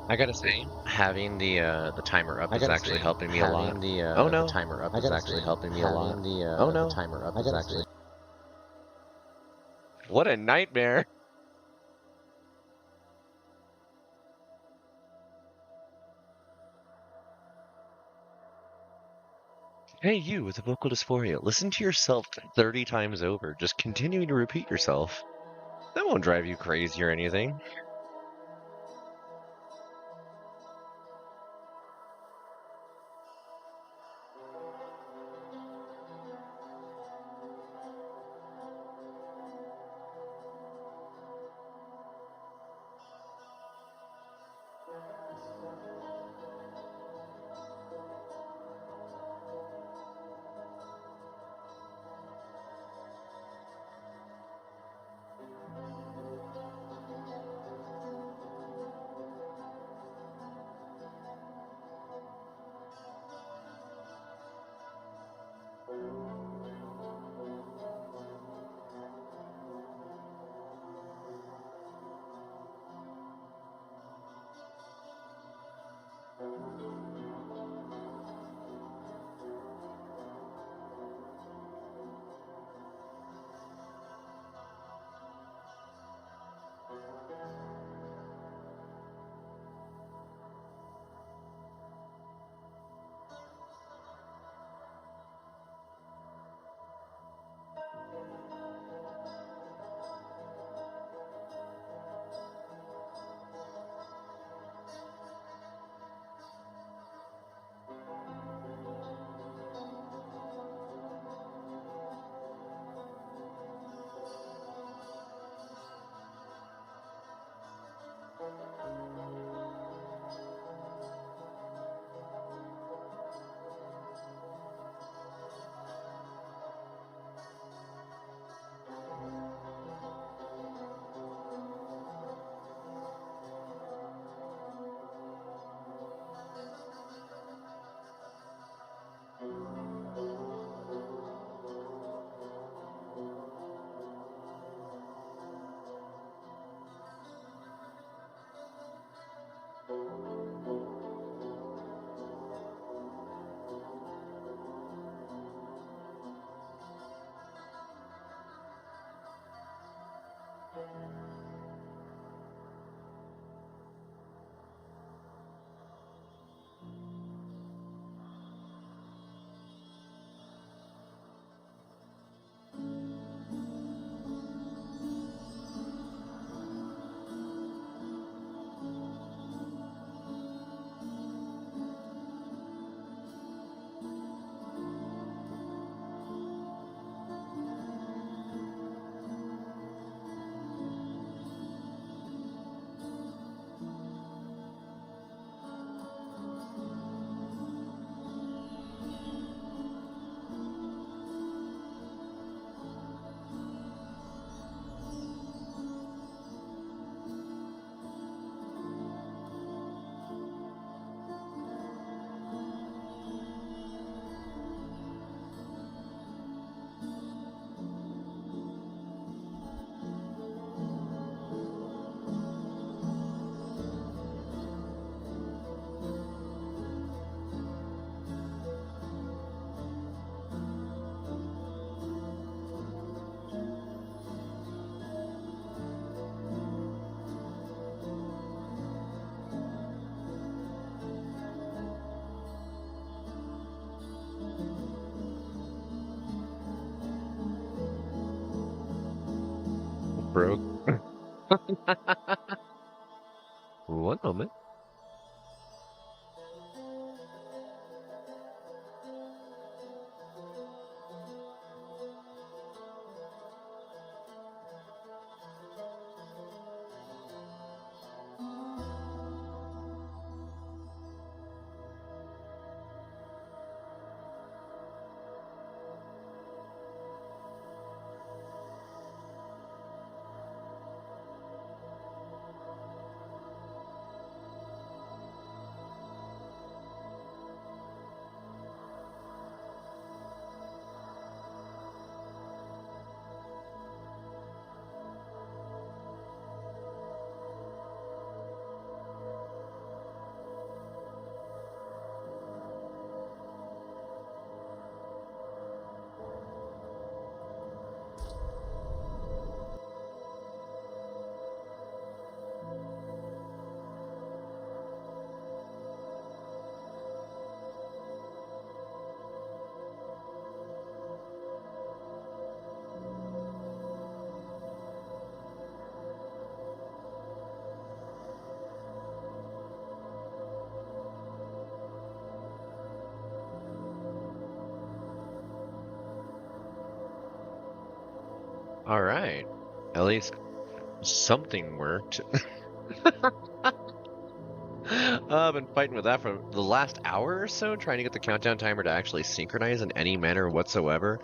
I gotta say, having the timer up I is gotta actually say, helping me a lot. having Oh the no. timer up I is gotta actually say, helping me a lot. having Oh the no, timer up I is gotta actually. say. What a nightmare! Hey, you with the vocal dysphoria, listen to yourself 30 times over, just continuing to repeat yourself. That won't drive you crazy or anything. Broke. One moment. All right. At least something worked. I've been fighting with that for the last hour or so, trying to get the countdown timer to actually synchronize in any manner whatsoever.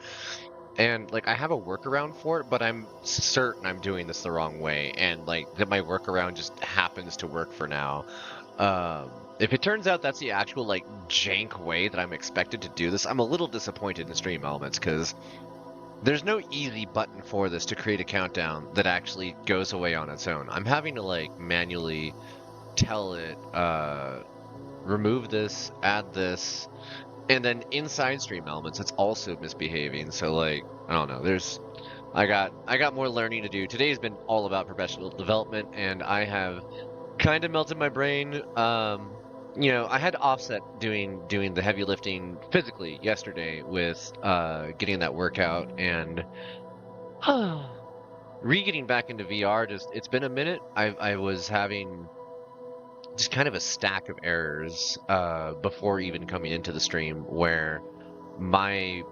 And like I have a workaround for it, but I'm certain I'm doing this the wrong way, and like that my workaround just happens to work for now. If it turns out that's the actual like jank way that I'm expected to do this, I'm a little disappointed in Stream Elements because there's no easy button for this to create a countdown that actually goes away on its own. I'm having to like manually tell it, remove this, add this, and then inside Stream Elements, it's also misbehaving. So like, I don't know. I got more learning to do. Today's been all about professional development, and I have kind of melted my brain. I had to offset doing the heavy lifting physically yesterday with getting that workout and re-getting back into VR. Just it's been a minute. I was having just kind of a stack of errors before even coming into the stream where my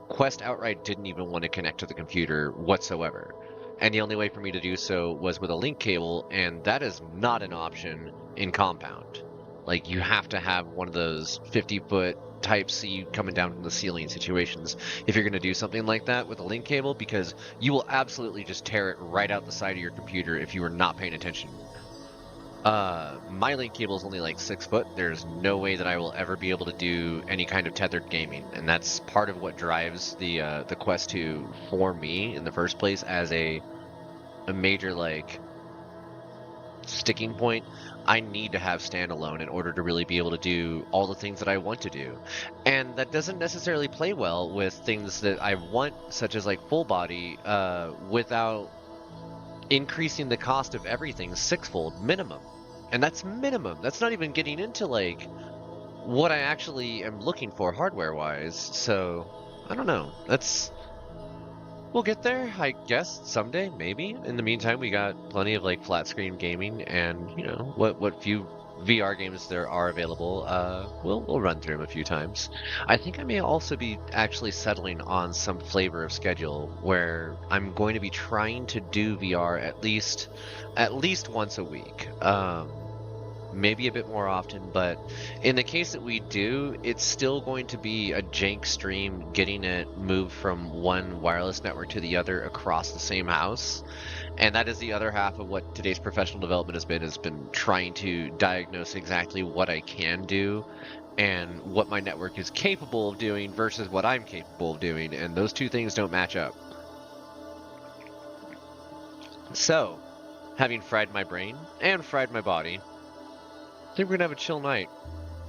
Quest outright didn't even want to connect to the computer whatsoever. And the only way for me to do so was with a link cable, and that is not an option in Compound. Like, you have to have one of those 50-foot Type-C coming down from the ceiling situations if you're going to do something like that with a link cable, because you will absolutely just tear it right out the side of your computer if you are not paying attention. My link cable is only like 6 foot. There's no way that I will ever be able to do any kind of tethered gaming, and that's part of what drives the Quest 2 for me in the first place as a major like sticking point. I need to have standalone in order to really be able to do all the things that I want to do, and that doesn't necessarily play well with things that I want, such as like full body, without increasing the cost of everything sixfold minimum. And that's minimum. That's not even getting into like what I actually am looking for hardware wise. So I don't know. We'll get there, I guess, someday, maybe. In the meantime, we got plenty of like flat screen gaming, and what few VR games there are available, we'll run through them a few times. I think I may also be actually settling on some flavor of schedule where I'm going to be trying to do VR at least once a week. Maybe a bit more often, but in the case that we do, it's still going to be a jank stream getting it moved from one wireless network to the other across the same house. And that is the other half of what today's professional development has been trying to diagnose exactly what I can do and what my network is capable of doing versus what I'm capable of doing, and those two things don't match up. So, having fried my brain and fried my body, I think we're gonna have a chill night.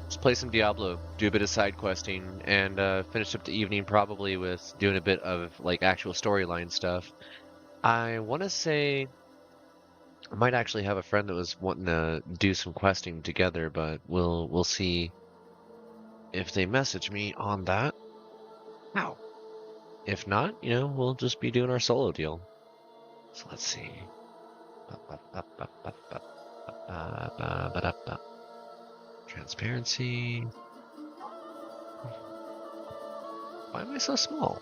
Let's play some Diablo, do a bit of side questing, and finish up the evening probably with doing a bit of like actual storyline stuff. I want to say I might actually have a friend that was wanting to do some questing together, but we'll see if they message me on that. Ow. If not, we'll just be doing our solo deal. So let's see. Transparency. Why am I so small?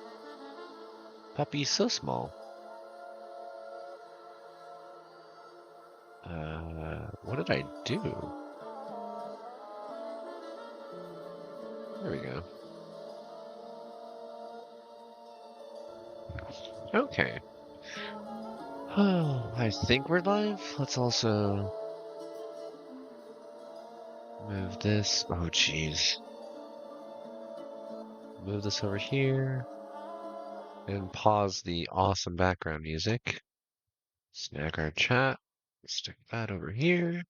Puppy's so small. What did I do? There we go. Okay. Oh, I think we're live. Let's also move this. Oh, jeez. Move this over here. And pause the awesome background music. Snag our chat. Stick that over here.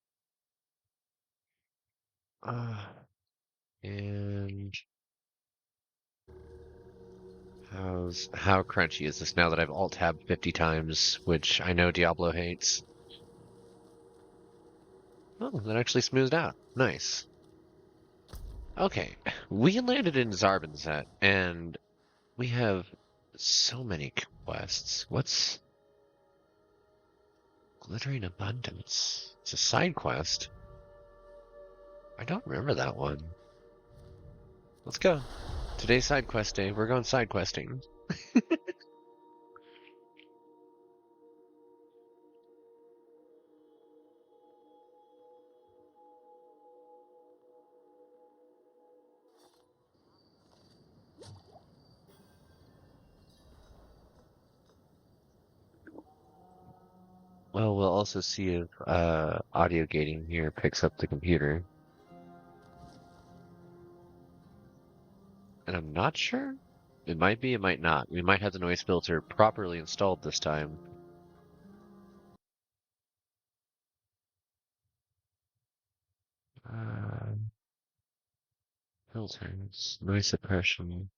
And how crunchy is this now that I've alt-tabbed 50 times, which I know Diablo hates? Oh, that actually smoothed out. Nice. Okay, we landed in Zarbinset, and we have so many quests. What's Glittering Abundance? It's a side quest. I don't remember that one. Let's go. Today's side quest day. We're going side questing. Well, we'll also see if audio gating here picks up the computer. And I'm not sure. It might be, it might not. We might have the noise filter properly installed this time. Filters, noise suppression,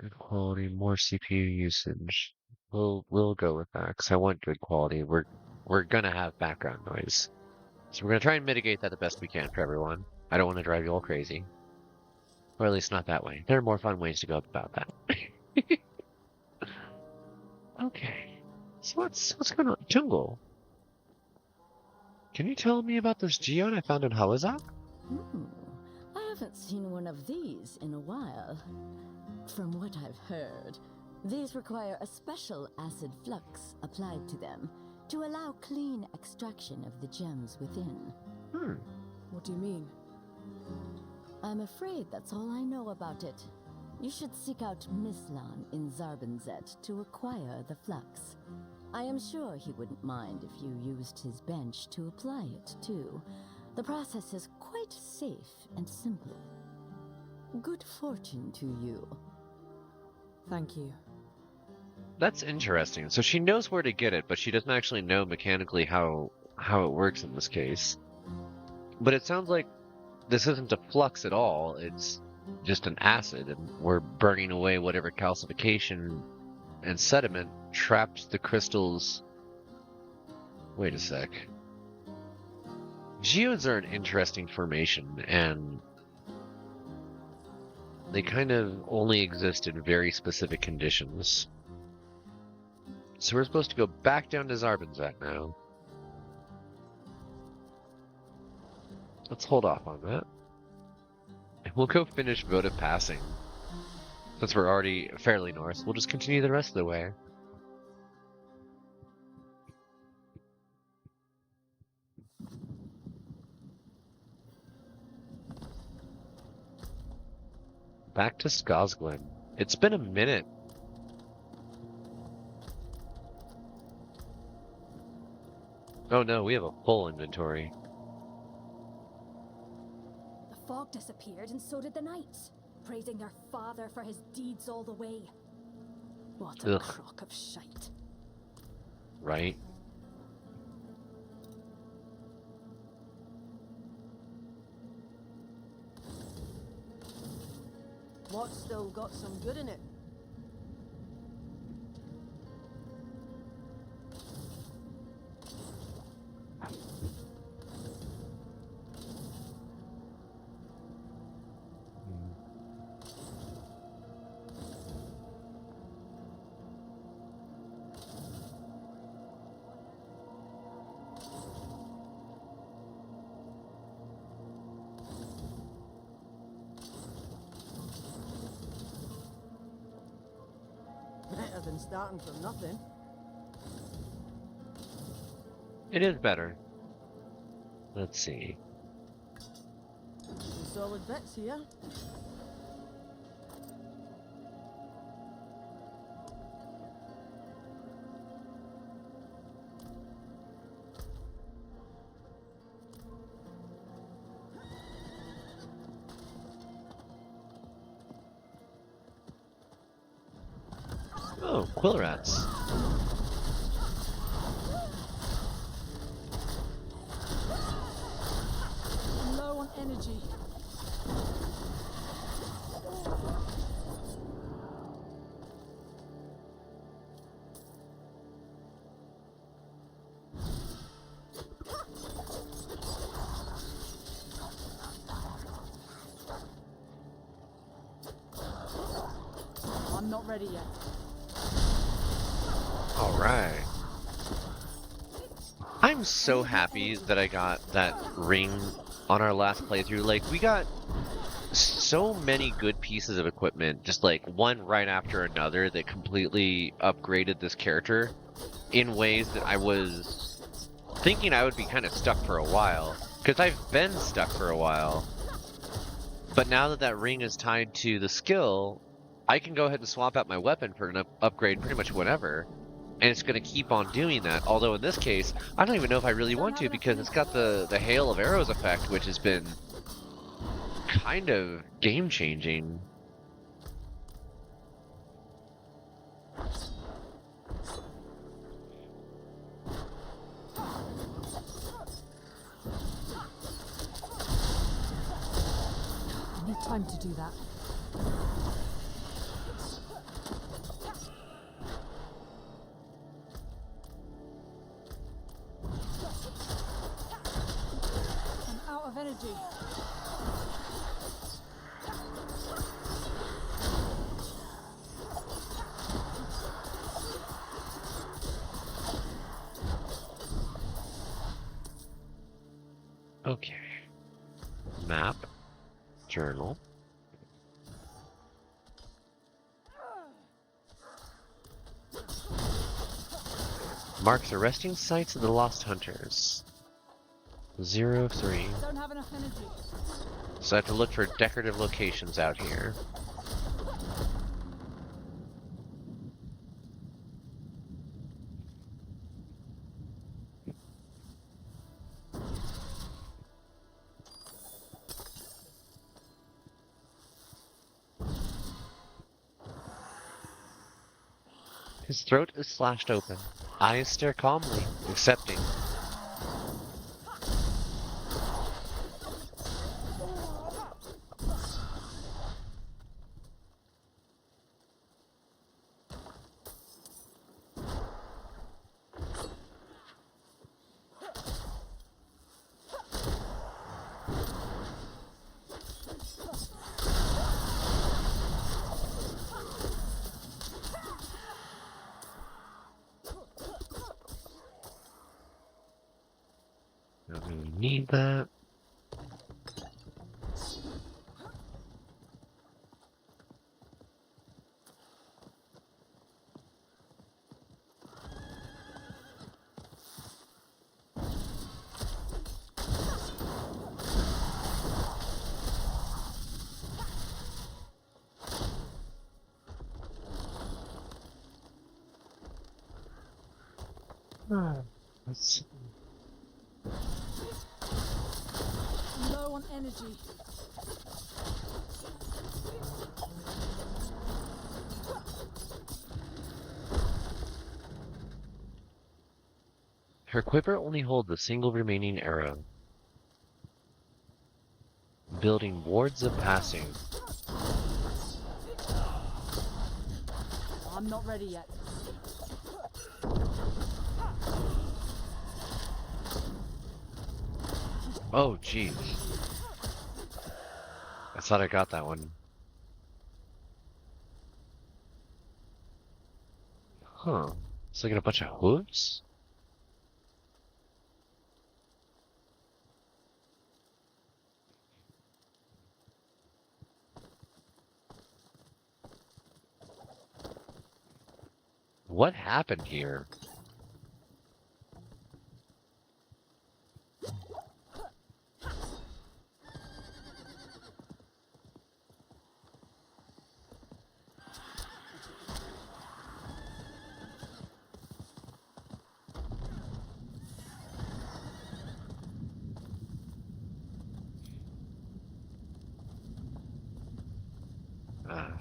good quality, more CPU usage. We'll go with that because I want good quality. We're gonna have background noise, so we're gonna try and mitigate that the best we can for everyone. I don't want to drive you all crazy, or at least not that way. There are more fun ways to go about that. Okay, so what's going on, Jungle? Can you tell me about this geode I found in Hawazak? I haven't seen one of these in a while. From what I've heard, these require a special acid flux applied to them to allow clean extraction of the gems within. What do you mean? I'm afraid that's all I know about it. You should seek out Mislan in Zarbenzet to acquire the flux. I am sure he wouldn't mind if you used his bench to apply it, too. The process is quite safe and simple. Good fortune to you. Thank you. That's interesting. So she knows where to get it, but she doesn't actually know mechanically how it works in this case. But it sounds like this isn't a flux at all. It's just an acid, and we're burning away whatever calcification and sediment trapped the crystals. Wait a sec. Geodes are an interesting formation, and they kind of only exist in very specific conditions. So we're supposed to go back down to Zarbenzet now. Let's hold off on that. And we'll go finish votive passing. Since we're already fairly north, we'll just continue the rest of the way. Back to Skosglen. It's been a minute. Oh no, we have a full inventory. The fog disappeared and so did the knights, praising their father for his deeds all the way. What a crock of shite. Right? What's still got some good in it? Better than starting from nothing. It is better. Let's see. Some solid bits here. Oh, quill rats. I'm low on energy. I'm not ready yet. Alright. I'm so happy that I got that ring on our last playthrough. Like, we got so many good pieces of equipment, just like one right after another, that completely upgraded this character in ways that I was thinking I would be kind of stuck for a while. Because I've been stuck for a while. But now that that ring is tied to the skill, I can go ahead and swap out my weapon for an upgrade pretty much whenever. And it's going to keep on doing that. Although in this case, I don't even know if I really want to because it's got the hail of arrows effect, which has been kind of game changing. I need time to do that. I'm out of energy. Okay. Map. Journal. Marks the resting sites of the Lost Hunters. 0 of 3. Don't have enough energy. So I have to look for decorative locations out here. His throat is slashed open. Eyes stare calmly, accepting. Don't really need that. Let's see. I'm low on energy. Her quiver only holds a single remaining arrow. Building wards of passing. I'm not ready yet. Oh, jeez. I thought I got that one. Huh. It's like a bunch of hooves? What happened here? Ah.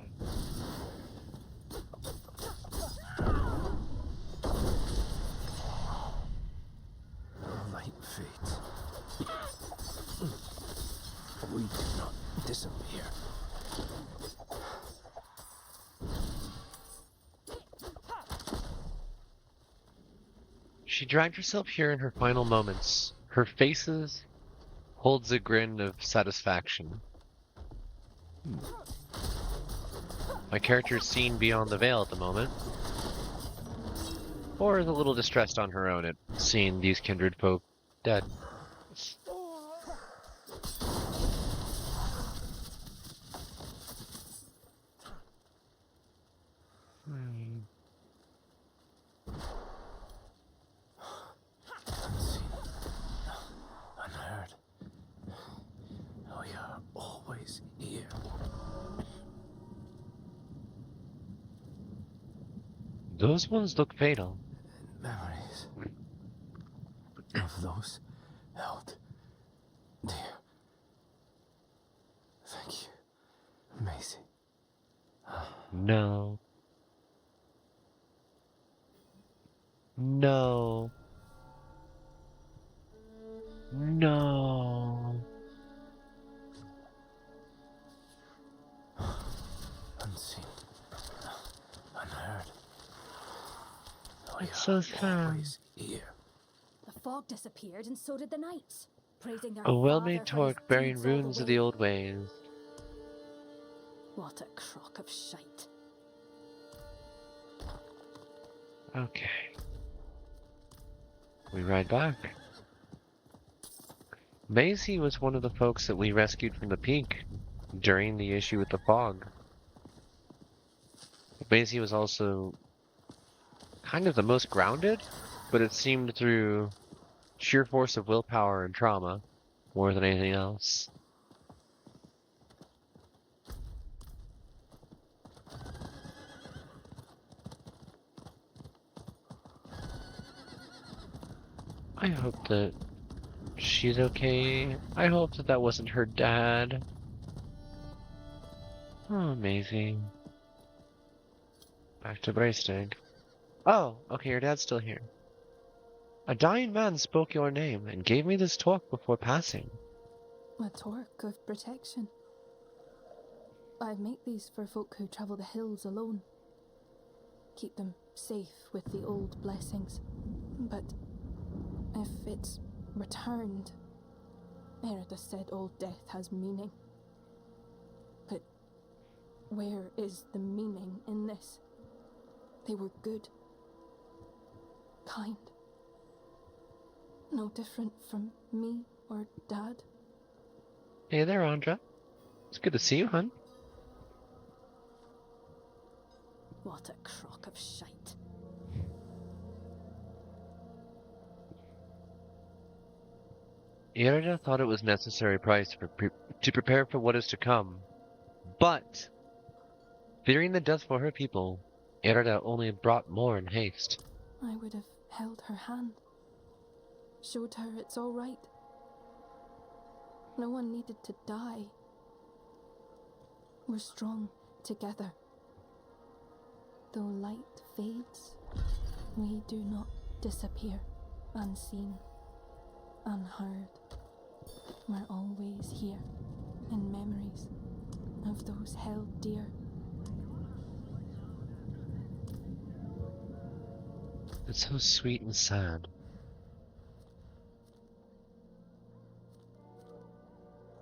Light fate. We did not disappear. She dragged herself here in her final moments. Her faces holds a grin of satisfaction. My character is seen beyond the veil at the moment. Or is a little distressed on her own at seeing these kindred folk dead. Unseen. Unheard. We are always here. Those ones look fatal. memories of those held dear. Thank you, Maisie. No. No. No. Unseen, unheard. We It's so are sad. always here. The fog disappeared, and so did the knights, praising their A well-made father for his torque bearing deeds all runes of way. the old ways. What a crock of shite. Okay. We ride back. Maisie was one of the folks that we rescued from the peak during the issue with the fog. Maisie was also kind of the most grounded, but it seemed through sheer force of willpower and trauma more than anything else. I hope that she's okay. I hope that that wasn't her dad. Oh, amazing. Back to Braestig. Oh, okay, your dad's still here. A dying man spoke your name and gave me this talk before passing. A torque of protection. I make these for folk who travel the hills alone. Keep them safe with the old blessings. But if it's returned, Erida said old death has meaning. But where is the meaning in this? They were good. Kind. No different from me or Dad. Hey there, Andra. It's good to see you, hun. What a crock of shite. Erida thought it was necessary price to prepare for what is to come. But, fearing the death for her people, Erida only brought more in haste. I would have held her hand. Showed her it's all right. No one needed to die. We're strong together. Though light fades, we do not disappear, unseen, unheard. We're always here, in memories of those held dear. It's so sweet and sad.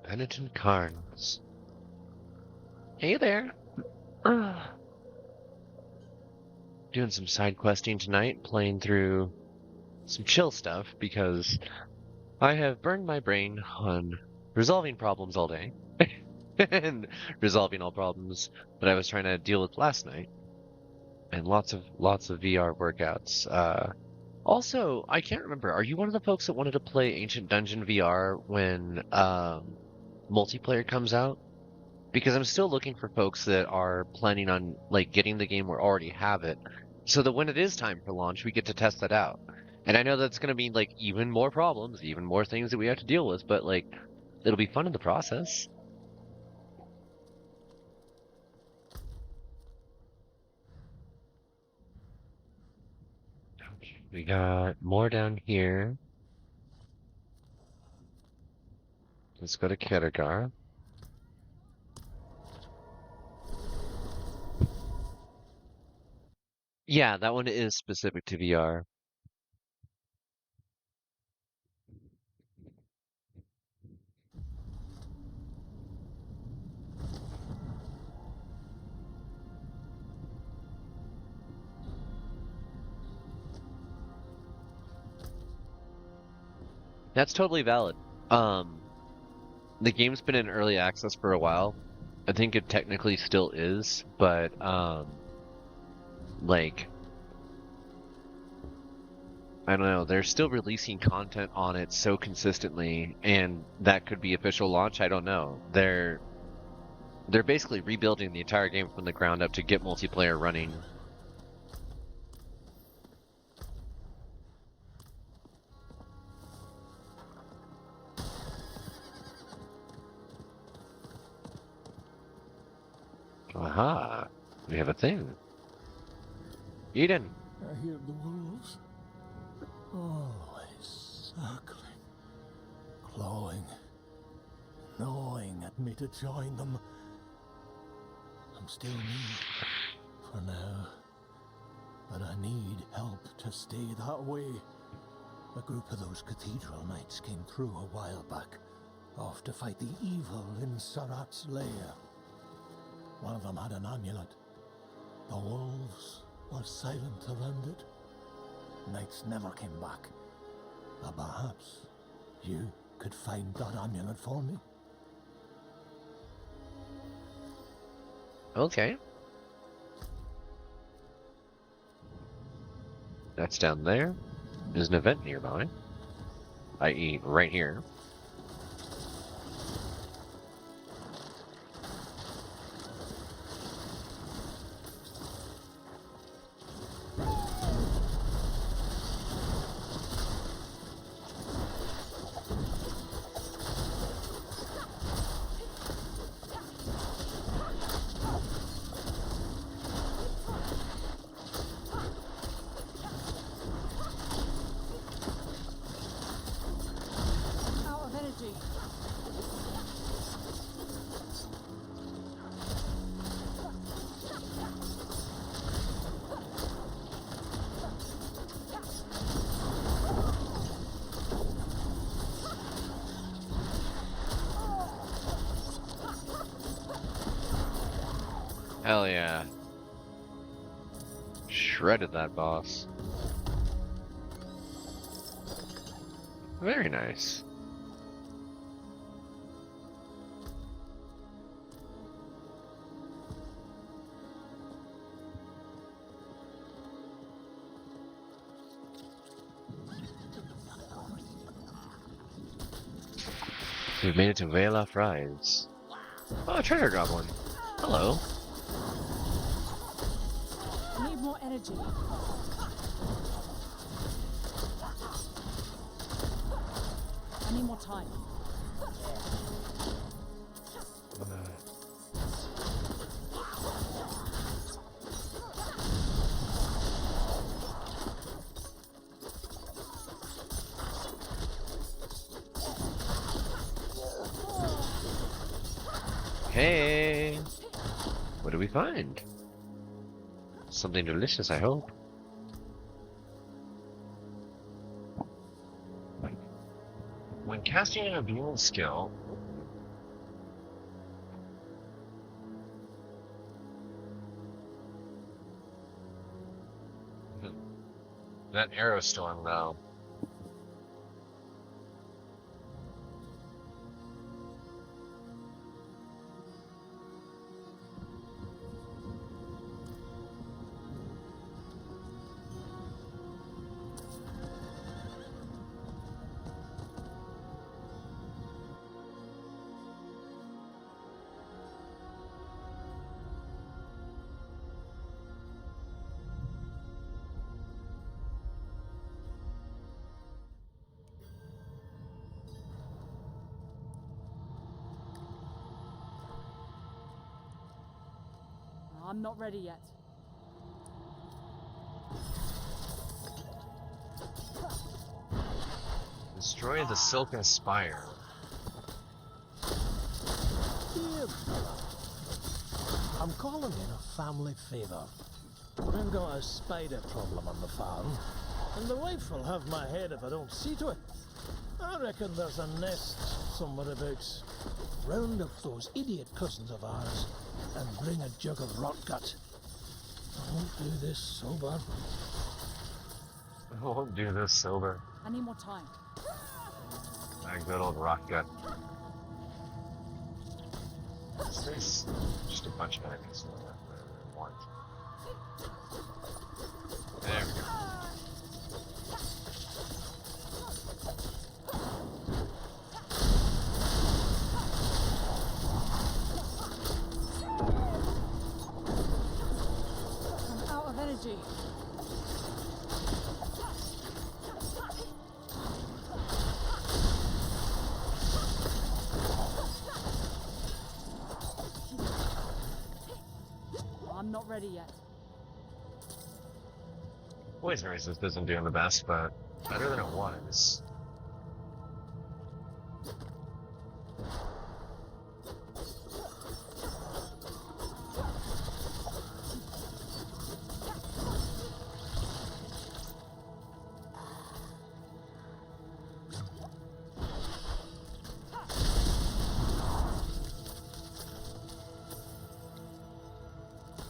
Penitent Carnes. Hey there. Doing some side questing tonight, playing through some chill stuff because I have burned my brain on resolving problems all day and resolving all problems that I was trying to deal with last night, and lots of VR workouts. Also, I can't remember. Are you one of the folks that wanted to play Ancient Dungeon VR when multiplayer comes out? Because I'm still looking for folks that are planning on like getting the game or already have it, so that when it is time for launch, we get to test that out. And I know that's going to be like even more problems, even more things that we have to deal with, but like it'll be fun in the process. We got more down here. Let's go to Kedegar. Yeah, that one is specific to VR. That's totally valid. The game's been in early access for a while. I think it technically still is, but like I don't know, they're still releasing content on it so consistently, and that could be official launch. I don't know. They're basically rebuilding the entire game from the ground up to get multiplayer running. Aha. We have a thing. Eden. I hear the wolves. Always circling, clawing, gnawing at me to join them. I'm still me, for now. But I need help to stay that way. A group of those cathedral knights came through a while back, off to fight the evil in Sarat's lair. One of them had an amulet. The wolves were silent around it. Knights never came back. Perhaps you could find that amulet for me. Okay. That's down there. There's an event nearby. I.e. right here. Out of energy. Hell yeah. Shredded that boss. Very nice. We've made it to Vela Fries. Oh, a treasure goblin. Hello. I need more energy. I need more time. Hey! What do we find? Something delicious, I hope. When casting an immune skill, that arrow storm though. I'm not ready yet. Destroy the Silken Spire. Dear brother, I'm calling in a family favour. We've got a spider problem on the farm, and the wife will have my head if I don't see to it. I reckon there's a nest somewhere about. Round up those idiot cousins of ours and bring a jug of rot gut. I won't do this sober. I won't do this sober. I need more time. That good old rock gut. There's just a bunch of enemies in that one. There we go. I'm out of energy. ready yet. Poison resist isn't doing the best, but better than it was.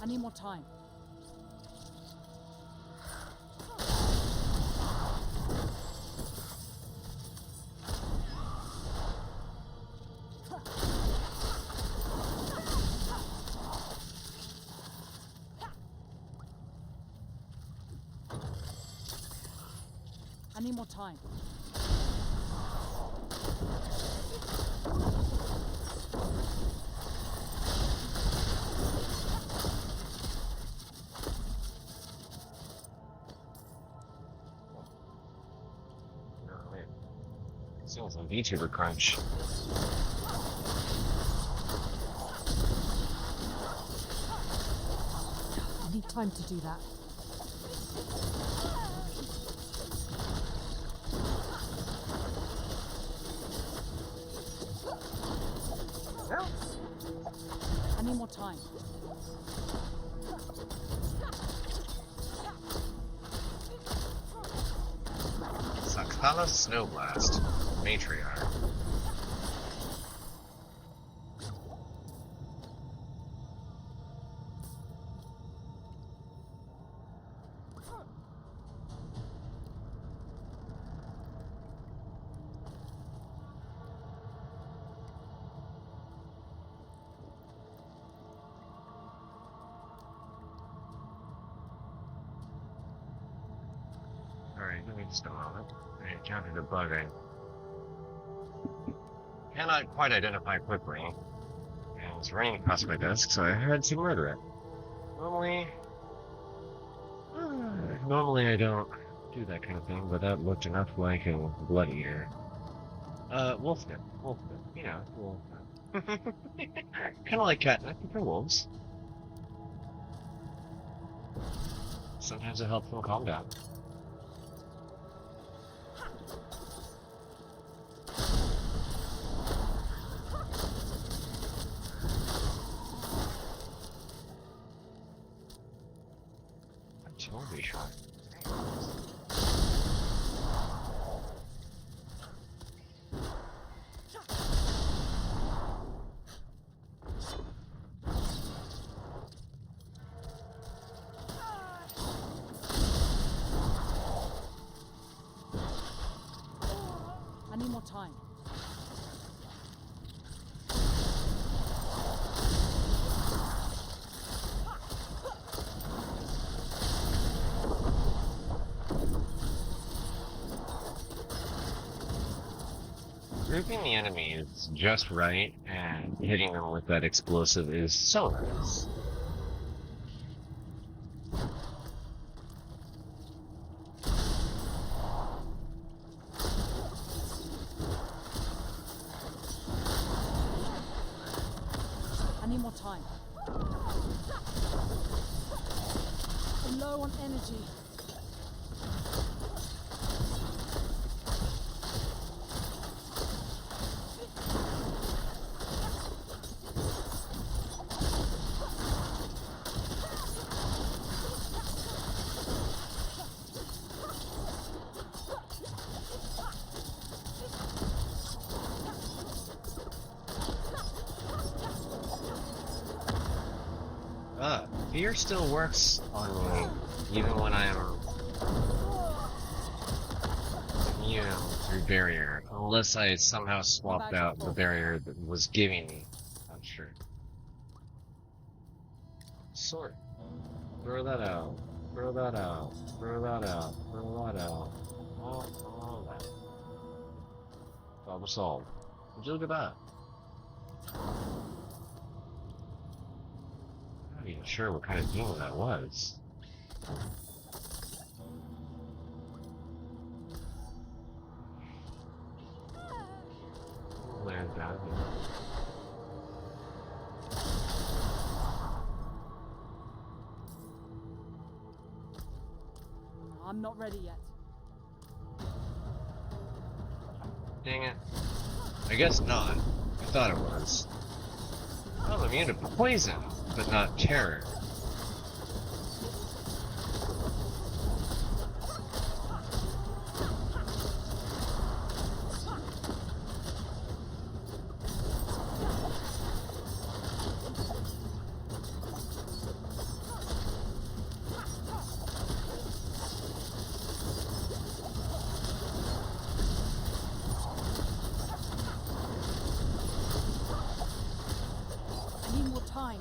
I need more time. I need more time. No, wait. Sounds like VTuber crunch. I need time to do that. I need more time. Sakala Snowblast, Matriarch. Alright, let me just go on it. I encountered a bug I cannot quite identify quickly. And it was raining across my desk, so I had to murder it. Normally I don't do that kind of thing, but that looked enough like a bloody ear. Wolfman, you know, wolf. Kinda like cat, I prefer wolves. Sometimes it helps them calm down. Totally shot. I need more time. Grouping the enemies just right and hitting them with that explosive is so nice. I need more time. I'm low on energy. Fear still works on me, even when I'm immune through barrier, unless I somehow swapped out the barrier that was giving me. I'm sure. Sword. Throw that out. Throw that out. Throw that out. Throw that out. All that. Problem solved. Would you look at that? I'm not even sure what kind of demon that was. Land down here. I'm not ready yet. Dang it. I guess not. I thought it was. I'm immune to poison, but not terror. I need more time.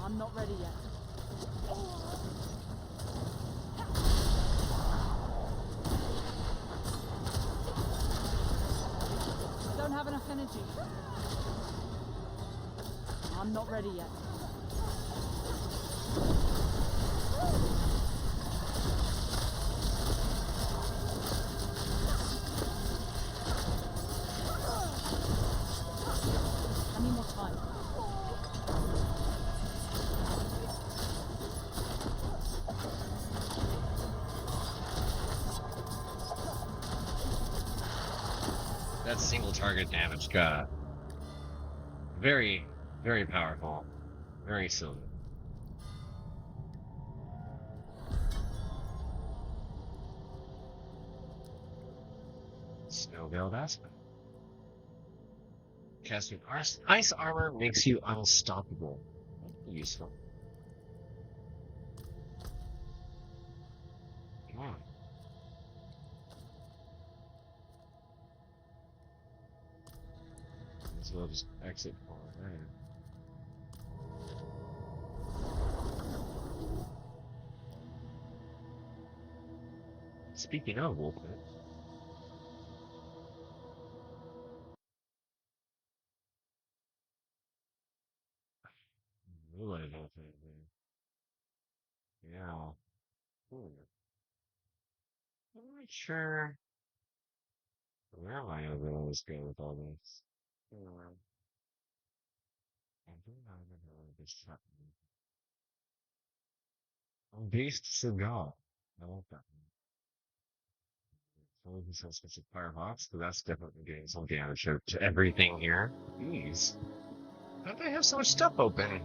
I'm not ready yet. Don't have enough energy. I'm not ready yet. I need more time. That single target damage got very, very powerful. Very silly. Snow-veiled aspect. Casting ice armor makes you unstoppable. Useful. Hmm. As well just exit for there. Speaking of Wolfit. Realize Wolfit there. Yeah. Hmm. I'm not sure where am I gonna always go with all this. I do not know this happening. Oh, Beast Cigar. I like that one. So this has a firebox, but that's definitely doing some damage to everything here. Jeez. How do I have so much stuff open?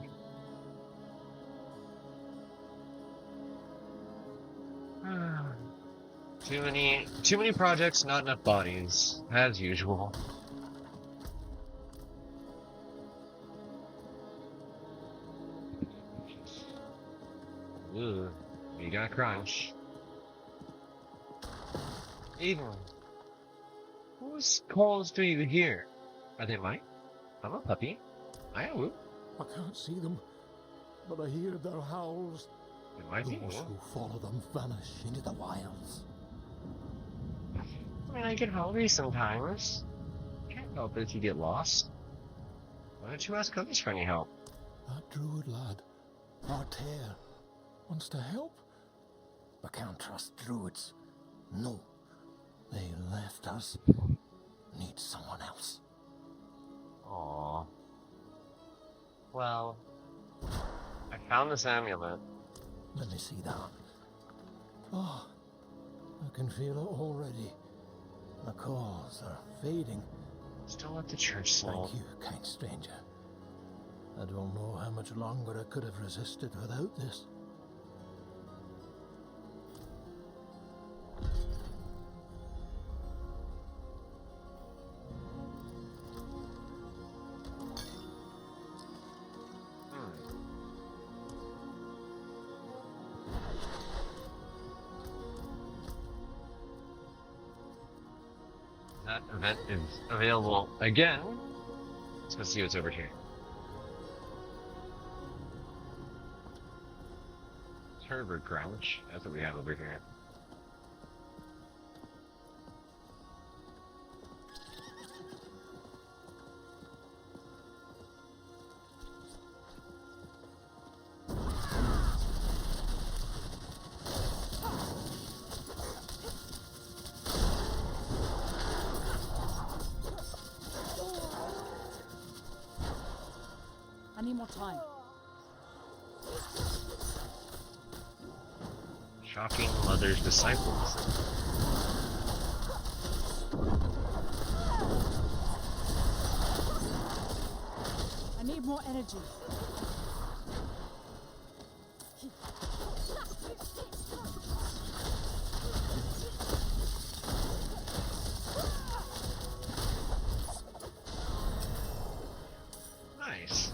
Too many projects, not enough bodies, as usual. Ooh, you got crunch. Even whose calls do you hear? Are they mine? I'm a puppy. I am. I can't see them, but I hear their howls. It might be. Those who follow them vanish into the wilds. I mean, I get hungry sometimes. Can't help it if you get lost. Why don't you ask others for any help? That druid lad, Artair, wants to help. I can't trust druids. No, they left us. Need someone else. Aww. Well, I found this amulet. Let me see that. Oh, I can feel it already. The calls are fading. Still at the church slow. Thank you, kind stranger. I don't know how much longer I could have resisted without this. That event is available again. Let's go see what's over here. Herbert Crouch. That's what we have over here. need more time. Shocking mother's disciples. I need more energy. Nice.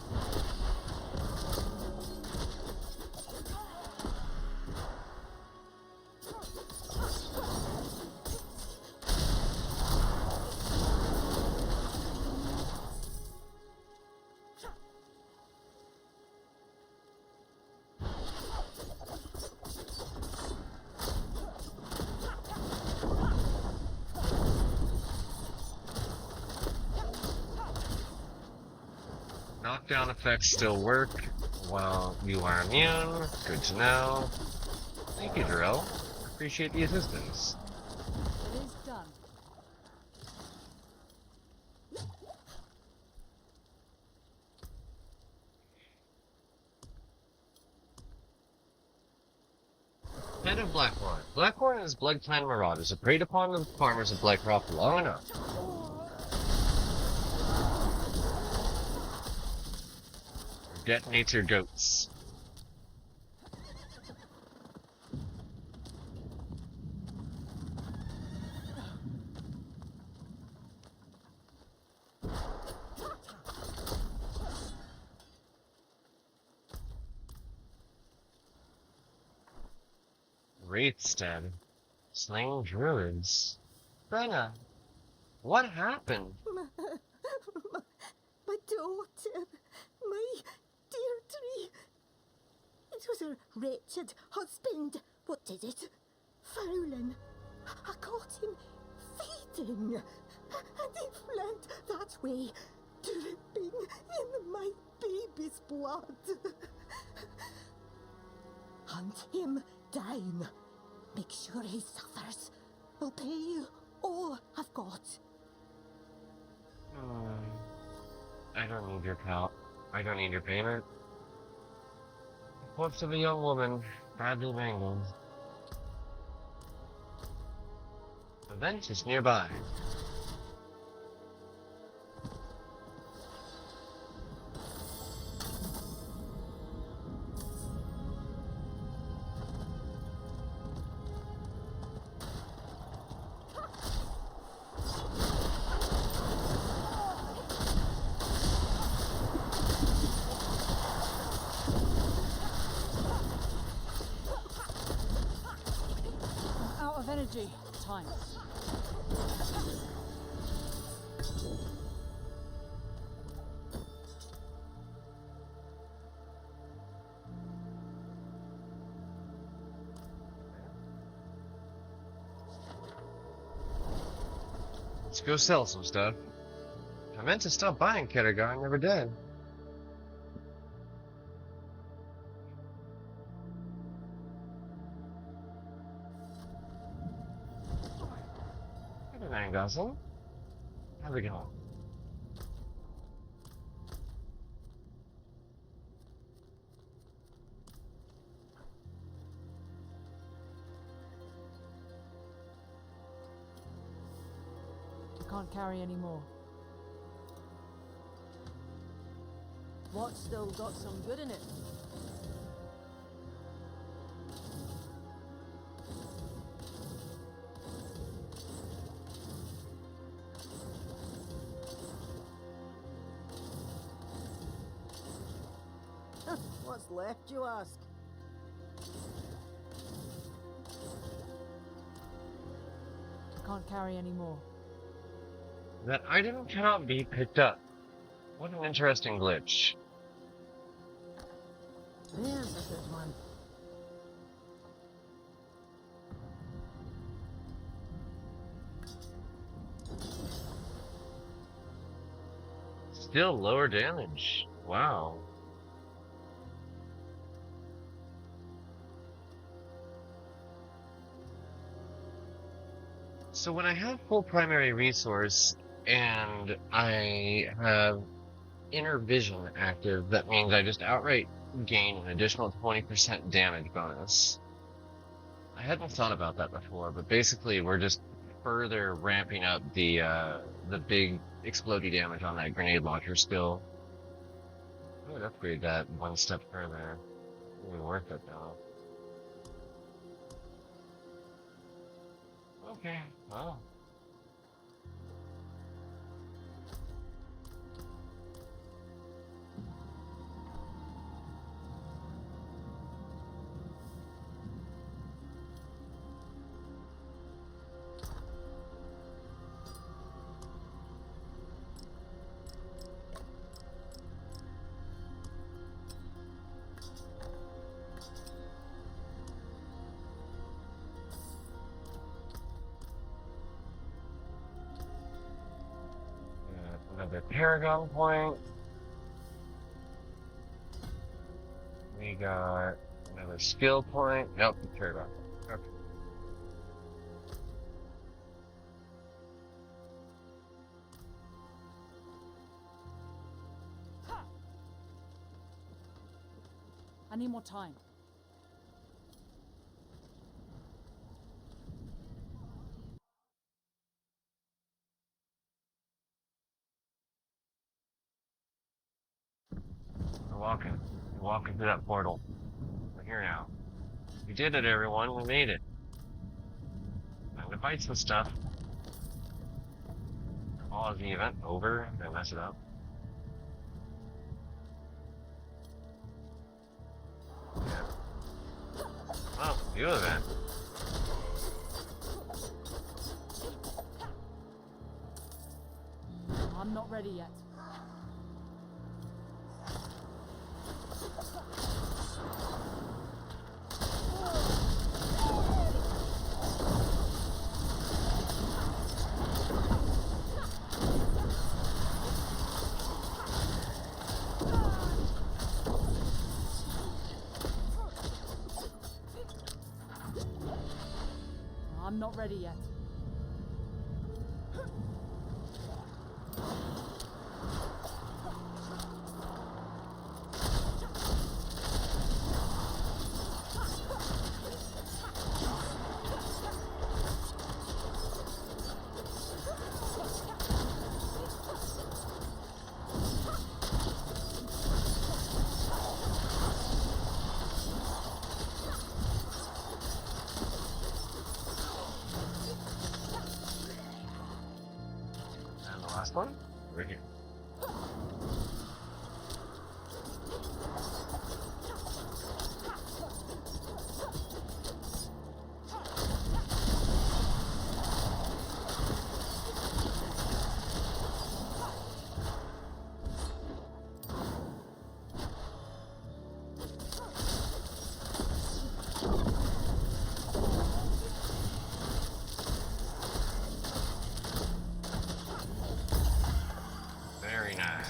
Knockdown effects still work while you are immune. Good to know. Thank you, Darrell. Appreciate the assistance. It is done. Head of Blackhorn. Blackhorn and his Blood Clan marauders have preyed upon the farmers of Blackrock long enough. Detonate your goats. Wraithstead. Slain druids. Brenna, what happened? My daughter, my dear tree. It was her wretched husband. What did it? Fowling. I caught him feeding, and he fled that way, dripping in my baby's blood. Hunt him down. Make sure he suffers. I'll pay you all I've got. I don't need your help. I don't need your payment. Corpse of a young woman, badly mangled. The vent is nearby. I'm out of energy. Time. Let's go sell some stuff. I meant to stop buying Kedagar, I never did. Hey, man, Goslin. How's it going? I can't carry any more. What's still got some good in it? What's left, you ask? I can't carry any more. That item cannot be picked up. What an interesting glitch. There's a good one. Still lower damage. Wow. So when I have full primary resource and I have inner vision active, that means I just outright gain an additional 20% damage bonus. I hadn't thought about that before, but basically we're just further ramping up the big explodey damage on that grenade launcher skill. I would upgrade that one step further. Really worth it though. Okay, well. Another Paragon point. We got another skill point. Nope, Paragon. Okay. I need more time. We're walking through that portal. We're here now. We did it, everyone. We made it. Time to fight some stuff. Pause the event over. Did I mess it up? Yeah. Oh, new event. I'm not ready yet. I'm not ready yet. And the last one? Right here. Very nice.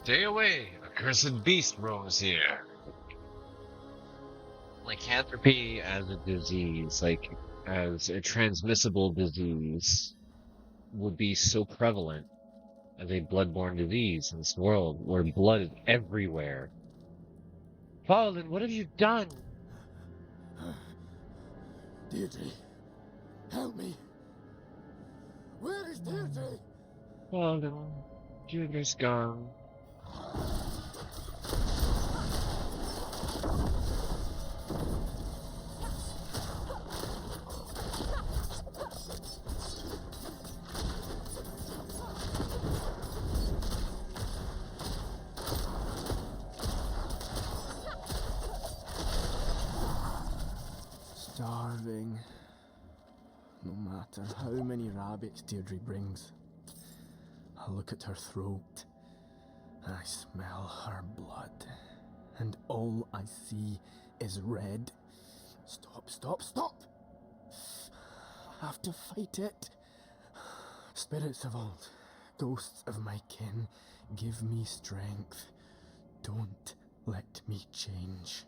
Stay away! A cursed beast roams here. Lycanthropy as a disease, like as a transmissible disease, would be so prevalent as a bloodborne disease in this world where blood is everywhere. Fallen, what have you done? Deirdre, help me. Where is Deirdre? Fallen, Junior's gone. rabbits Deirdre brings. I look at her throat, and I smell her blood, and all I see is red. Stop, stop, stop! I have to fight it. Spirits of old, ghosts of my kin, give me strength. Don't let me change.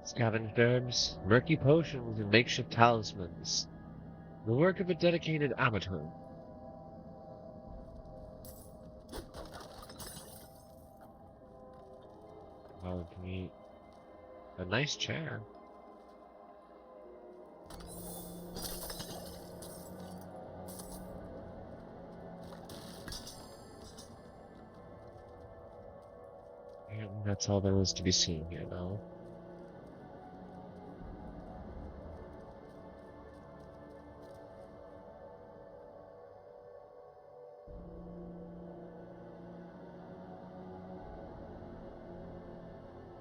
Scavenged herbs, murky potions, and makeshift talismans. The work of a dedicated amateur. Oh, neat. A nice chair. And that's all there is to be seen here, though.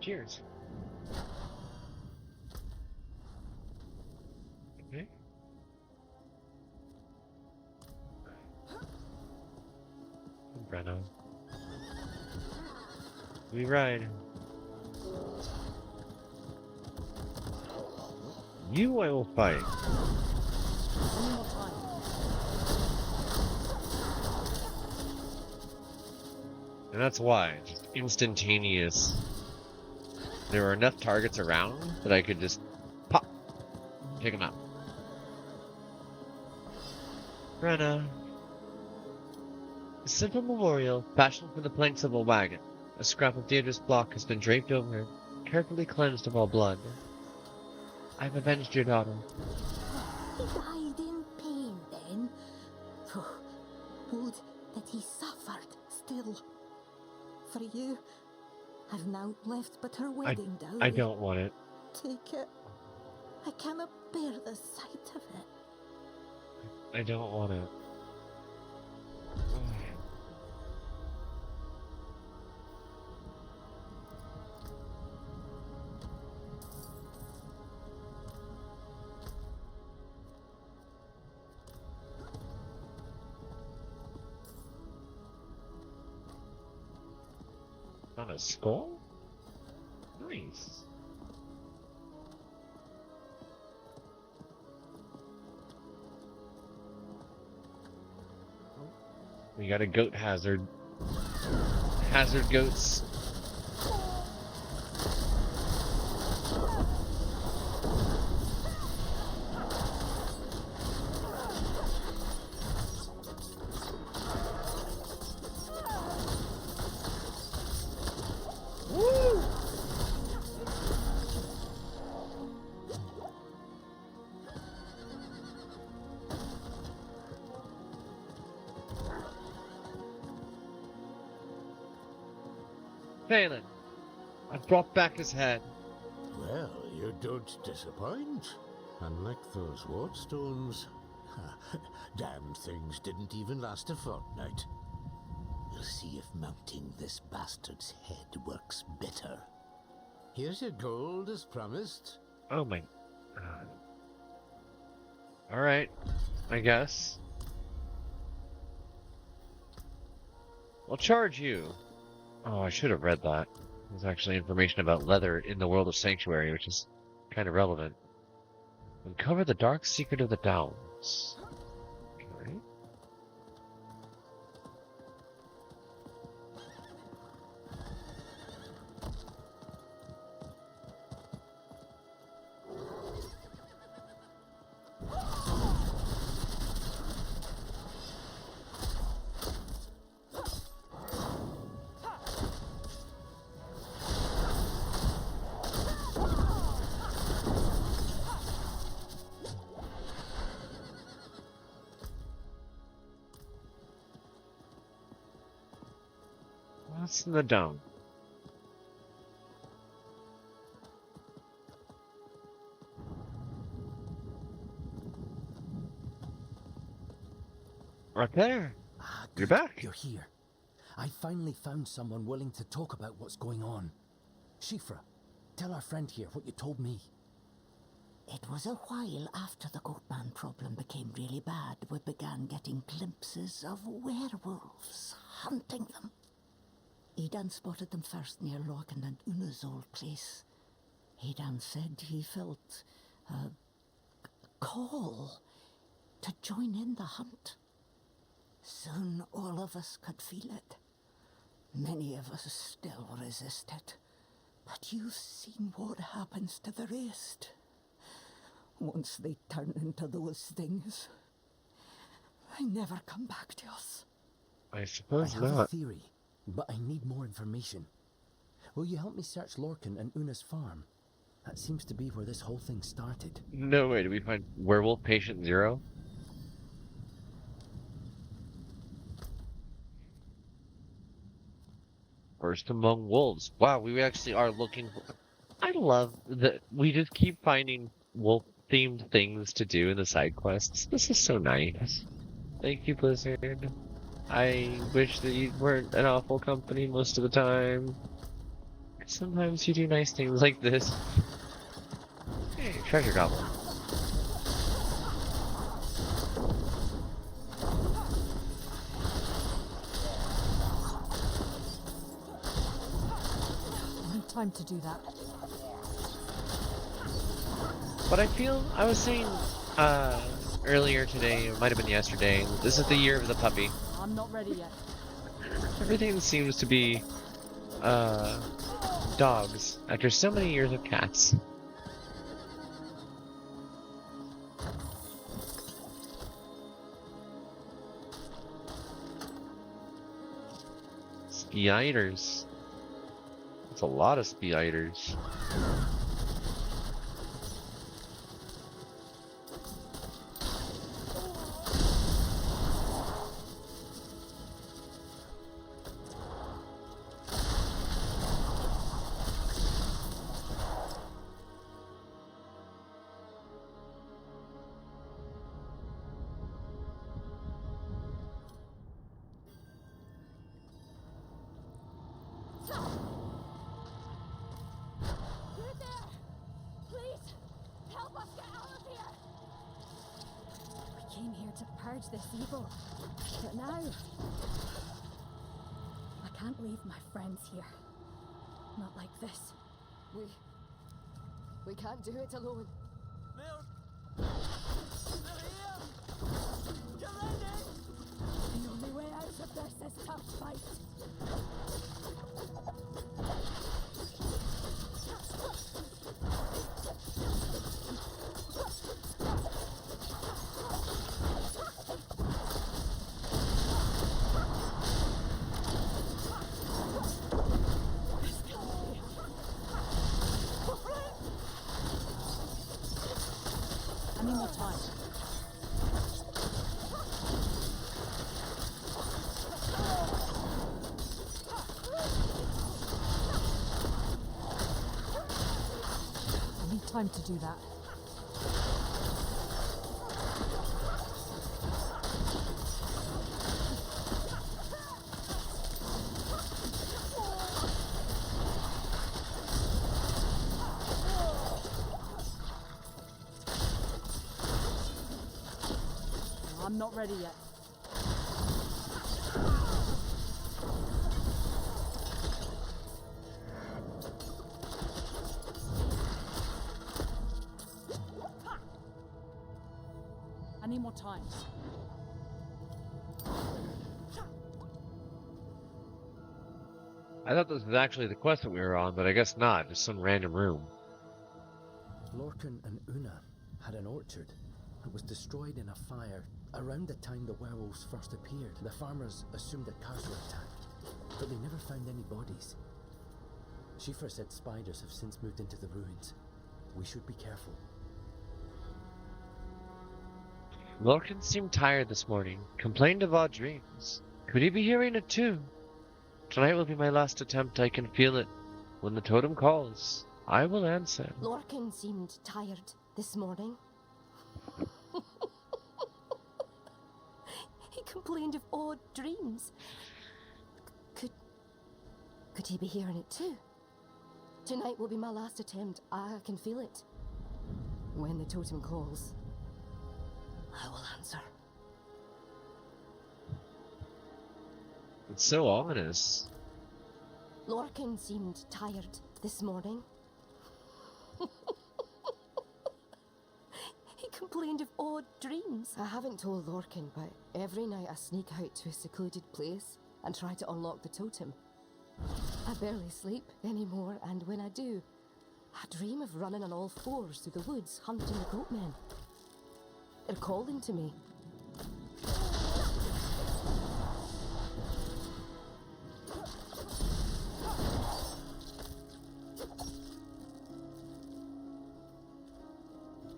Cheers. Okay. Brenna. We ride. You I will fight. One more time. And that's why. Just instantaneous. There were enough targets around that I could just pop. Take them out. Brenna. A simple memorial fashioned from the planks of a wagon. A scrap of Deirdre's block has been draped over it, carefully cleansed of all blood. I've avenged your daughter. He died in pain then. Would that he suffered still. For you, I've now left but her wedding dowry. I don't want it. Take it. I cannot bear the sight of it. I don't want it. On a skull? Nice. We got a goat hazard. Hazard goats. Phelan, I've brought back his head. Well, you don't disappoint. Unlike those wardstones. Damned things didn't even last a fortnight. We'll see if mounting this bastard's head works better. Here's your gold as promised. Oh my god. Alright, I guess. I'll charge you. Oh, I should have read that. There's actually information about leather in the world of Sanctuary, which is kind of relevant. Uncover the dark secret of the Downs. Okay. What's in the dome? Right there. Ah, You're good. back. You're here. I finally found someone willing to talk about what's going on. Shifra, tell our friend here what you told me. It was a while after the Goatman problem became really bad we began getting glimpses of werewolves hunting them. Edan spotted them first near Lorcan and Una's old place. Edan said he felt a call to join in the hunt. Soon all of us could feel it. Many of us still resist it. But you've seen what happens to the rest. Once they turn into those things, they never come back to us. I suppose I have a not. theory, but I need more information. Will you help me search Lorcan and Una's farm? That seems to be where this whole thing started. No way, did we find werewolf patient 0? First among wolves. Wow, we actually are looking for... I love that we just keep finding wolf-themed things to do in the side quests. This is so nice. Thank you, Blizzard. I wish that you weren't an awful company most of the time. Sometimes you do nice things like this. Hey, treasure goblin. No time to do that. But I was saying earlier today, it might have been yesterday, this is the year of the puppy. I'm not ready yet. Everything seems to be dogs after so many years of cats. Spiders. That's a lot of spiders. This evil, but now I can't leave my friends here. Not like this. We can't do it alone. The only way out of this is to fight. I need more time. I need time to do that. I'm not ready yet. I need more time. I thought this was actually the quest that we were on, but I guess not. Just some random room. Lorcan and Una had an orchard that was destroyed in a fire around the time the werewolves first appeared. The farmers assumed that cows were attacked, but they never found any bodies. Schiffer said spiders have since moved into the ruins. We should be careful. Lorcan seemed tired this morning. Complained of odd dreams. Could he be hearing it too? Tonight will be my last attempt. I can feel it. When the totem calls, I will answer. Lorcan seemed tired this morning. He complained of odd dreams. Could he be hearing it too? Tonight will be my last attempt. I can feel it. When the totem calls, I will answer. It's so ominous. Lorcan seemed tired this morning. He complained of odd dreams. I haven't told Lorcan, but every night I sneak out to a secluded place and try to unlock the totem. I barely sleep anymore, and when I do, I dream of running on all fours through the woods hunting the goatmen. They're calling to me.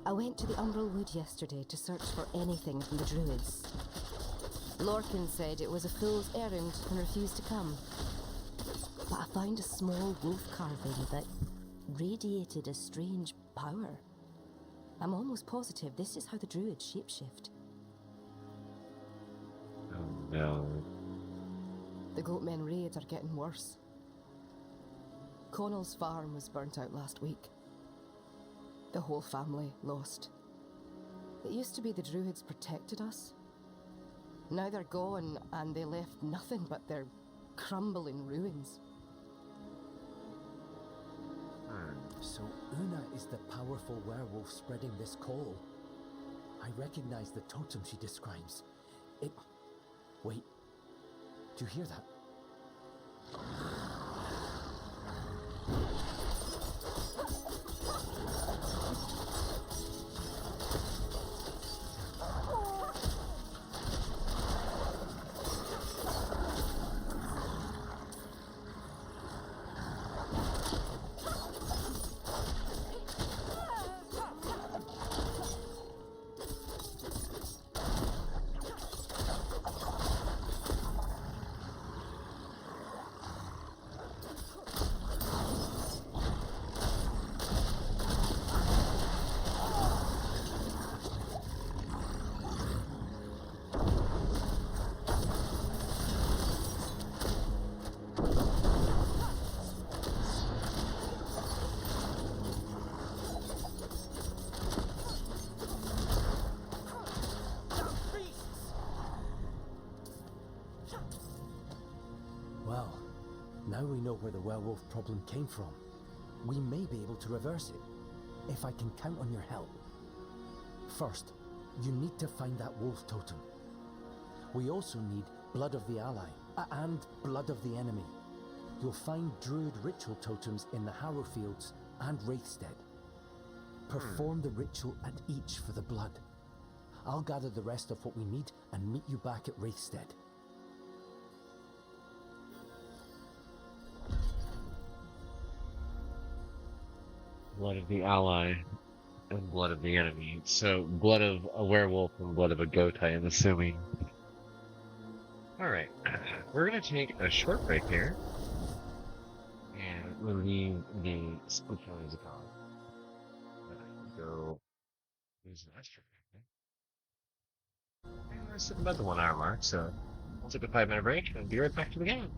I went to the Umbral Wood yesterday to search for anything from the Druids. Lorcan said it was a fool's errand and refused to come. But I found a small wolf carving that radiated a strange power. I'm almost positive this is how the Druids shapeshift. Oh no. The goatmen raids are getting worse. Connell's farm was burnt out last week. The whole family lost. It used to be the Druids protected us. Now they're gone and they left nothing but their crumbling ruins. So Una is the powerful werewolf spreading this call. I recognize the totem she describes. It... Wait. Do you hear that? Well, now we know where the werewolf problem came from. We may be able to reverse it, if I can count on your help. First, you need to find that wolf totem. We also need blood of the ally, and blood of the enemy. You'll find druid ritual totems in the Harrowfields and Wraithstead. Perform the ritual at each for the blood. I'll gather the rest of what we need and meet you back at Wraithstead. Blood of the ally and blood of the enemy. So blood of a werewolf and blood of a goat, I am assuming. Alright, we're gonna take a short break here. And we'll leave the spooky music on. Go use the restroom. And we're sitting about the 1 hour mark, so we'll take a 5-minute break and be right back to the game.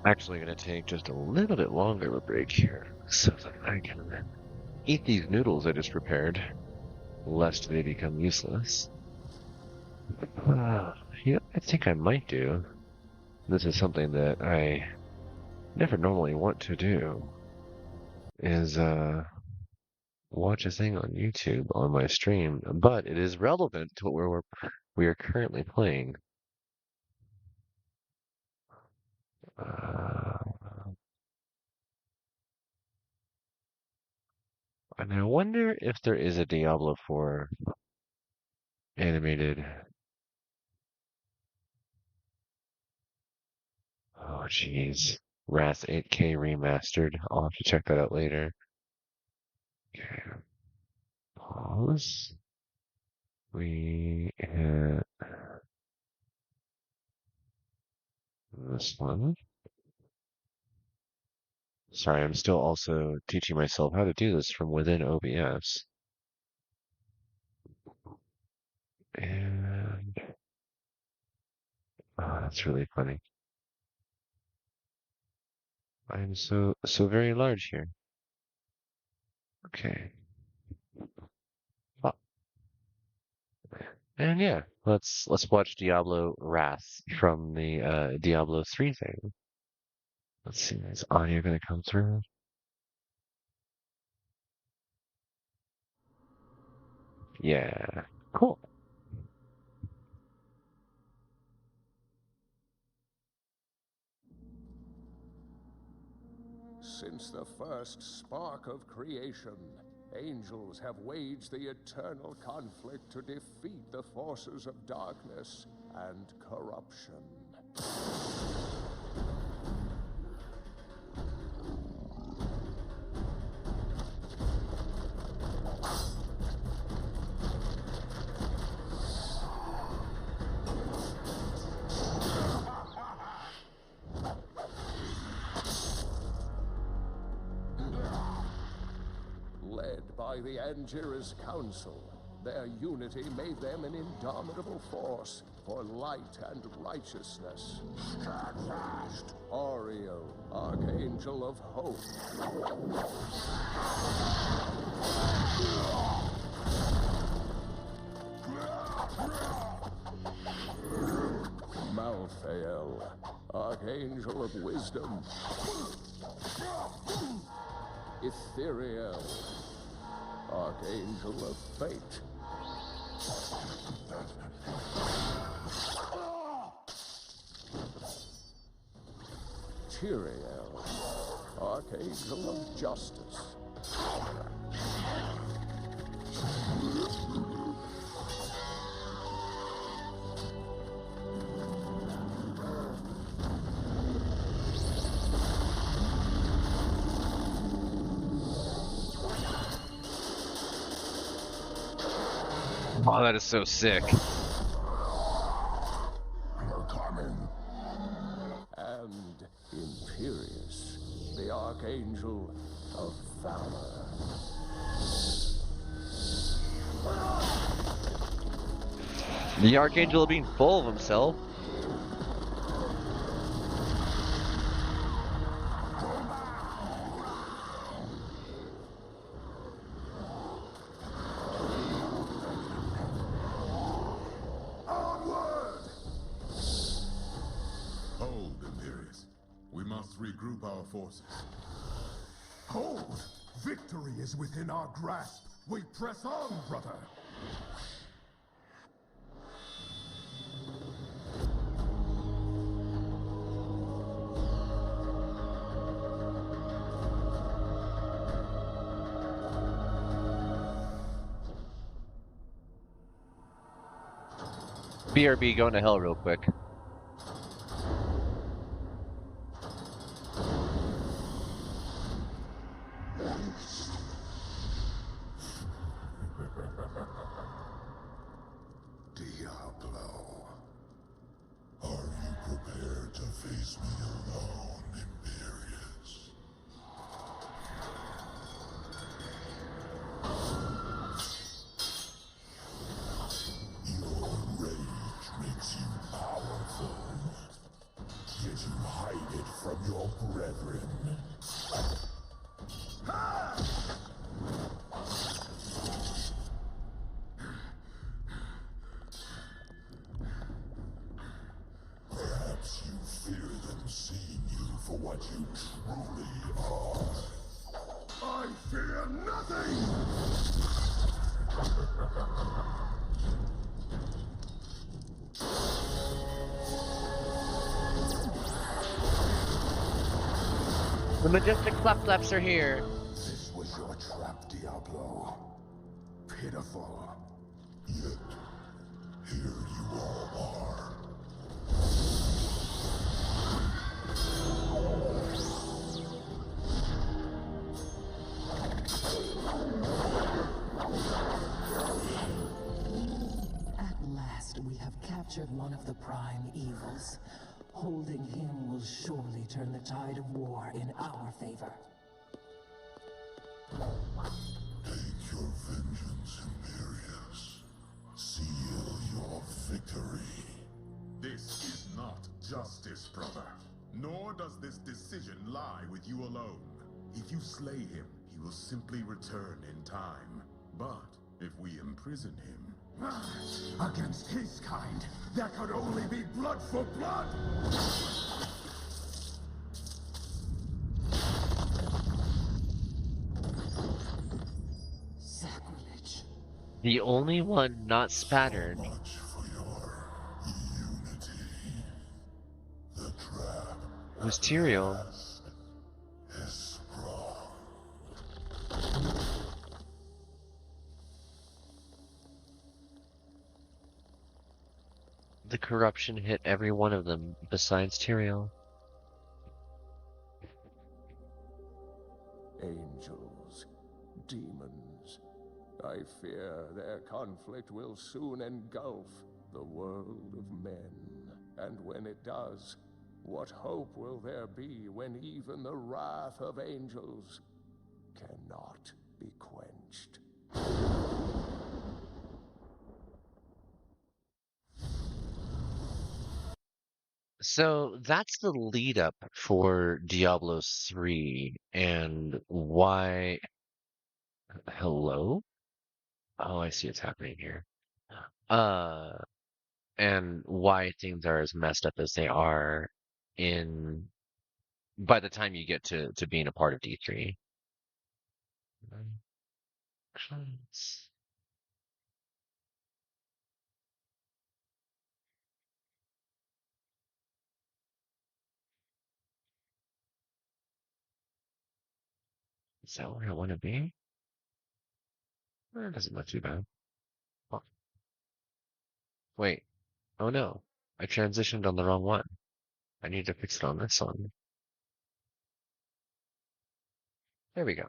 Actually going to take just a little bit longer of a break here so that I can eat these noodles I just prepared, lest they become useless. I think I might do. This is something that I never normally want to do, is watch a thing on YouTube on my stream, but it is relevant to what we are currently playing. And I wonder if there is a Diablo 4 animated. Oh, jeez. Wrath 8K remastered. I'll have to check that out later. Okay. Pause. We hit this one. Sorry, I'm still also teaching myself how to do this from within OBS. And oh, that's really funny. I'm so very large here. Okay. Oh. And yeah, let's watch Diablo Wrath from the Diablo 3 thing. Let's see, is audio gonna come through? Yeah. Cool. Since the first spark of creation, angels have waged the eternal conflict to defeat the forces of darkness and corruption. Led by the Angira's council, their unity made them an indomitable force for light and righteousness. Steadfast. Oriel, Archangel of Hope. Malthael, Archangel of Wisdom. Ethereal, Archangel of Fate. Tyrael, Archangel of Justice. Oh, that is so sick. You're coming. And Imperious, the Archangel of Valor. The Archangel being full of himself. Hold, Imperius. We must regroup our forces. Hold! Victory is within our grasp. We press on, brother. BRB going to hell real quick. Diablo. Are you prepared to face me alone, Imperius? Your rage makes you powerful, yet you hide it from your The majestic flap-flaps are here. This was your trap, Diablo. Pitiful. Yet, here you all are. At last, we have captured one of the prime evils. Holding him will surely turn the tide of war in our favor. Take your vengeance, Imperius. Seal your victory. This is not justice, brother. Nor does this decision lie with you alone. If you slay him, he will simply return in time. But if we imprison him... Against his kind, there could only be blood for blood! Sacrilege. The only one not spattered. So much for your unity. The trap Was Tyrael. is sprung. The corruption hit every one of them besides Tyrael. Angels, demons, I fear their conflict will soon engulf the world of men. And when it does, what hope will there be when even the wrath of angels cannot be quenched? So that's the lead up for Diablo 3 and why... Hello? Oh, I see what's happening here. Uh, and why things are as messed up as they are in by the time you get to being a part of D3. Is that where I want to be? It doesn't look too bad. Oh. Wait. Oh no. I transitioned on the wrong one. I need to fix it on this one. There we go.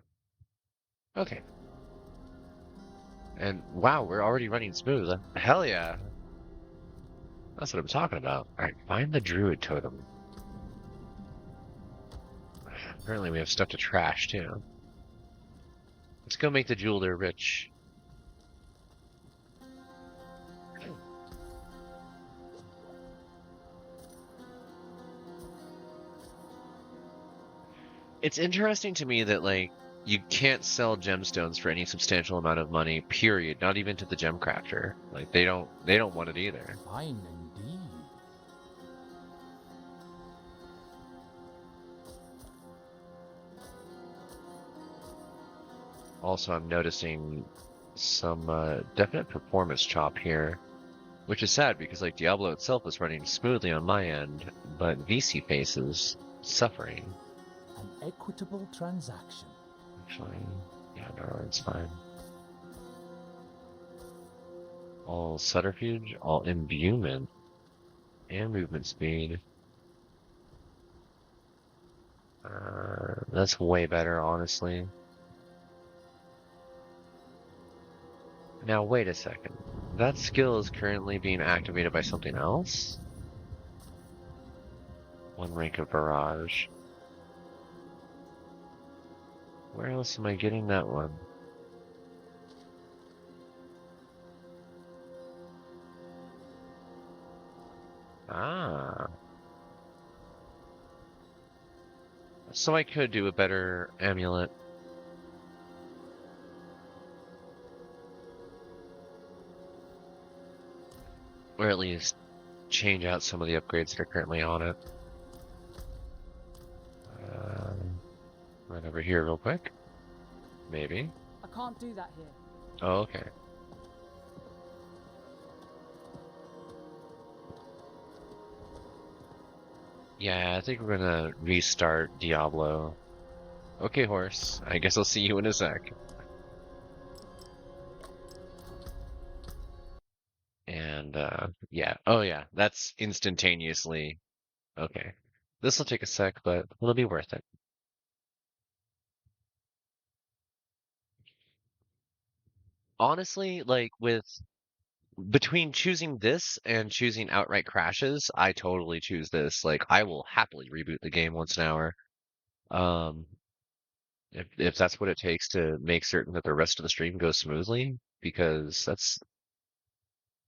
Okay. And wow, we're already running smooth. Hell yeah. That's what I'm talking about. Alright, find the druid totem. Apparently we have stuff to trash too. Let's go make the jeweler rich. It's interesting to me that, like, you can't sell gemstones for any substantial amount of money, period. Not even to the gem crafter. Like, they don't want it either. Fine indeed. Also, I'm noticing some definite performance chop here, which is sad because, like, Diablo itself is running smoothly on my end, but VC Face is suffering. An equitable transaction. Actually, yeah, no, it's fine. All subterfuge, all imbuement, and movement speed. That's way better, honestly. Now, wait a second. That skill is currently being activated by something else? One rank of barrage. Where else am I getting that one? Ah. So I could do a better amulet. Or at least change out some of the upgrades that are currently on it. Right over here real quick. Maybe. I can't do that here. Oh, okay. Yeah, I think we're gonna restart Diablo. Okay, horse. I guess I'll see you in a sec. And, yeah. Oh, yeah. That's instantaneously. Okay. This will take a sec, but it'll be worth it. Honestly, like, between choosing this and choosing outright crashes, I totally choose this. Like, I will happily reboot the game once an hour. Um, if that's what it takes to make certain that the rest of the stream goes smoothly, because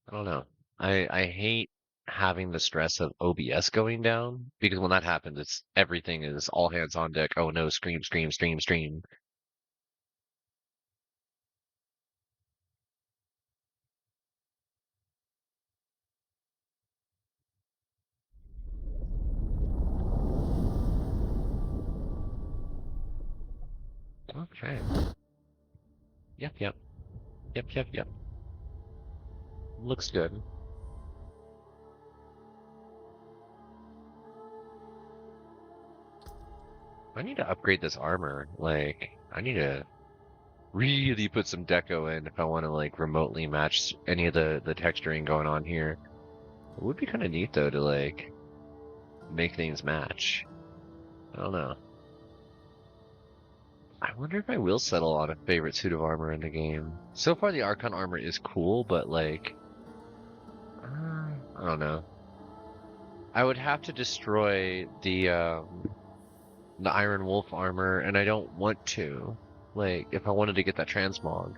I don't know. I hate having the stress of OBS going down, because when that happens, everything is all hands on deck. Oh no, stream, stream, stream, stream. Okay. Yep, yep. Yep, yep, yep. Looks good. I need to upgrade this armor. Like, I need to really put some deco in if I want to, like, remotely match any of the texturing going on here. It would be kind of neat, though, to, like, make things match. I don't know. I wonder if I will settle on a favorite suit of armor in the game. So far, the Archon armor is cool, but, like, I don't know. I would have to destroy the Iron Wolf armor, and I don't want to. Like, if I wanted to get that transmog.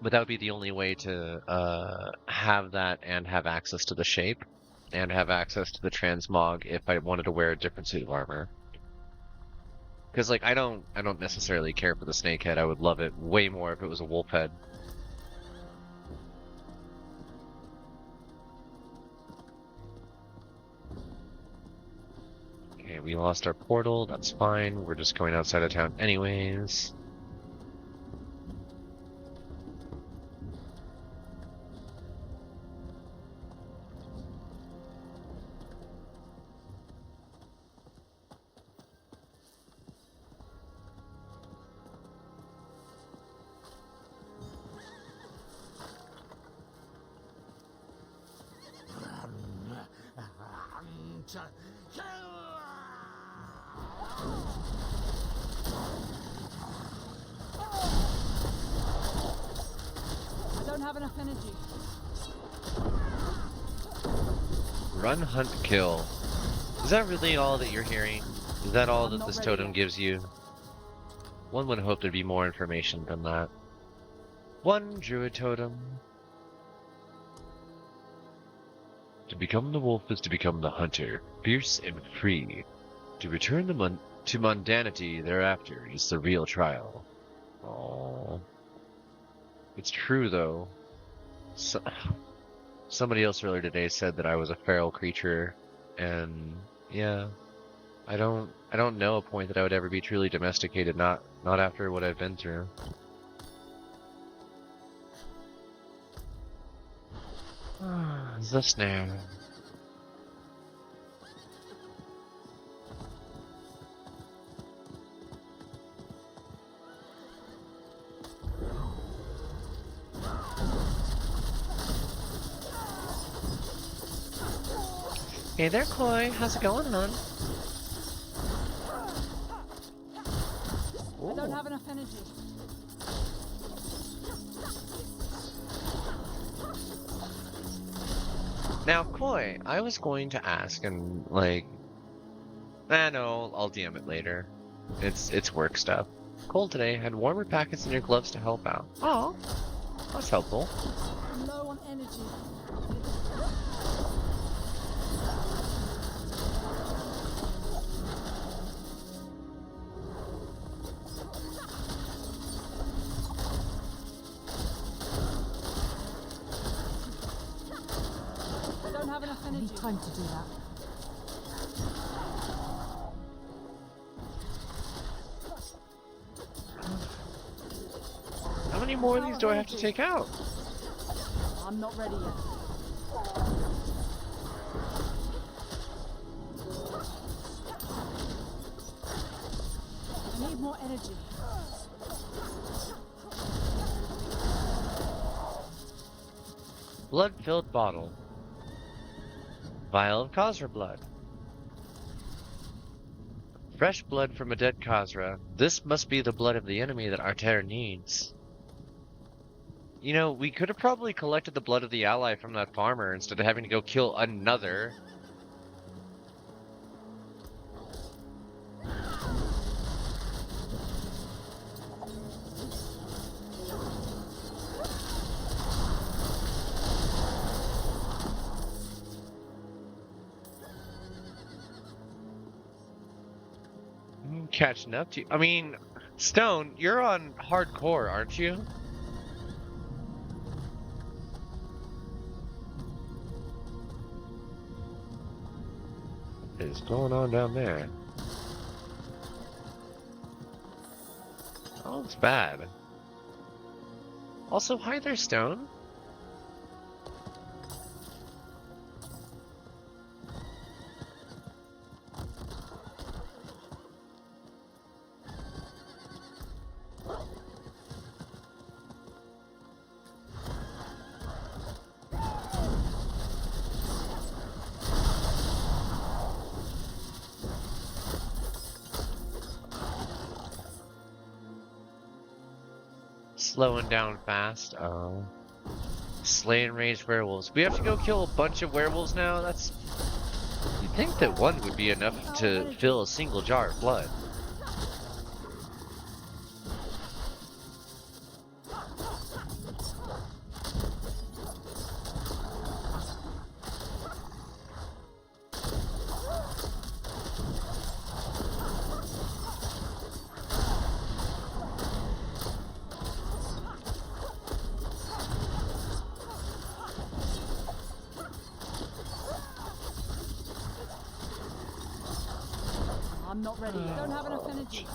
But that would be the only way to have that and have access to the shape, and have access to the transmog if I wanted to wear a different suit of armor. Because, like, I don't necessarily care for the snake head. I would love it way more if it was a wolf head. Okay, we lost our portal. That's fine. We're just going outside of town anyways. I don't have enough energy. Run, hunt, kill. Is that really all that you're hearing? Is that all that this totem gives you? One would hope there'd be more information than that. One druid totem. To become the wolf is to become the hunter, fierce and free. To return to mundanity thereafter is the real trial. Aww. It's true, though. Somebody else earlier today said that I was a feral creature, and yeah, I don't know a point that I would ever be truly domesticated. Not after what I've been through. The snare. Hey there, Koi. How's it going, hon? I don't have enough energy. Now, Koi, I was going to ask, and like, no, I'll DM it later. It's work stuff. Cold today. Had warmer packets in your gloves to help out. Oh, that's helpful. I'm low on energy. I need time to do that. How many more of these do I have to take out? I'm not ready yet. Blood-filled bottle. Vial of Khazra blood. Fresh blood from a dead Khazra. This must be the blood of the enemy that Arter needs. You know, we could have probably collected the blood of the ally from that farmer instead of having to go kill another. Catching up to you. I mean, Stone, you're on hardcore, aren't you? What is going on down there? Oh, it's bad. Also, hi there, Stone. Slowing down fast. Oh. Slaying raged werewolves. We have to go kill a bunch of werewolves now? That's... You'd think that one would be enough to fill a single jar of blood. I'm not ready. I don't have enough energy.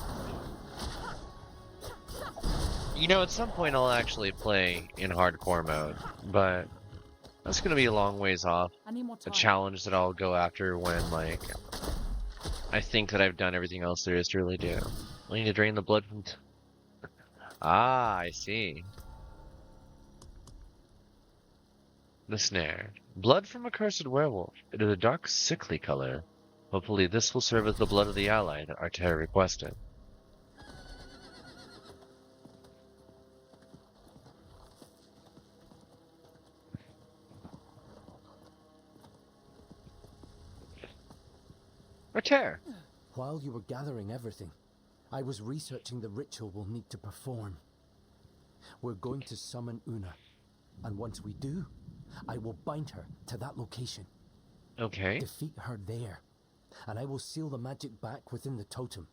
You know, at some point I'll actually play in hardcore mode, but that's gonna be a long ways off. I need more A time. challenge that I'll go after when, like, I think that I've done everything else there is to really do. I need to drain the blood from... Ah, I see. The snare. Blood from a cursed werewolf. It is a dark, sickly color. Hopefully this will serve as the blood of the ally that Arter requested. Arter! While you were gathering everything, I was researching the ritual we'll need to perform. We're going to summon Una, and once we do, I will bind her to that location. Okay. Defeat her there, and I will seal the magic back within the totem.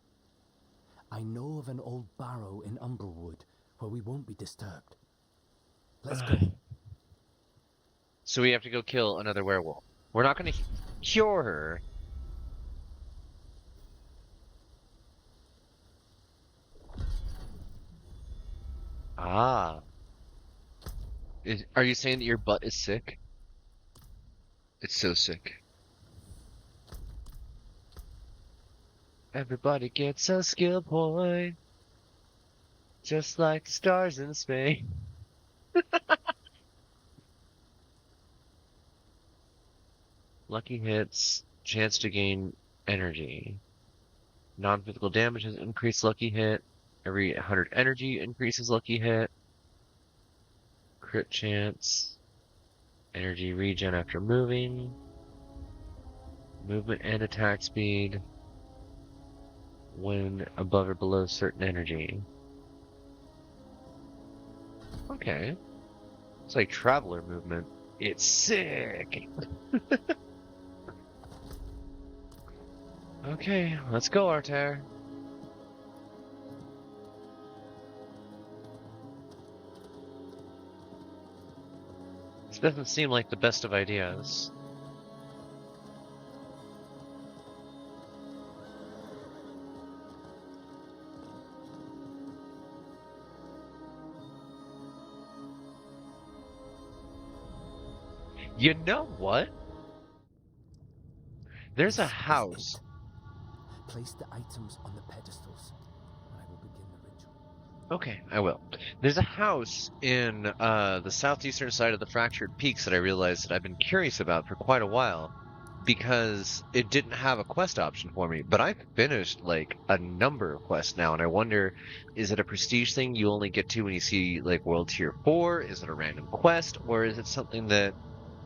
I know of an old barrow in Umberwood where we won't be disturbed. Let's go. So we have to go kill another werewolf. We're not going to cure her. Ah. Are you saying that your butt is sick? It's so sick. Everybody gets a skill point. Just like the stars in space. Lucky hits. Chance to gain energy. Non-physical damage has increased lucky hit. Every 100 energy increases lucky hit. Crit chance. Energy regen after moving. Movement and attack speed. When above or below certain energy. Okay. It's like traveler movement. It's sick! Okay, let's go, Arter. This doesn't seem like the best of ideas. You know what? There's a house. Place the items on the pedestals, and I will begin the ritual. Okay, I will. There's a house in the southeastern side of the Fractured Peaks that I realized that I've been curious about for quite a while because it didn't have a quest option for me. But I've finished like a number of quests now, and I wonder, is it a prestige thing you only get to when you see like World Tier 4? Is it a random quest, or is it something that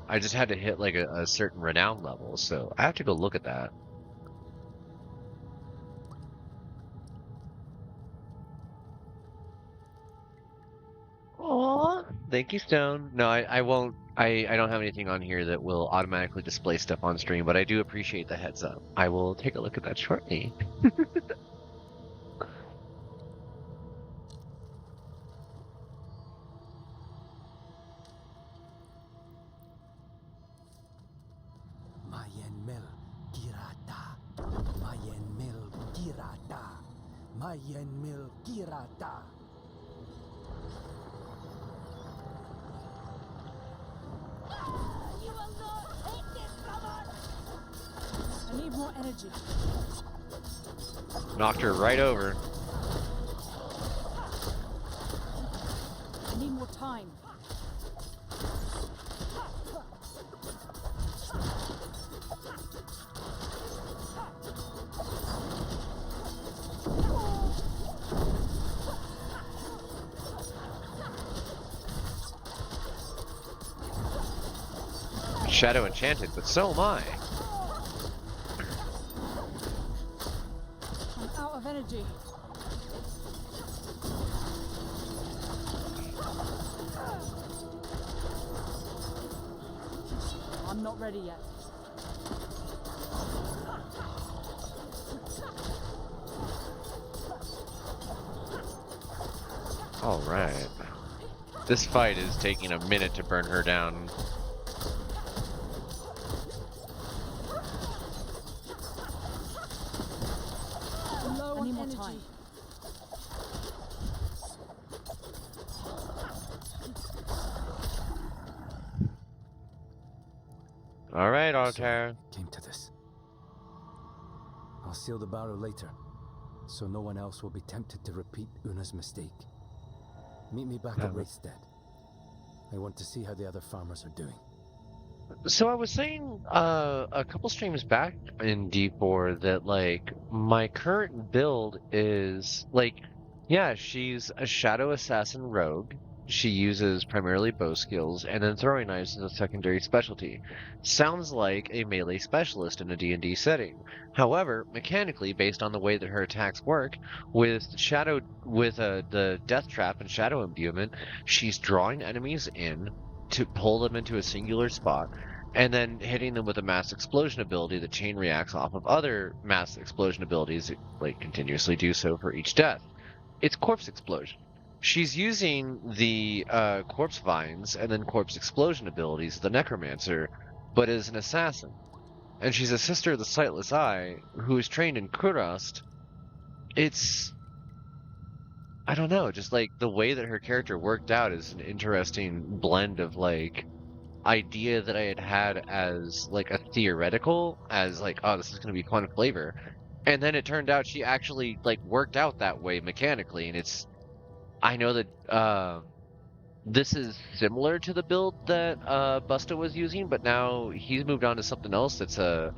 I just had to hit like a certain renown level? So I have to go look at that. Aw, thank you, Stone. No, I won't. I don't have anything on here that will automatically display stuff on stream, but I do appreciate the heads up. I will take a look at that shortly. Mayen mil girata. Mayen mil girata. Mayen mil girata. You will not take this from us! I need more energy. Knocked her right over. I need more time. Shadow enchanted, but so am I. I'm out of energy. I'm not ready yet. All right. This fight is taking a minute to burn her down. I need more time. All right, So Altair. came to this. I'll seal the barrow later, so no one else will be tempted to repeat Una's mistake. Meet me back at Wraithstead. I want to see how the other farmers are doing. So I was saying a couple streams back in D4 that like my current build is like, yeah, she's a shadow assassin rogue. She uses primarily bow skills, and then throwing knives is a secondary specialty. Sounds like a melee specialist in a D&D setting. However, mechanically, based on the way that her attacks work, with the death trap and shadow imbuement, she's drawing enemies in to pull them into a singular spot, and then hitting them with a mass explosion ability that chain reacts off of other mass explosion abilities that like continuously do so for each death. It's corpse explosion. She's using the corpse vines and then corpse explosion abilities of the necromancer, but as an assassin. And she's a sister of the Sightless Eye who is trained in Kurast. It's, I don't know, just like the way that her character worked out is an interesting blend of like idea that I had as like a theoretical, as like, oh, this is going to be fun flavor. And then it turned out she actually like worked out that way mechanically. And it's, I know that this is similar to the build that Busta was using, but now he's moved on to something else that's a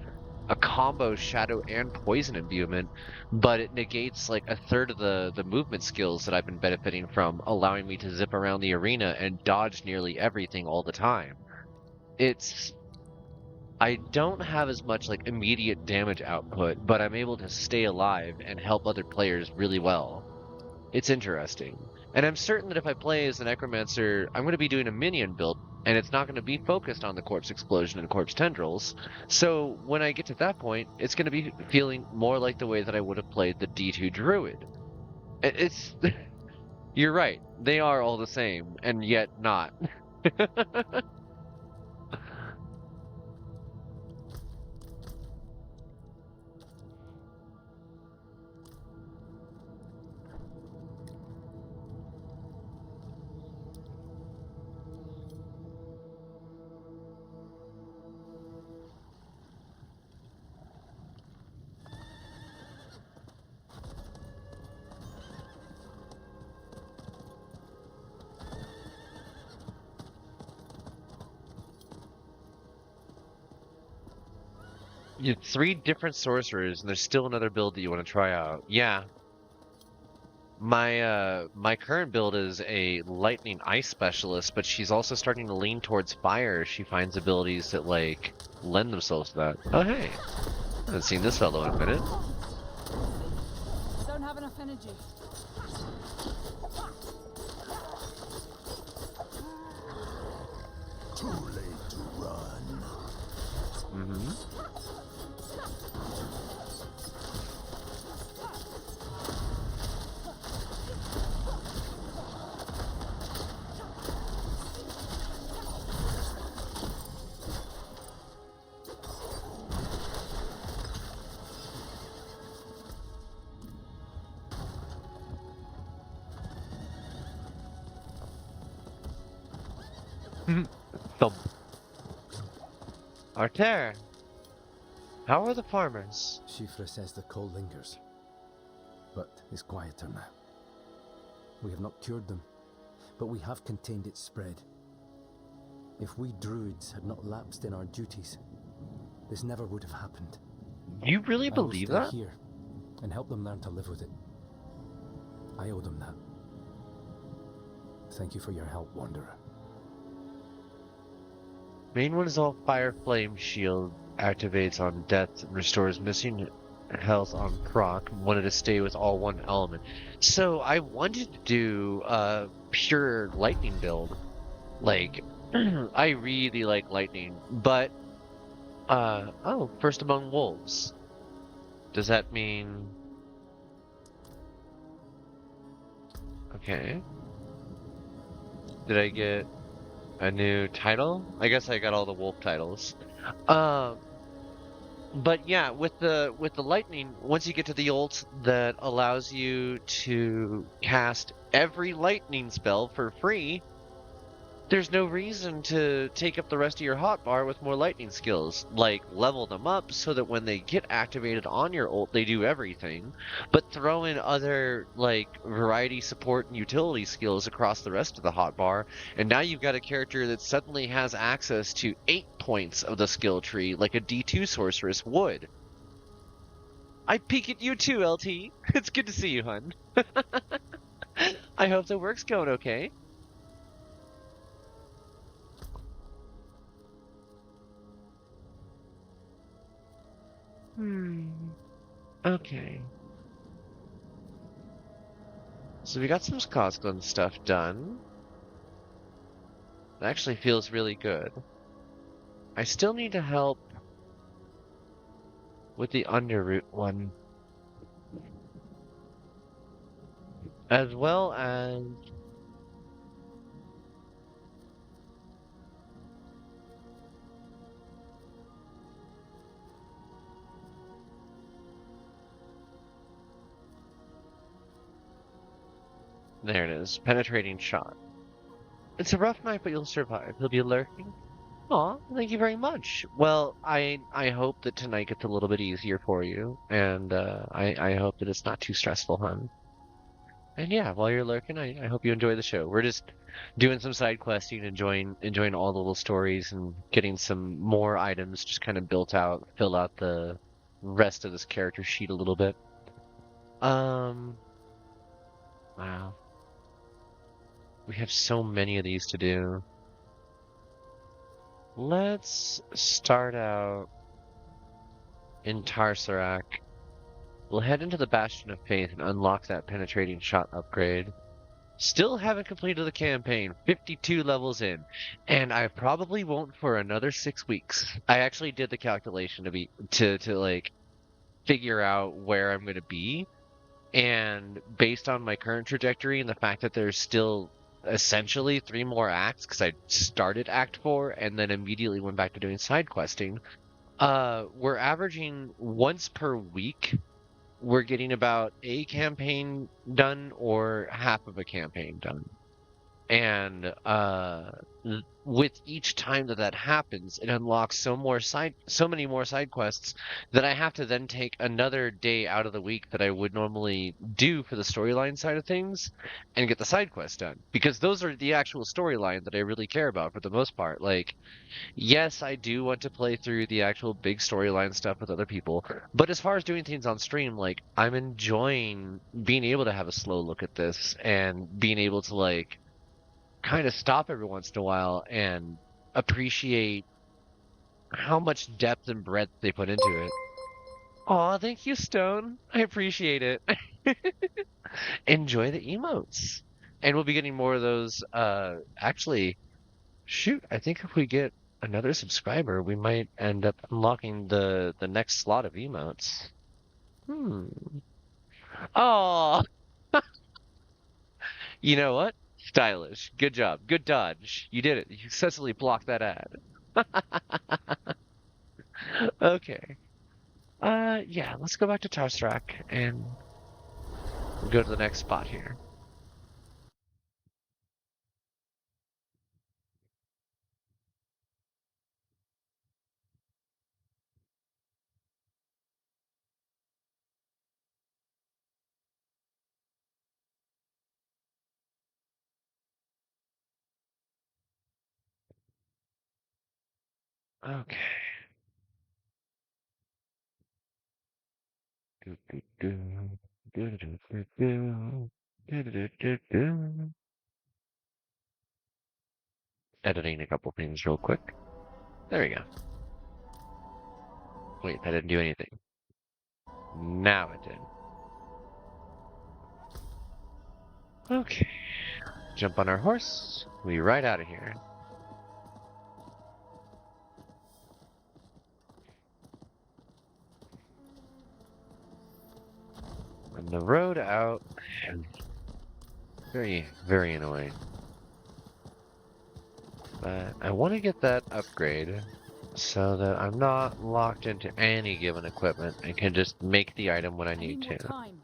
combo shadow and poison imbuement, but it negates like a third of the movement skills that I've been benefiting from, allowing me to zip around the arena and dodge nearly everything all the time. I don't have as much like immediate damage output, but I'm able to stay alive and help other players really well. It's interesting. And I'm certain that if I play as the Necromancer, I'm going to be doing a minion build, and it's not going to be focused on the corpse explosion and corpse tendrils. So when I get to that point, it's going to be feeling more like the way that I would have played the D2 Druid. It's you're right. They are all the same, and yet not. You have 3 different sorcerers, and there's still another build that you want to try out. Yeah. My current build is a lightning ice specialist, but she's also starting to lean towards fire. She finds abilities that like lend themselves to that. Oh hey, I haven't seen this fellow in a minute. Don't have enough energy. Too late to run. Mm-hmm. Thump. Arter, how are the farmers? Shifra says the cold lingers, but is quieter now. We have not cured them, but we have contained its spread. If we druids had not lapsed in our duties, this never would have happened. You really believe I will that? stay here and help them learn to live with it. I owe them that. Thank you for your help, Wanderer. Main one is all fire flame shield, activates on death and restores missing health on proc. Wanted to stay with all one element. So I wanted to do a pure lightning build. Like, I really like lightning, but oh, first among wolves. Does that mean... Okay. Did I get a new title? I guess I got all the wolf titles. But yeah, with the lightning, once you get to the ult that allows you to cast every lightning spell for free, there's no reason to take up the rest of your hotbar with more lightning skills. Like, level them up so that when they get activated on your ult, they do everything. But throw in other, like, variety support and utility skills across the rest of the hotbar, and now you've got a character that suddenly has access to 8 points of the skill tree, like a D2 sorceress would. I peek at you too, LT. It's good to see you, hun. I hope the work's going okay. Okay. So we got some Skosglen stuff done. It actually feels really good. I still need to help with the Underroot one. As well as... There it is. Penetrating shot. It's a rough night, but you'll survive. He'll be lurking. Aw, thank you very much. Well, I hope that tonight gets a little bit easier for you, and I hope that it's not too stressful, hun. And yeah, while you're lurking, I hope you enjoy the show. We're just doing some side questing, enjoying all the little stories, and getting some more items just kind of built out, fill out the rest of this character sheet a little bit. Wow. We have so many of these to do. Let's start out in Tarsarak. We'll head into the Bastion of Faith and unlock that penetrating shot upgrade. Still haven't completed the campaign, 52 levels in, and I probably won't for another 6 weeks. I actually did the calculation to like figure out where I'm going to be, and based on my current trajectory and the fact that there's still essentially 3 more acts, because I started Act 4 and then immediately went back to doing side questing, we're averaging once per week. We're getting about a campaign done or half of a campaign done. And with each time that happens, it unlocks so many more side quests that I have to then take another day out of the week that I would normally do for the storyline side of things and get the side quests done, because those are the actual storyline that I really care about for the most part. Like, yes, I do want to play through the actual big storyline stuff with other people, but as far as doing things on stream, like, I'm enjoying being able to have a slow look at this and being able to, like, kind of stop every once in a while and appreciate how much depth and breadth they put into it. Aw, thank you, Stone. I appreciate it. Enjoy the emotes. And we'll be getting more of those. Actually, shoot, I think if we get another subscriber, we might end up unlocking the next slot of emotes. Oh, you know what? Stylish. Good job. Good dodge. You did it. You successfully blocked that ad. Okay. Yeah, let's go back to Tarstrak and go to the next spot here. Okay. Editing a couple things real quick. There we go. Wait, that didn't do anything. Now it did. Okay. Jump on our horse. We ride out of here. On the road out. Very, very annoying. But I want to get that upgrade so that I'm not locked into any given equipment and can just make the item when I need to. Time.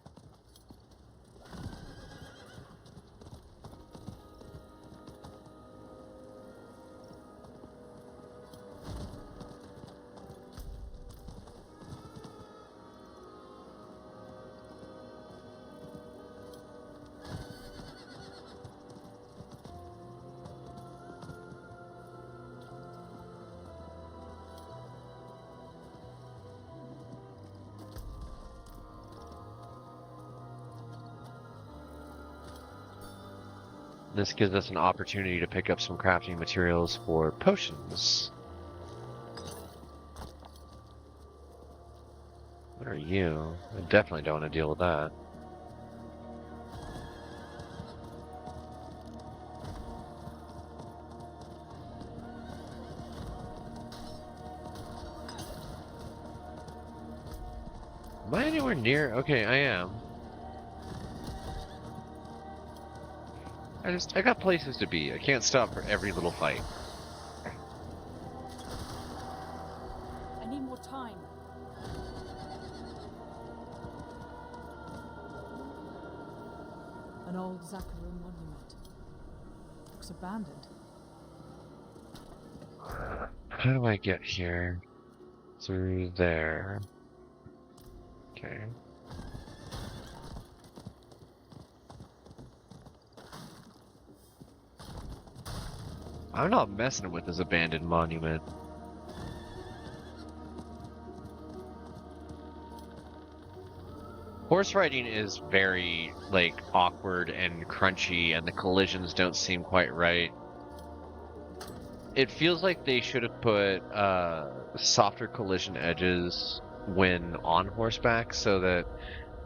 This gives us an opportunity to pick up some crafting materials for potions. What are you? I definitely don't want to deal with that. Am I anywhere near? Okay, I am. I got places to be. I can't stop for every little fight. I need more time. An old Zakaru monument. Looks abandoned. How do I get here? Through there. Okay. I'm not messing with this abandoned monument. Horse riding is very, like, awkward and crunchy, and the collisions don't seem quite right. It feels like they should have put softer collision edges when on horseback, so that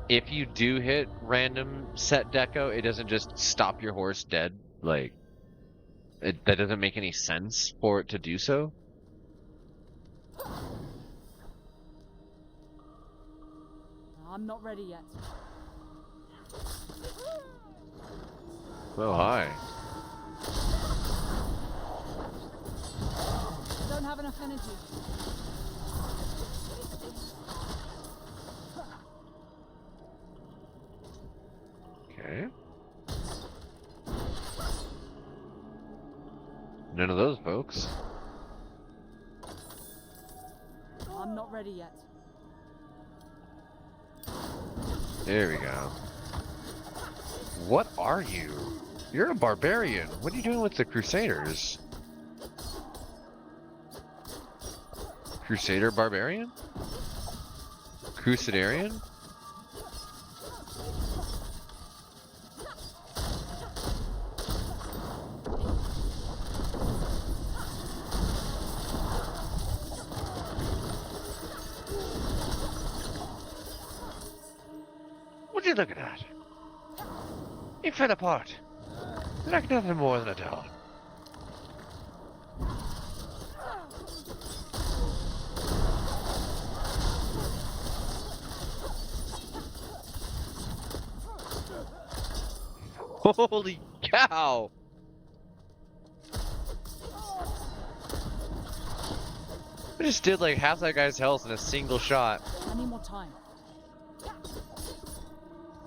if you do hit random set deco, it doesn't just stop your horse dead. Like, that doesn't make any sense for it to do so. I'm not ready yet. Oh, hi. Don't have enough energy. Okay. none of those folks. I'm not ready yet. There we go. What are you? You're a barbarian. What are you doing with the Crusaders? Crusader barbarian? Crusadarian? What are you looking at? He fell apart. Like nothing more than a doll. Holy cow! I just did like half that guy's health in a single shot. I need more time.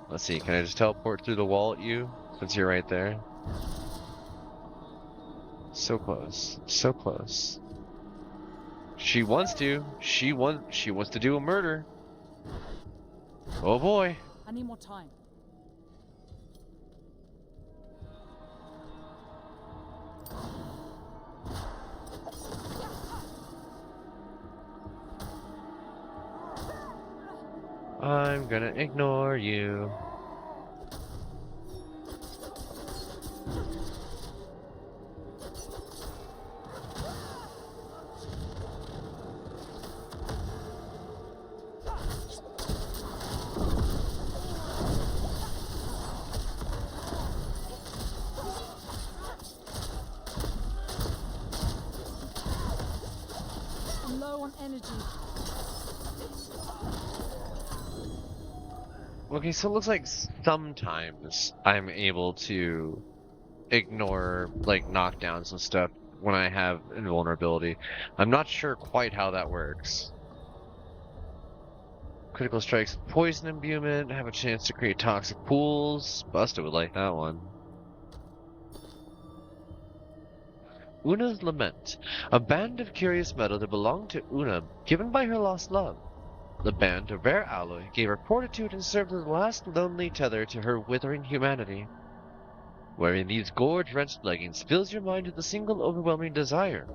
Let's see, can I just teleport through the wall at you? Since you're right there. So close. So close. She wants to. She wants to do a murder. Oh boy. I need more time. I'm gonna ignore you. I'm low on energy. Okay, so it looks like sometimes I'm able to ignore like knockdowns and stuff when I have invulnerability. I'm not sure quite how that works. Critical strikes, poison imbuement, have a chance to create toxic pools. Busta would like that one. Una's Lament. A band of curious metal that belonged to Una, given by her lost love. The band, a rare alloy, gave her fortitude and served as the last lonely tether to her withering humanity. Wearing these gorge-wrenched leggings fills your mind with a single overwhelming desire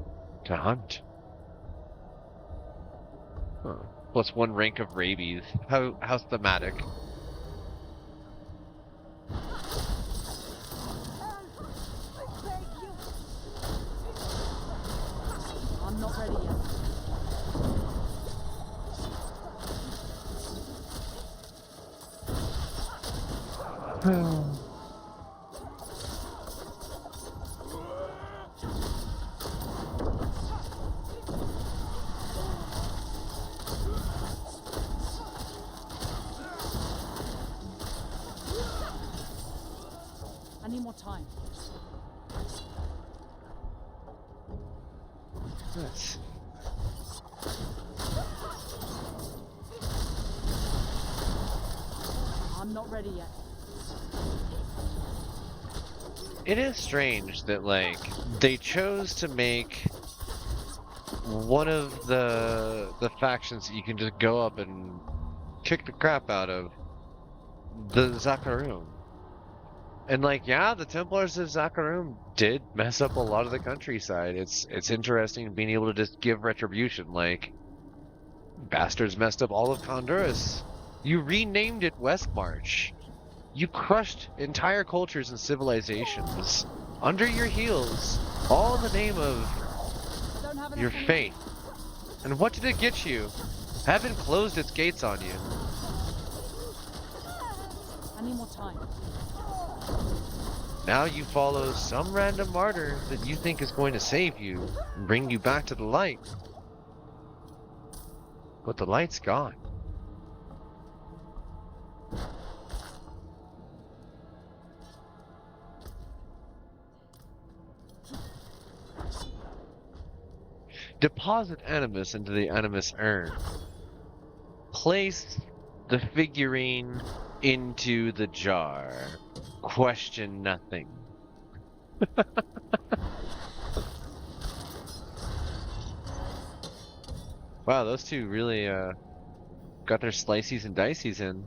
to hunt. Huh. Plus 1 rank of rabies. How thematic. I'm not ready yet. I need more time. Nice. I'm not ready yet. It is strange that, like, they chose to make one of the factions that you can just go up and kick the crap out of, the Zakarum. And, like, yeah, the Templars of Zakarum did mess up a lot of the countryside. It's interesting being able to just give retribution. Like, bastards messed up all of Honduras. You renamed it Westmarch. You crushed entire cultures and civilizations under your heels, all in the name of your faith. And what did it get you? Heaven closed its gates on you. I need more time. Now you follow some random martyr that you think is going to save you and bring you back to the light. But the light's gone. Deposit Animus into the Animus urn. Place the figurine into the jar. Question nothing. Wow, those two really got their slices and dices in.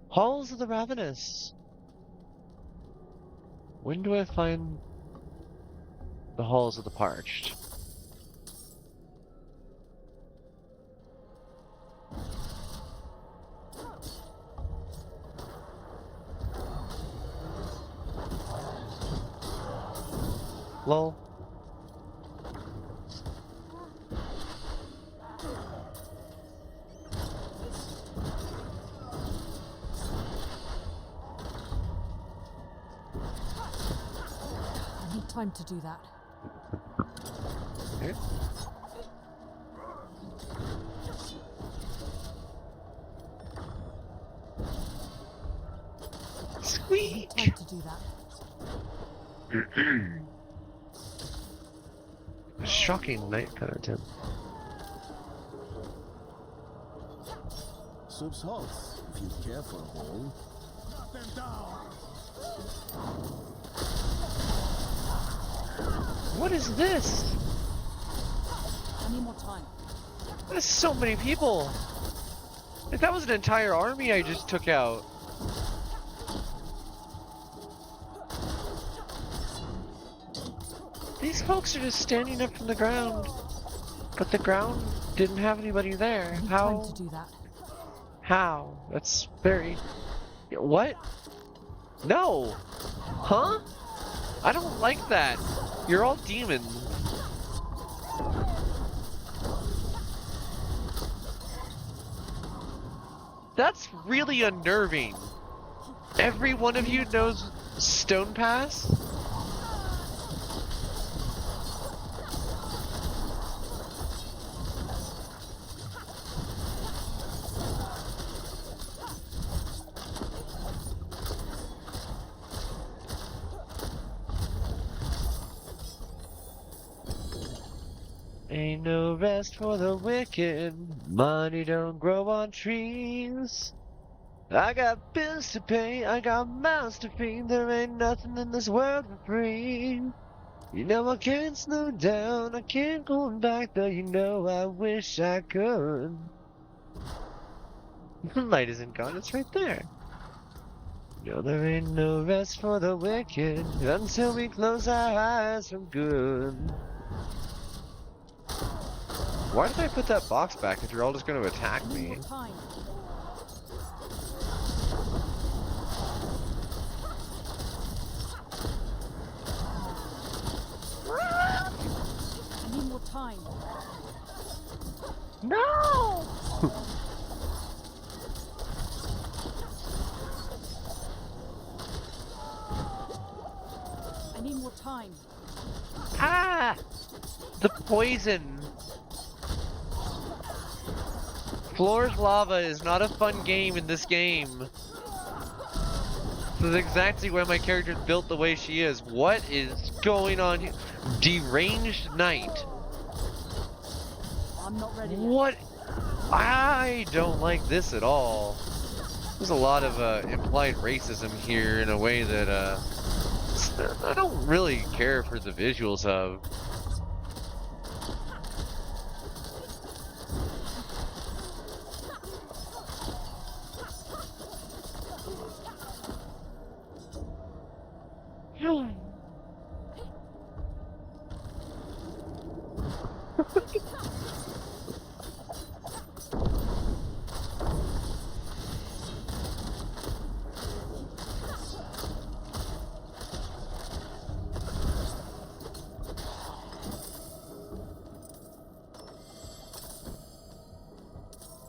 Halls of the Ravenous. When do I find the Halls of the Parched? Lol. I need time to do that. Okay. Squeak! Time to do that. Shocking night pattern. Subsalt, if you care for a hole. Cut them down! What is this? I need more time. That's so many people. Like, that was an entire army I just took out. These folks are just standing up from the ground, but the ground didn't have anybody there. I need How? time to do that. How? That's very... What? No! Huh? I don't like that. You're all demons. That's really unnerving. Every one of you knows Stone Pass? Ain't no rest for the wicked, money don't grow on trees. I got bills to pay, I got mouths to feed, there ain't nothing in this world for free. You know I can't slow down, I can't go back, though you know I wish I could. The light isn't gone, it's right there. No, there ain't no rest for the wicked, until we close our eyes for good. Why did I put that box back if you're all just going to attack me? Time. I need more time. No! I need more time. Ah! The poison! Floor's lava is not a fun game in this game. This is exactly why my character is built the way she is. What is going on here? Deranged Knight. I'm not ready yet. What? I don't like this at all. There's a lot of implied racism here in a way that I don't really care for the visuals of.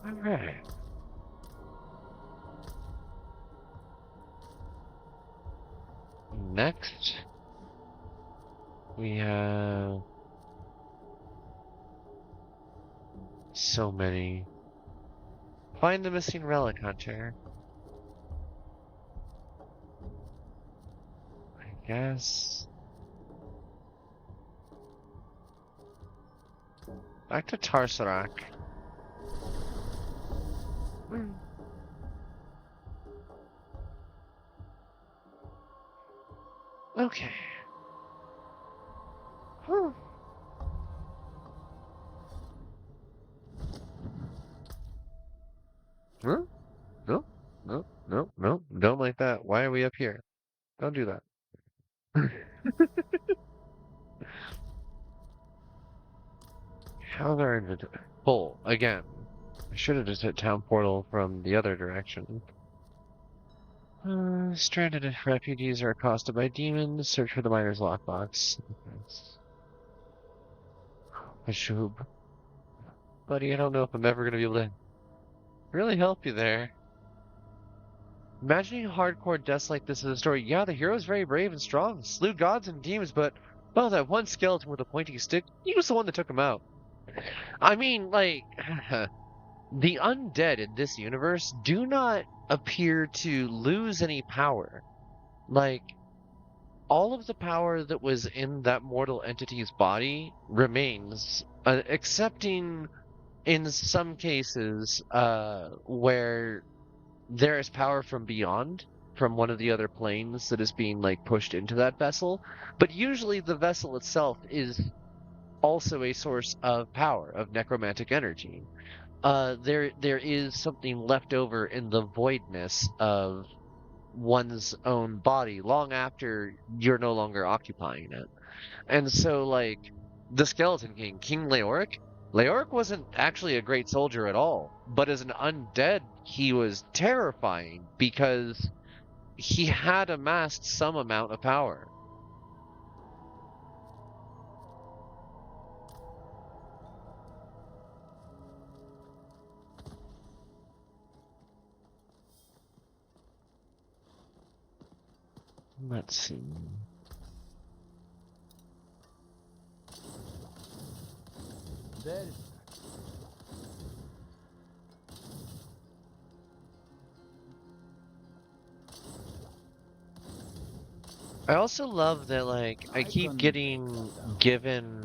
Alright. Next, we have so many. Find the missing relic hunter. I guess. Back to Tarsarak. Okay. Huh? No, no, no, no. Don't like that. Why are we up here? Don't do that. How's our inventory? Full. Again. I should have just hit town portal from the other direction. Stranded refugees are accosted by demons. Search for the miner's lockbox. Ashub. Buddy, I don't know if I'm ever going to be able to really help you there. Imagining hardcore deaths like this in a story, yeah, the hero's very brave and strong, slew gods and demons, but, well, that one skeleton with a pointy stick, he was the one that took him out. I mean, like, the undead in this universe do not appear to lose any power. Like, all of the power that was in that mortal entity's body remains, excepting in some cases where there is power from beyond, from one of the other planes that is being like pushed into that vessel. But usually the vessel itself is also a source of power, of necromantic energy. There is something left over in the voidness of one's own body long after you're no longer occupying it. And so, like, the Skeleton King, King Leoric, Leoric wasn't actually a great soldier at all, but as an undead, he was terrifying because he had amassed some amount of power. Let's see. There. I also love that, like, I keep getting given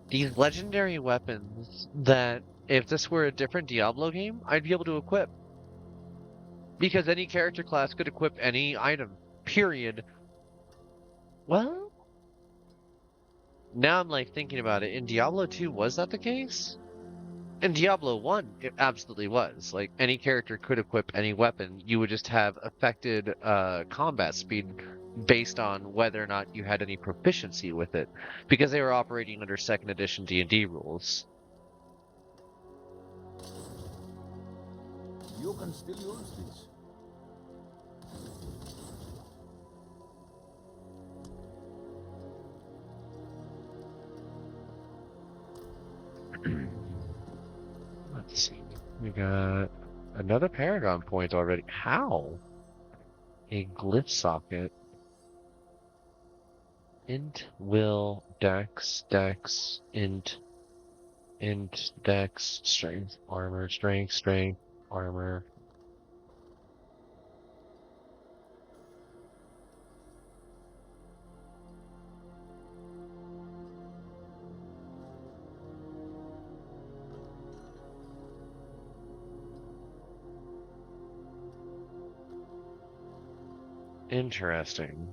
these legendary weapons that if this were a different Diablo game, I'd be able to equip. Because any character class could equip any item. Period. Well, now I'm like thinking about it. In Diablo 2, was that the case? In Diablo 1, it absolutely was. Like, any character could equip any weapon. You would just have affected combat speed based on whether or not you had any proficiency with it. Because they were operating under 2nd edition D&D rules. You can still use these. Let's see. We got another Paragon point already. How? A glyph socket. Int, will, dex, int, dex, strength, armor, strength, armor. Interesting.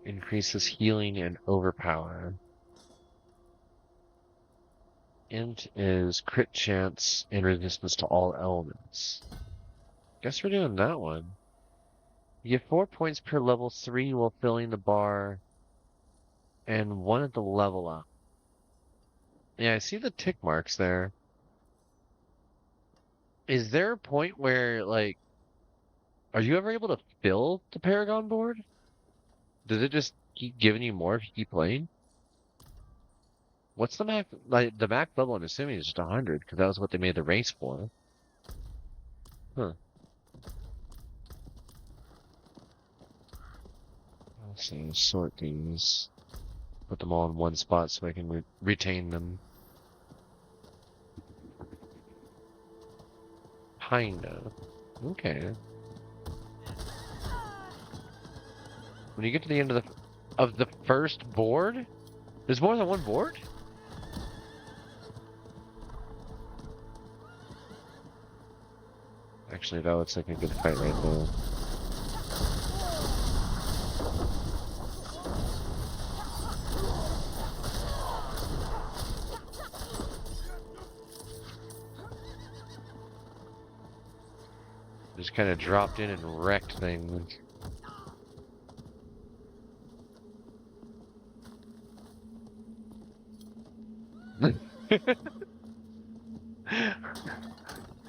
Increases healing and overpower. Int is crit chance and resistance to all elements. Guess we're doing that one. You get 4 points per level 3 while filling the bar, and 1 at the level up. Yeah, I see the tick marks there. Is there a point where, like, are you ever able to fill the Paragon board? Does it just keep giving you more if you keep playing? What's the max? Like, the max level, I'm assuming, is just 100, because that was what they made the race for. Huh. Let's see, sort these. Put them all in one spot so I can retain them. Kinda. Okay. When you get to the end of the first board, there's more than one board? Actually, that looks like a good fight right there. just kind of dropped in and wrecked things.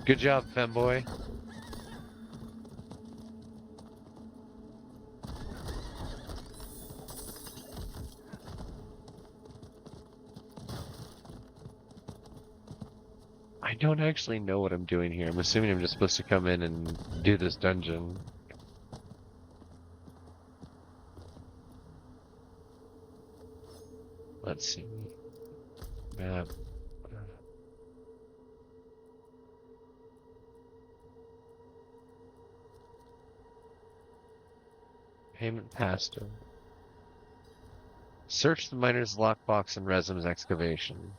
Good job, femboy. I don't actually know what I'm doing here. I'm assuming I'm just supposed to come in and do this dungeon. Let's see. Map. Payment passed. Search the miner's lockbox and Resum's excavation.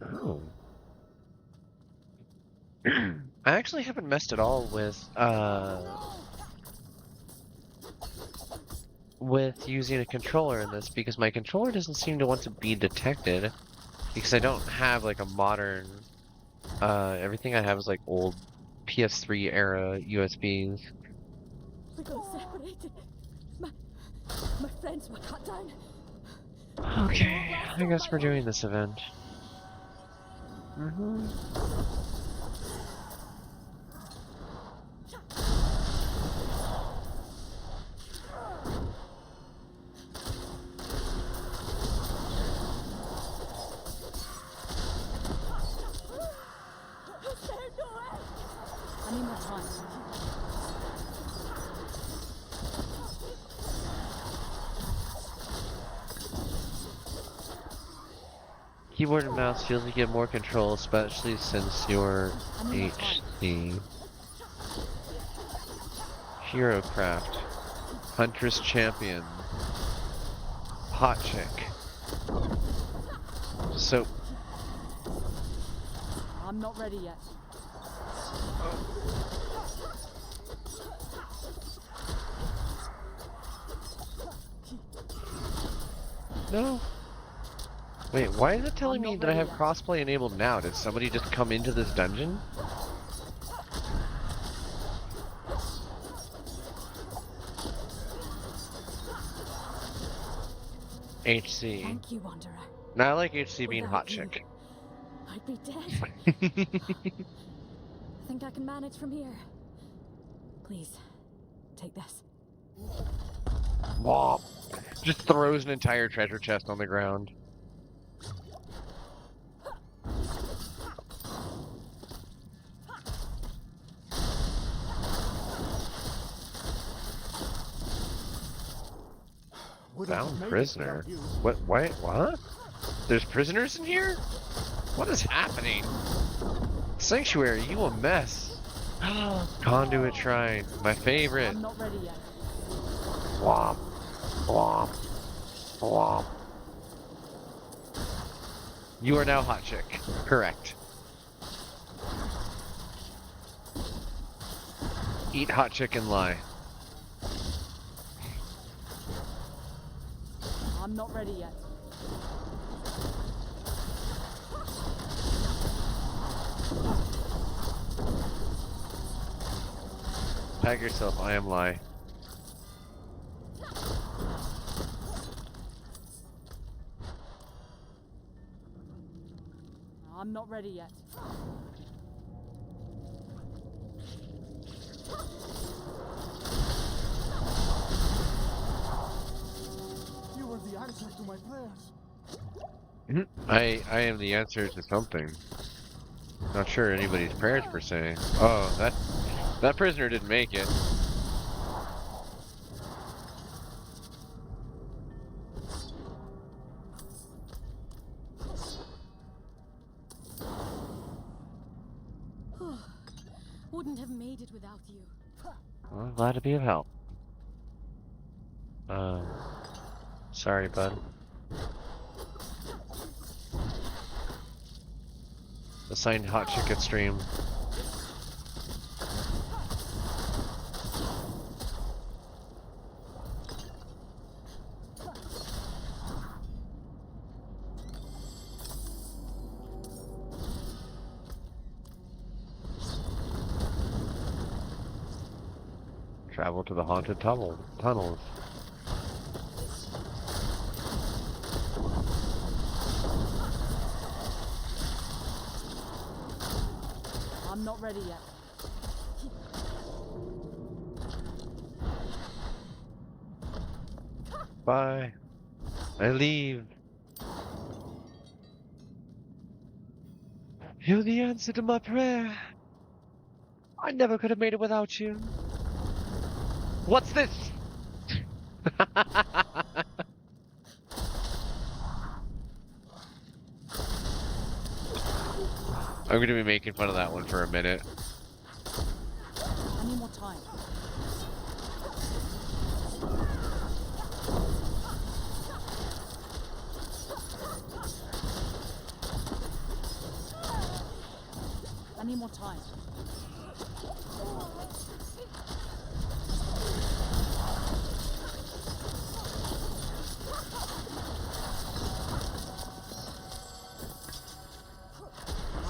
Oh. I actually haven't messed at all with using a controller in this because my controller doesn't seem to want to be detected because I don't have like a modern everything I have is like old PS3 era USBs. We got separated. My friends were cut down. Okay, I guess we're doing this event. I need more time. Keyboard and mouse feels like you get more control, especially since you're HC. Hero Craft. Huntress Champion. Hot Chick. So... I'm not ready yet. No. Wait, why is it telling me that I have crossplay enabled now? Did somebody just come into this dungeon? HC. Thank you, Wanderer. Now I like HC being Without hot you, chick. I'd be dead. I think I can manage from here. Please, take this. Womp. Just throws an entire treasure chest on the ground. Found prisoner? What? Wait, what? There's prisoners in here? What is happening? Sanctuary, you a mess. Conduit Shrine, my favorite. I'm not ready yet. Womp. Womp. Womp. You are now hot chick. Correct. Eat hot chick and lie. I'm not ready yet. Tag yourself, I am lie. I'm not ready yet. You were the answer to my prayers. I am the answer to something. Not sure anybody's prayers per se. Oh, that prisoner didn't make it. Wouldn't have made it without you. Well, glad to be of help. Sorry, bud. Assigned hot chicken stream. Travel to the haunted tunnels. I'm not ready yet. Bye. I leave. You're the answer to my prayer. I never could have made it without you. What's this? I'm gonna be making fun of that one for a minute. I need more time. I need more time.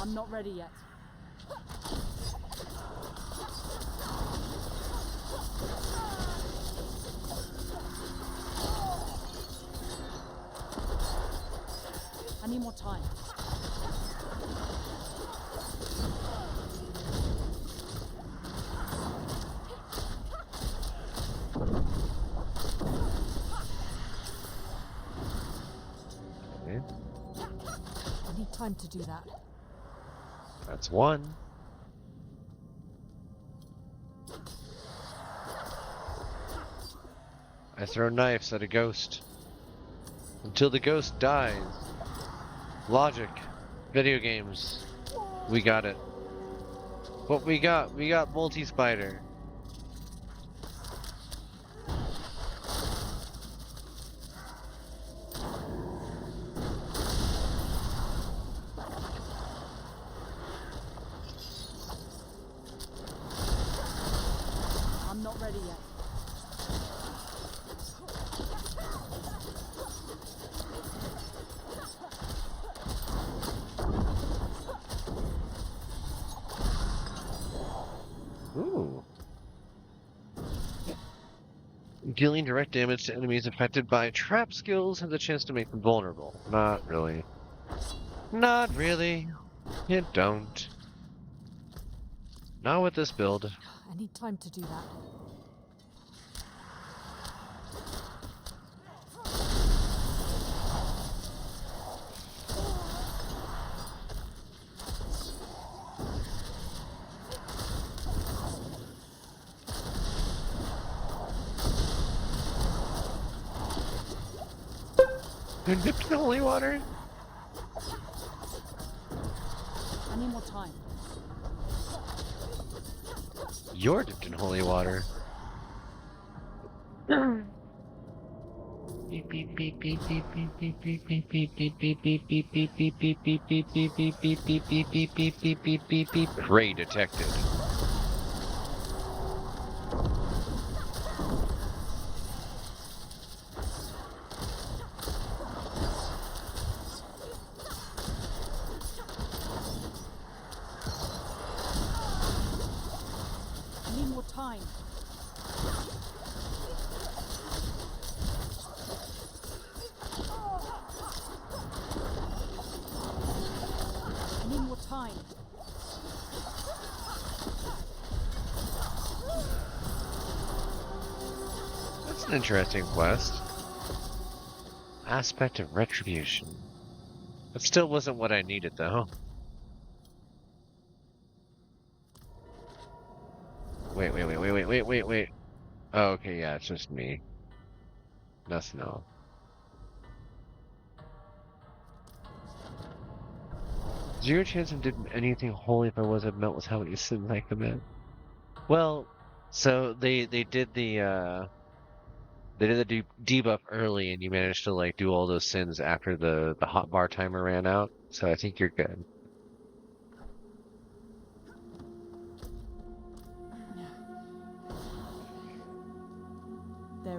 I'm not ready yet. I need more time. Okay. I need time to do that. That's one. I throw knives at a ghost. Until the ghost dies. Logic. Video games. We got it. What we got? We got multi-spider. I'm not ready yet. Ooh. Dealing direct damage to enemies affected by trap skills has a chance to make them vulnerable. Not really. Not really. It don't. Not with this build. I need time to do that. They're dipped in holy water? I need more time. You're dipped in holy water. Prey detected. I need more time. I need more time. That's an interesting quest. Aspect of retribution. That still wasn't what I needed, though. Wait. Oh, okay, yeah, it's just me. Nothing else. Zero chance of doing anything holy if I wasn't melt with how many sins I commit. Well, so they did the debuff early, and you managed to like do all those sins after the hot bar timer ran out. So I think you're good.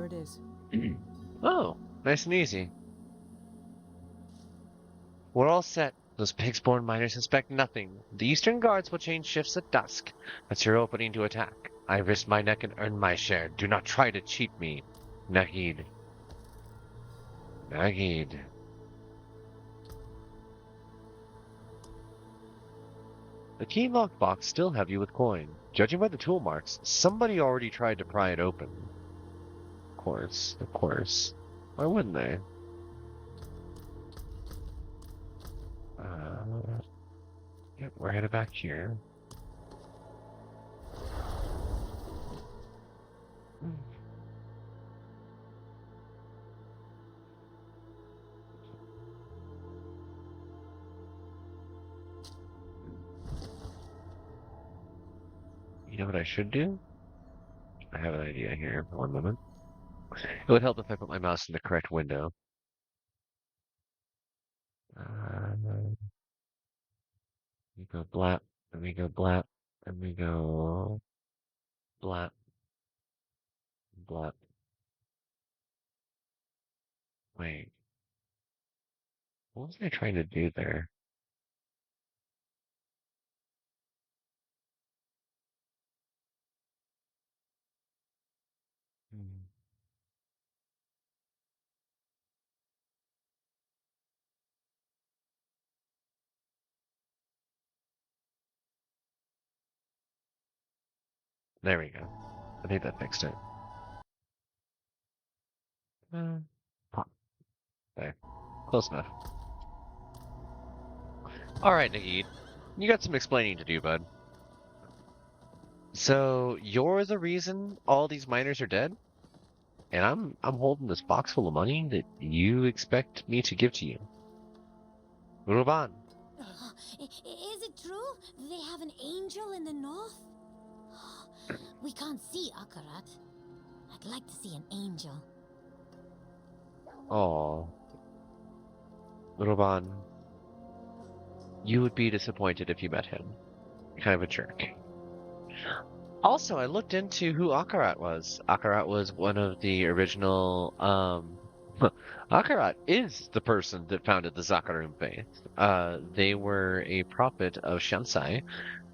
There it is. Oh, nice and easy. We're all set. Those pig-born miners suspect nothing. The Eastern Guards will change shifts at dusk. That's your opening to attack. I risked my neck and earned my share. Do not try to cheat me. Nahid. Nahid. The key lockbox still heavy with coin. Judging by the tool marks, somebody already tried to pry it open. Of course, of course. Why wouldn't they? Yep, we're headed back here. You know what I should do? I have an idea here. One moment. It would help if I put my mouse in the correct window. We go blap, and we go blap, and we go blap, blap. Wait. What was I trying to do there? There we go. I think that fixed it. Pop. There. Close enough. Alright, Nagid. You got some explaining to do, bud. So, you're the reason all these miners are dead? And I'm holding this box full of money that you expect me to give to you. Ruban. Is it true they have an angel in the north? We can't see Akarat. I'd like to see an angel. Oh. Ruban. You would be disappointed if you met him. Kind of a jerk. Also, I looked into who Akarat was. Akarat was one of the original, Akarat is the person that founded the Zakarum faith. They were a prophet of Shansai,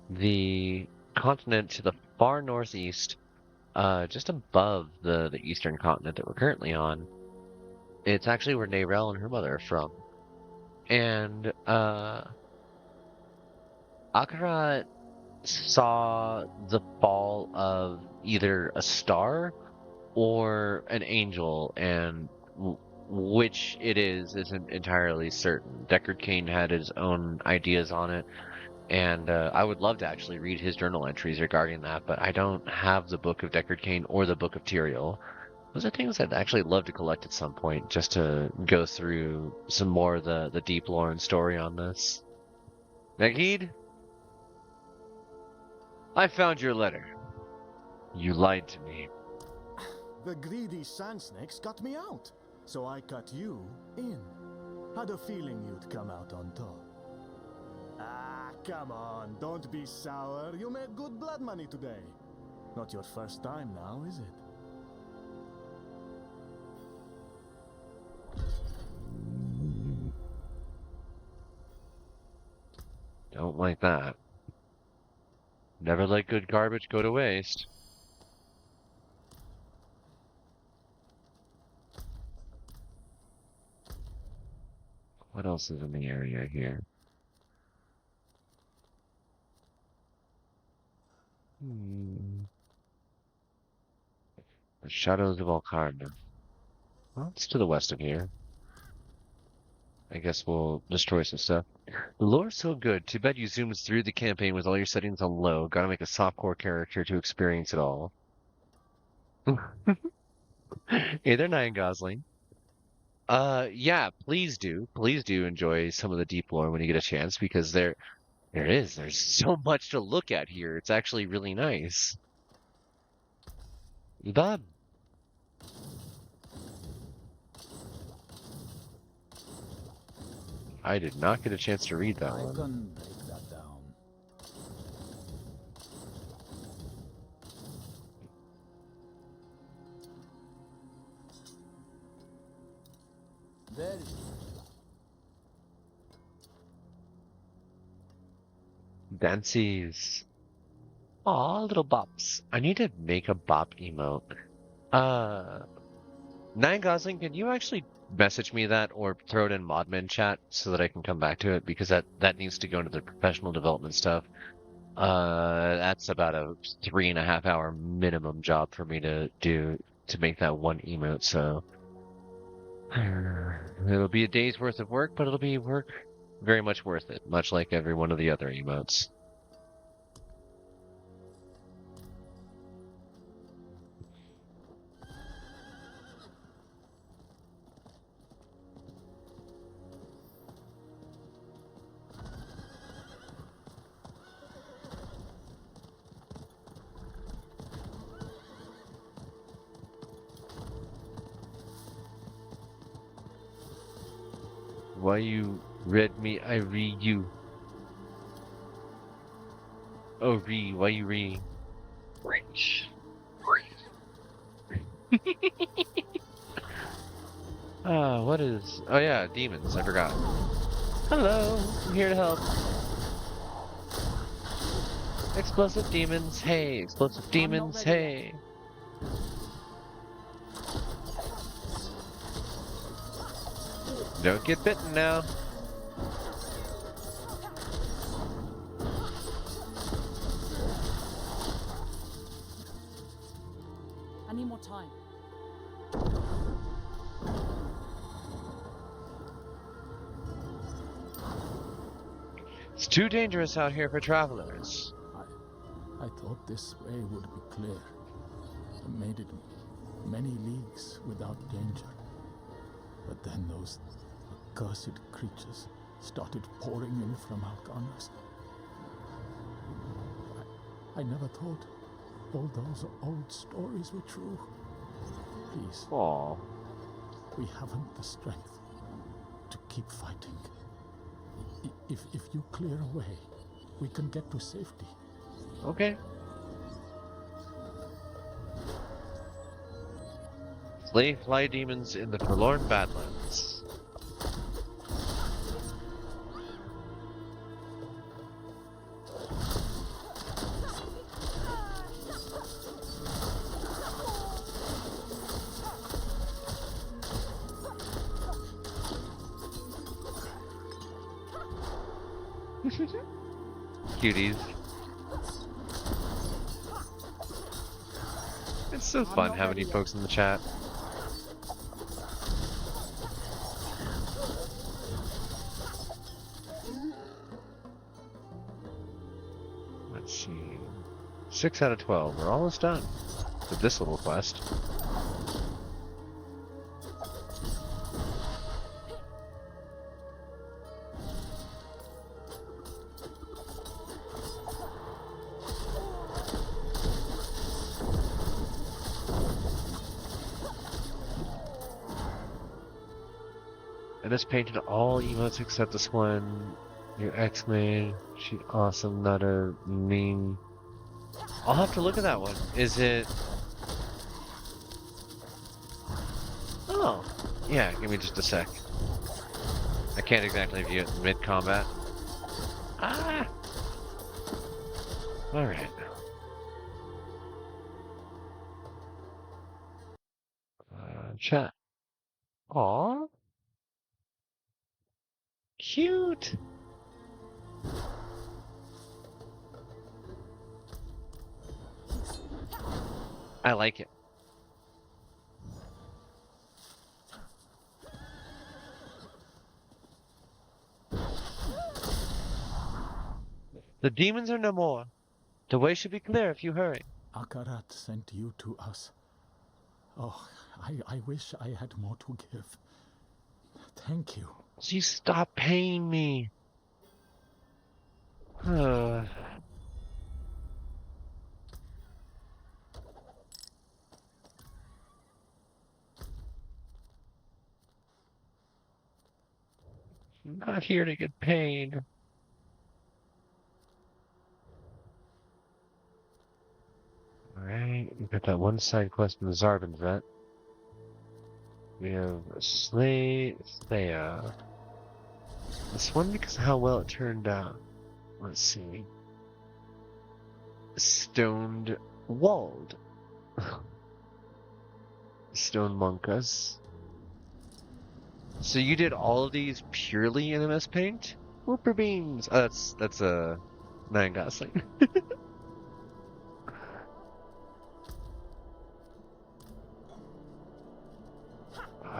the continent to the far northeast, just above the eastern continent that we're currently on. It's actually where Narelle and her mother are from. And, Akarat saw the fall of either a star or an angel, and which it is isn't entirely certain. Deckard Cain had his own ideas on it, and I would love to actually read his journal entries regarding that, but I don't have the Book of Deckard Cain or the Book of Tyrael. Those are things I'd actually love to collect at some point, just to go through some more of the deep lore and story on this. Nagid? I found your letter. You lied to me. The greedy sand snakes cut me out, so I cut you in. Had a feeling you'd come out on top. Ah, come on, don't be sour. You made good blood money today. Not your first time now, is it? Don't like that. Never let good garbage go to waste. What else is in the area here? The Shadows of Alcarna. Well, it's to the west of here. I guess we'll destroy some stuff. The lore's so good. Too bad you zoomed through the campaign with all your settings on low. Gotta make a softcore character to experience it all. Hey there, Ryan Gosling. Yeah, please do. Please do enjoy some of the deep lore when you get a chance, because there's so much to look at here. It's actually really nice. Bob. I did not get a chance to read that I one. can break that down. Very. Dances. Aw, little bops. I need to make a bop emote. Nine Gosling, can you actually message me that or throw it in Modmin chat so that I can come back to it? Because that needs to go into the professional development stuff. That's about a 3.5 hour minimum job for me to do to make that one emote, so it'll be a day's worth of work, but it'll be work very much worth it, much like every one of the other emotes. Why you read me, I read you. Oh, why you read? What is... Oh yeah, demons, I forgot. Hello, I'm here to help. Explosive demons, hey, explosive demons, hey. Don't get bitten now. I need more time. It's too dangerous out here for travelers. I thought this way would be clear. I made it many leagues without danger. But then those accursed creatures started pouring in from our corners. I never thought all those old stories were true. Please. Aww. We haven't the strength to keep fighting. If you clear a way, we can get to safety. Okay. Slay fly demons in the forlorn badlands. Cuties. It's so fun having you folks in the chat. Let's see. 6 out of 12. We're almost done with this little quest. I just painted all emotes except this one. Your ex-maid. She's awesome, not a mean. I'll have to look at that one. Is it... Oh. Yeah, give me just a sec. I can't exactly view it mid-combat. Ah! Alright. Chat. Aww. Cute. I like it. The demons are no more. The way should be clear if you hurry. Akarat sent you to us. Oh, I wish I had more to give. Thank you. You stop paying me. I'm not here to get paid. Alright, we got that one side quest in the Zarbin vet. We have Slay Thea. This one because of how well it turned out. Let's see. Stoned Walled. Stone Monkas. So you did all of these purely in MS Paint? Whooper beans! Oh, that's a Ryan Gosling.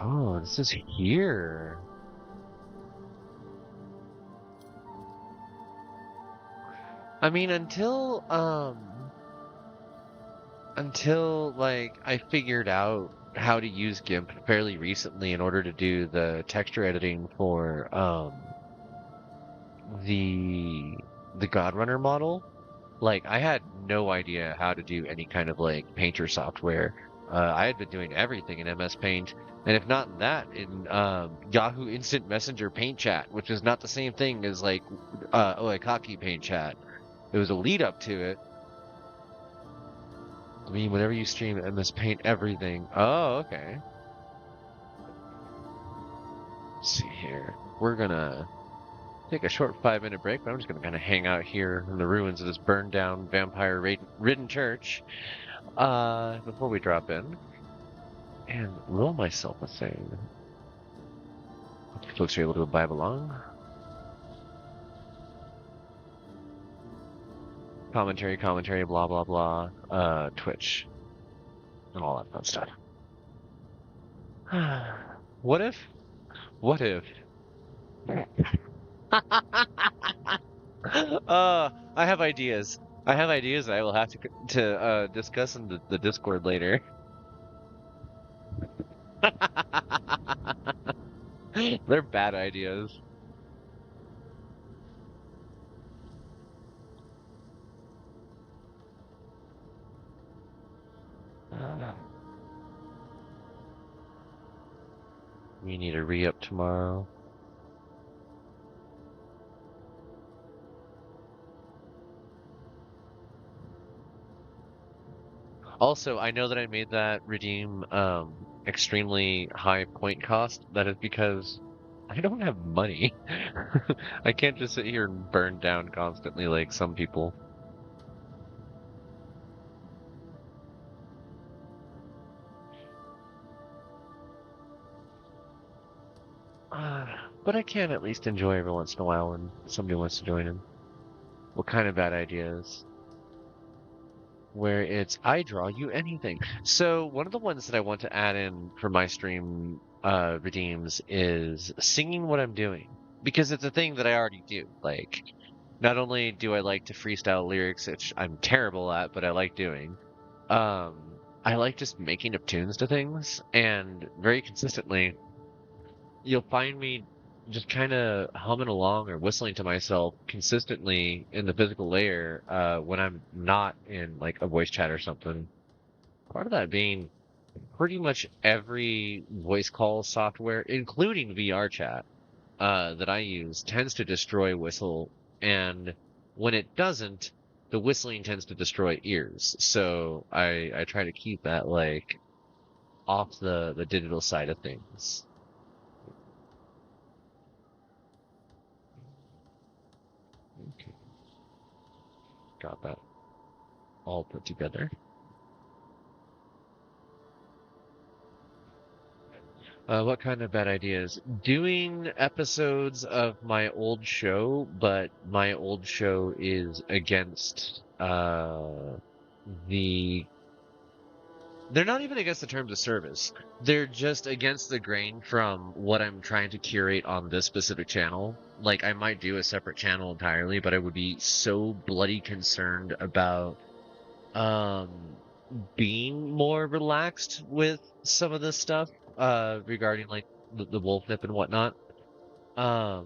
Oh, this is here. I mean, until like I figured out how to use GIMP fairly recently in order to do the texture editing for the Godrunner model. Like, I had no idea how to do any kind of like painter software. I had been doing everything in MS Paint, and if not in that, in Yahoo Instant Messenger Paint Chat, which is not the same thing as like Oikaki Paint Chat. It was a lead up to it. I mean, whenever you stream MS Paint, everything. Oh, okay. Let's see here. We're gonna take a short 5-minute break, but I'm just gonna kind of hang out here in the ruins of this burned down, vampire-ridden church before we drop in and roll myself a thing. Hope you folks are able to vibe along. Commentary, blah blah blah. Twitch and all that fun stuff. What if? I have ideas. I have ideas that I will have to discuss in the Discord later. They're bad ideas. We need a re-up tomorrow. Also, I know that I made that redeem extremely high point cost. That is because I don't have money. I can't just sit here and burn down constantly like some people. But I can at least enjoy every once in a while when somebody wants to join in. What kind of bad ideas? Where it's, I draw you anything. So one of the ones that I want to add in for my stream redeems is singing what I'm doing. Because it's a thing that I already do. Like, not only do I like to freestyle lyrics, which I'm terrible at, but I like doing, I like just making up tunes to things, and very consistently, you'll find me just kind of humming along or whistling to myself consistently in the physical layer when I'm not in like a voice chat or something. Part of that being pretty much every voice call software, including VR chat, that I use tends to destroy whistle, and when it doesn't, the whistling tends to destroy ears. So I try to keep that like off the digital side of things. Okay. Got that all put together. What kind of bad ideas? Doing episodes of my old show, but my old show is against the... They're not even against the terms of service. They're just against the grain from what I'm trying to curate on this specific channel. Like, I might do a separate channel entirely, but I would be so bloody concerned about being more relaxed with some of this stuff regarding like the wolf nip and whatnot. I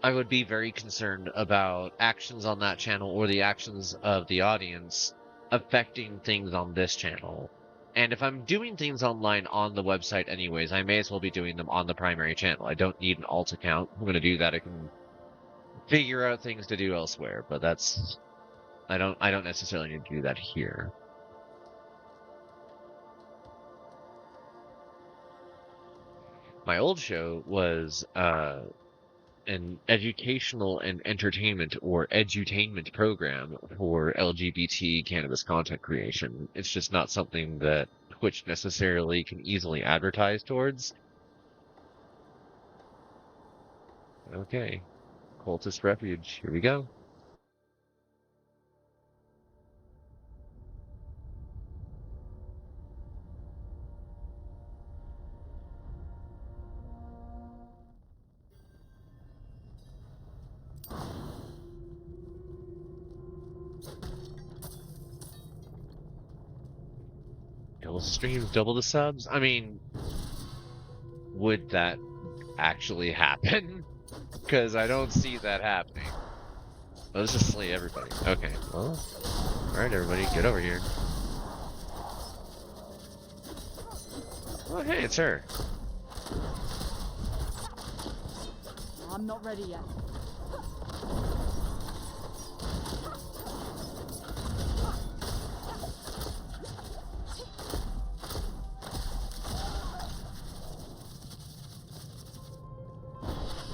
would be very concerned about actions on that channel or the actions of the audience affecting things on this channel. And if I'm doing things online on the website anyways, I may as well be doing them on the primary channel. I don't need an alt account. I'm going to do that. I can figure out things to do elsewhere, but that's... I don't necessarily need to do that here. my old show was an educational and entertainment or edutainment program for LGBT cannabis content creation. It's just not something that Twitch necessarily can easily advertise towards. Okay. Cultist Refuge. Here we go. Double the streams, double the subs. I mean, would that actually happen? Because I don't see that happening. Oh, let's just slay everybody. Okay, well, alright everybody, get over here. Oh, hey, it's her. I'm not ready yet.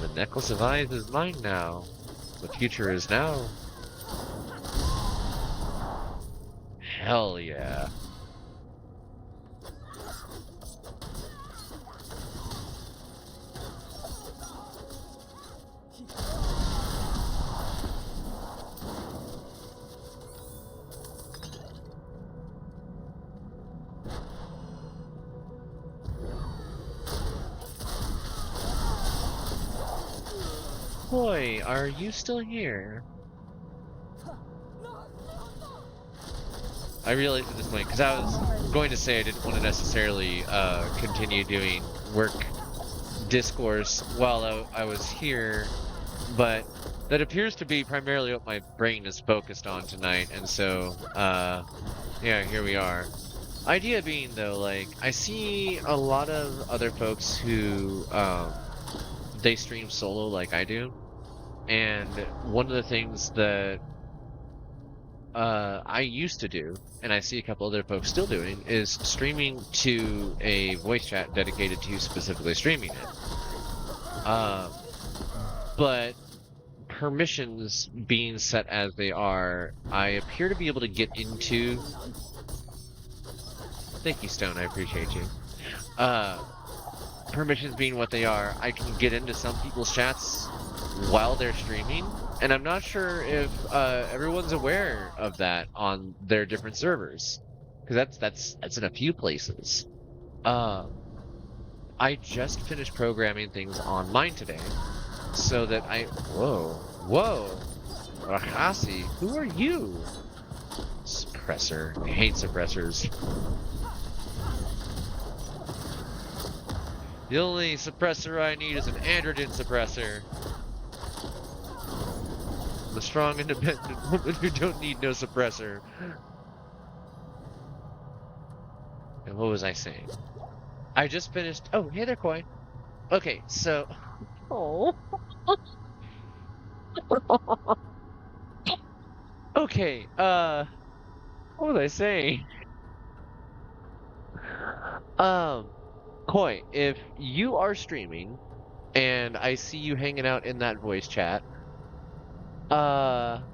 The necklace of eyes is mine now. The future is now. Hell yeah. Boy, are you still here? I realized at this point, because I was going to say I didn't want to necessarily continue doing work discourse while I was here, but that appears to be primarily what my brain is focused on tonight, and so, yeah, here we are. Idea being, though, like, I see a lot of other folks who, they stream solo like I do, and one of the things that I used to do, and I see a couple other folks still doing, is streaming to a voice chat dedicated to specifically streaming it. But permissions being set as they are, I appear to be able to get into... Thank you, Stone, I appreciate you. Permissions being what they are, I can get into some people's chats while they're streaming, and I'm not sure if everyone's aware of that on their different servers, because that's in a few places. I just finished programming things on mine today, so that whoa, Rahasi, who are you? Suppressor, I hate suppressors. The only suppressor I need is an androgen suppressor. The strong, independent woman who don't need no suppressor. And what was I saying? I just finished... Oh, hey there, Koi. Okay, so... Oh. Okay, what was I saying? Koi, if you are streaming, and I see you hanging out in that voice chat, God,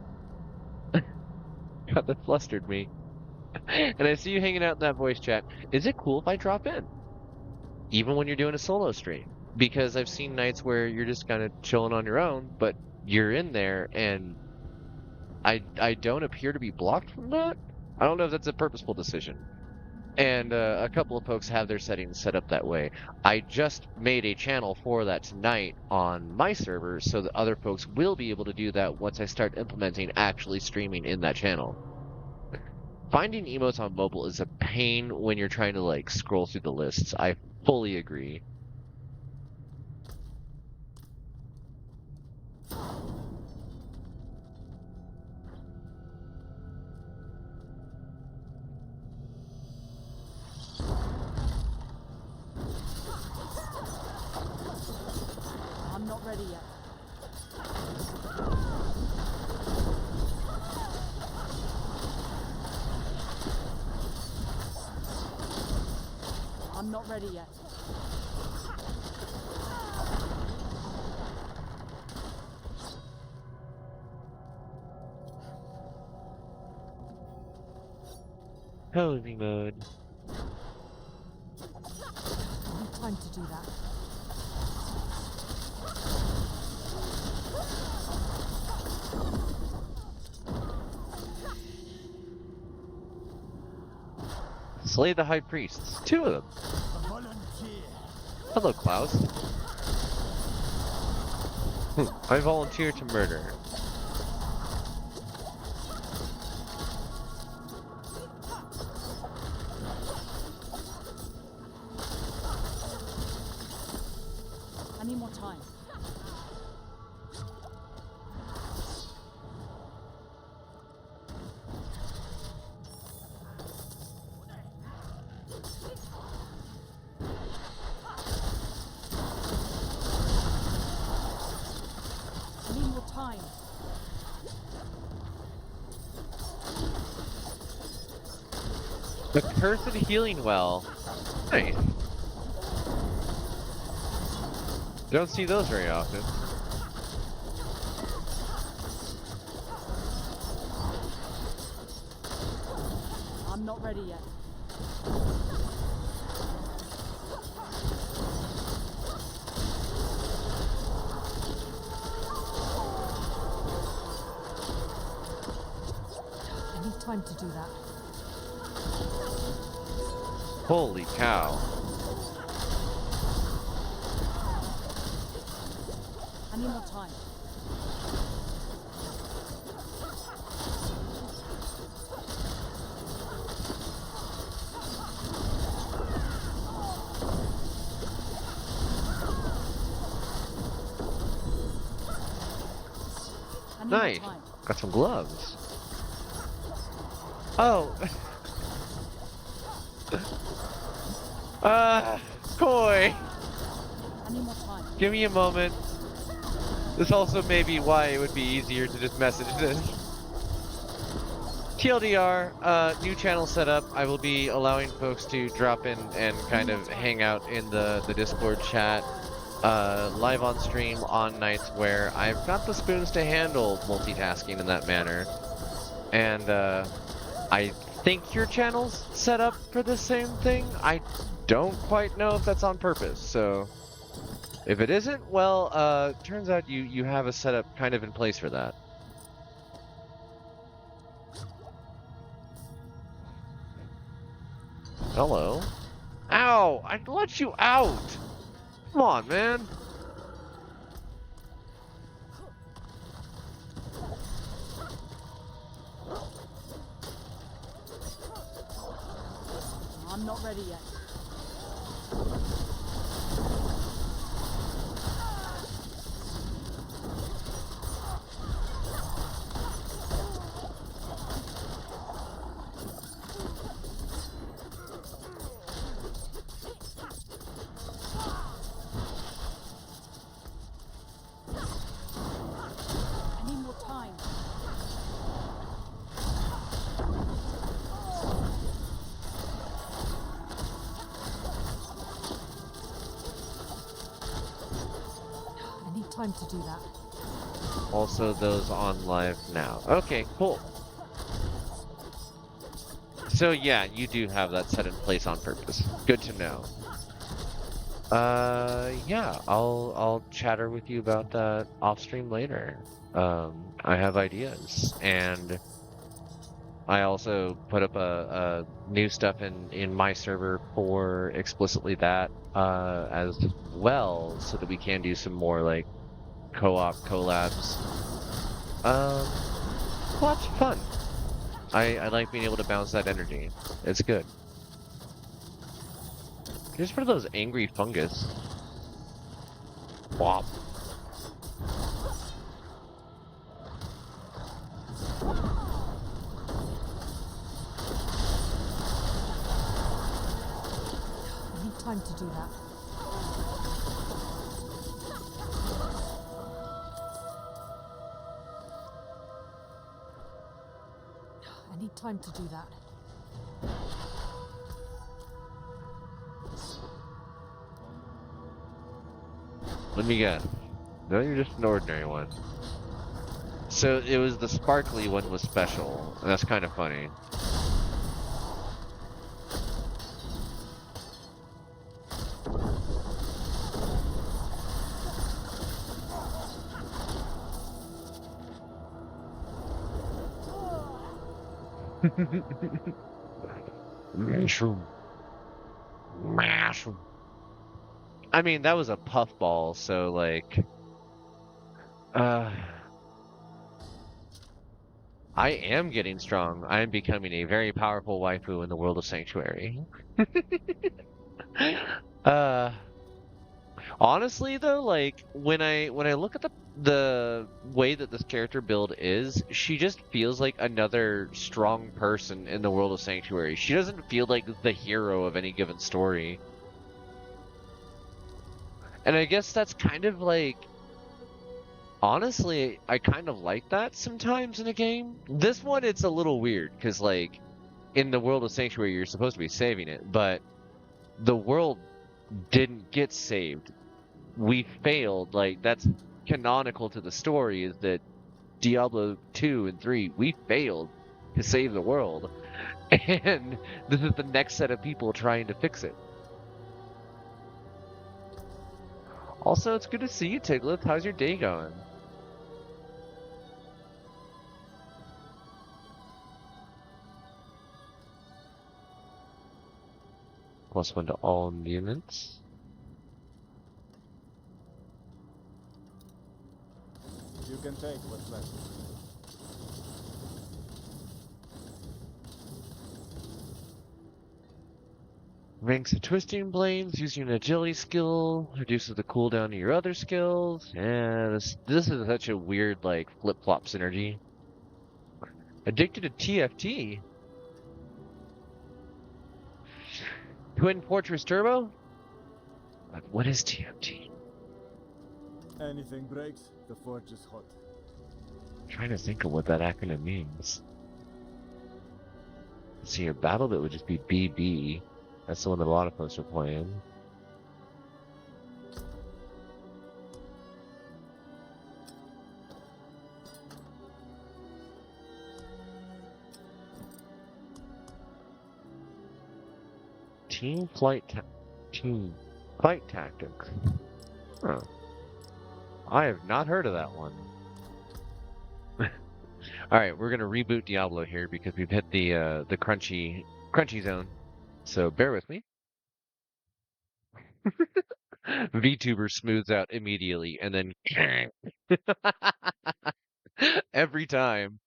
that flustered me. And I see you hanging out in that voice chat. Is it cool if I drop in? Even when you're doing a solo stream? Because I've seen nights where you're just kind of chilling on your own, but you're in there, and I don't appear to be blocked from that? I don't know if that's a purposeful decision. And a couple of folks have their settings set up that way. I just made a channel for that tonight on my server, so that other folks will be able to do that once I start implementing actually streaming in that channel. Finding emotes on mobile is a pain when you're trying to, like, scroll through the lists. I fully agree. I'm not ready yet. I'm not ready yet. Posing mode. I need time to do that. Slay the high priests. 2 of them. Hello, Klaus. I volunteer to murder. I need more time. I need more time. The cursed healing well. Nice. Don't see those very often. I'm not ready yet. I need time to do that. Holy cow. I need more time. I need Nice. more time. Got some gloves. Oh. Koi. I need more time. Give me a moment. This also may be why it would be easier to just message this. TLDR, new channel setup. I will be allowing folks to drop in and kind of hang out in the Discord chat live on stream on nights where I've got the spoons to handle multitasking in that manner. And I think your channel's set up for the same thing. I don't quite know if that's on purpose, so if it isn't, well, turns out you have a setup kind of in place for that. Hello? Ow! I let you out! Come on, man! I'm not ready yet. I need more time. I need time to do that. Also, those on live now. Okay, cool. So yeah, you do have that set in place on purpose. Good to know. Yeah, I'll chatter with you about that off stream later. I have ideas, and I also put up a new stuff in my server for explicitly that as well, so that we can do some more like co-op collabs. Lots of fun. I like being able to bounce that energy. It's good. Here's one of those angry fungus. Wop. I need time to do that. I need time to do that. Let me guess. No, you're just an ordinary one. So it was the sparkly one was special, and that's kind of funny. Mushroom. Mushroom. I mean, that was a puffball, so like, I am getting strong. I am becoming a very powerful waifu in the world of Sanctuary. uh, Honestly though, like when I look at the way that this character build is, she just feels like another strong person in the world of Sanctuary. She doesn't feel like the hero of any given story. And I guess that's kind of like, honestly, I kind of like that sometimes in a game. This one, it's a little weird, because like, in the world of Sanctuary, you're supposed to be saving it, but the world didn't get saved. We failed. Like, that's canonical to the story, is that Diablo 2 and 3, we failed to save the world. And this is the next set of people trying to fix it. Also, it's good to see you, Tiglet. How's your day going? +1 to all mutants. You can take what's left. Ranks of twisting blades using an agility skill reduces the cooldown of your other skills. Yeah, this is such a weird like flip-flop synergy. Addicted to TFT. Twin Fortress Turbo? What is TFT? Anything breaks, the forge is hot. I'm trying to think of what that acronym means. See, a battle that would just be BB. That's the one that a lot of folks are playing. Team fight tactics. Huh. I have not heard of that one. Alright, we're gonna reboot Diablo here because we've hit the crunchy zone. So bear with me. VTuber smooths out immediately and then every time.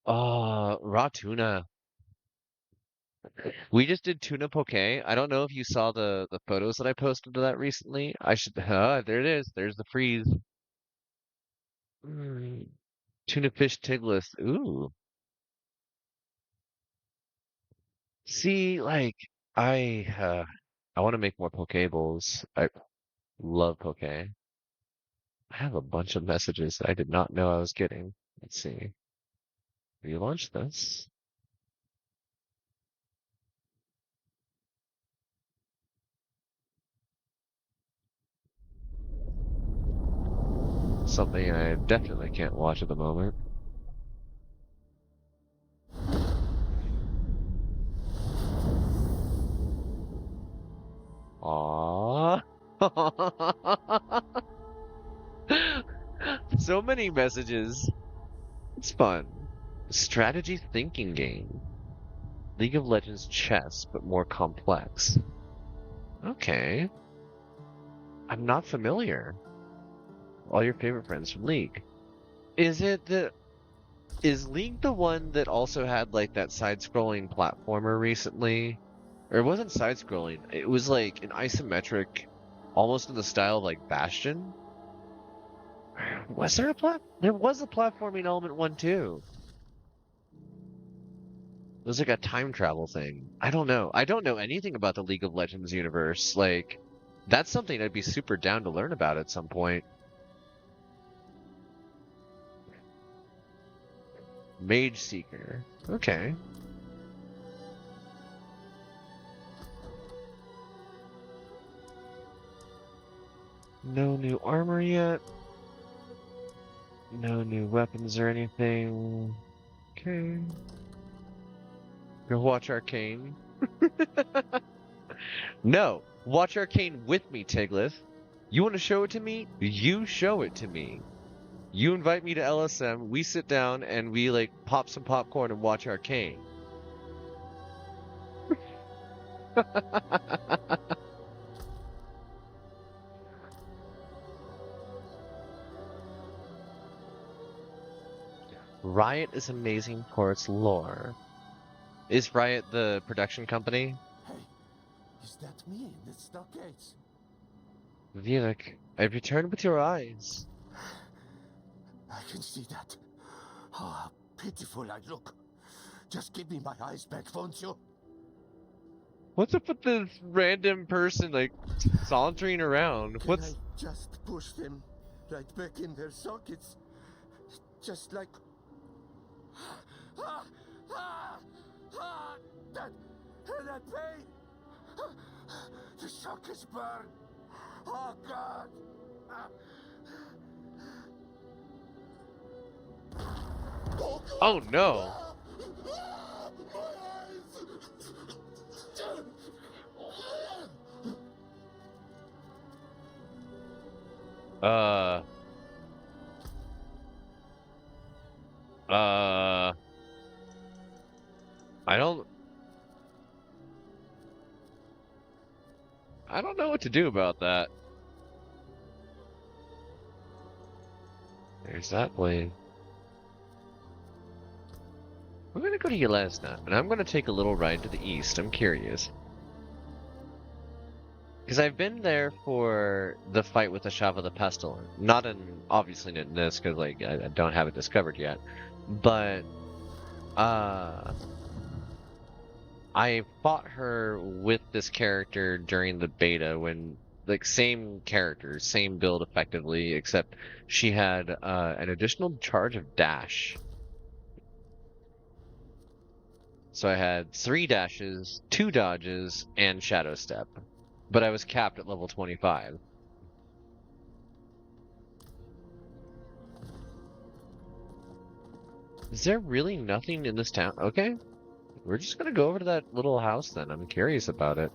Raw tuna. We just did tuna poke. I don't know if you saw the photos that I posted of that recently. I should. There it is. There's the freeze. Tuna fish tigless. Ooh. See, like I want to make more poke bowls. I love poke. I have a bunch of messages that I did not know I was getting. Let's see. Relaunch this. Something I definitely can't watch at the moment. Aww. So many messages. It's fun. Strategy thinking game. League of Legends chess, but more complex. Okay. I'm not familiar. All your favorite friends from League. Is League the one that also had like that side-scrolling platformer recently? Or it wasn't side-scrolling. It was like an isometric, almost in the style of like Bastion. Was there There was a platforming element one too. It was like a time travel thing. I don't know. I don't know anything about the League of Legends universe. Like, that's something I'd be super down to learn about at some point. Mage Seeker. Okay. No new armor yet. No new weapons or anything. Okay. Go watch Arcane. No! Watch Arcane with me, Tiglis. You want to show it to me? You show it to me. You invite me to LSM, we sit down and we like pop some popcorn and watch Arcane. Riot is amazing for its lore. Is Riot the production company? Hey, is that me in the stockades? Vivek, I've returned with your eyes. I can see that. Oh, how pitiful I look. Just give me my eyes back, won't you? What's up with this random person, like, sauntering around? Can I just push them right back in their sockets? Just like... that pain! The sockets burn! Oh, God! Oh, no! I don't know what to do about that. There's that blade. We're gonna go to Yelesna, and I'm gonna take a little ride to the east. I'm curious. Because I've been there for the fight with the Shava the Pestilent. Not in, obviously not in this, because like, I don't have it discovered yet. But, I fought her with this character during the beta when, like, same character, same build effectively, except she had an additional charge of dash. So I had 3 dashes, 2 dodges, and Shadow Step. But I was capped at level 25. Is there really nothing in this town? Okay. We're just gonna go over to that little house then. I'm curious about it.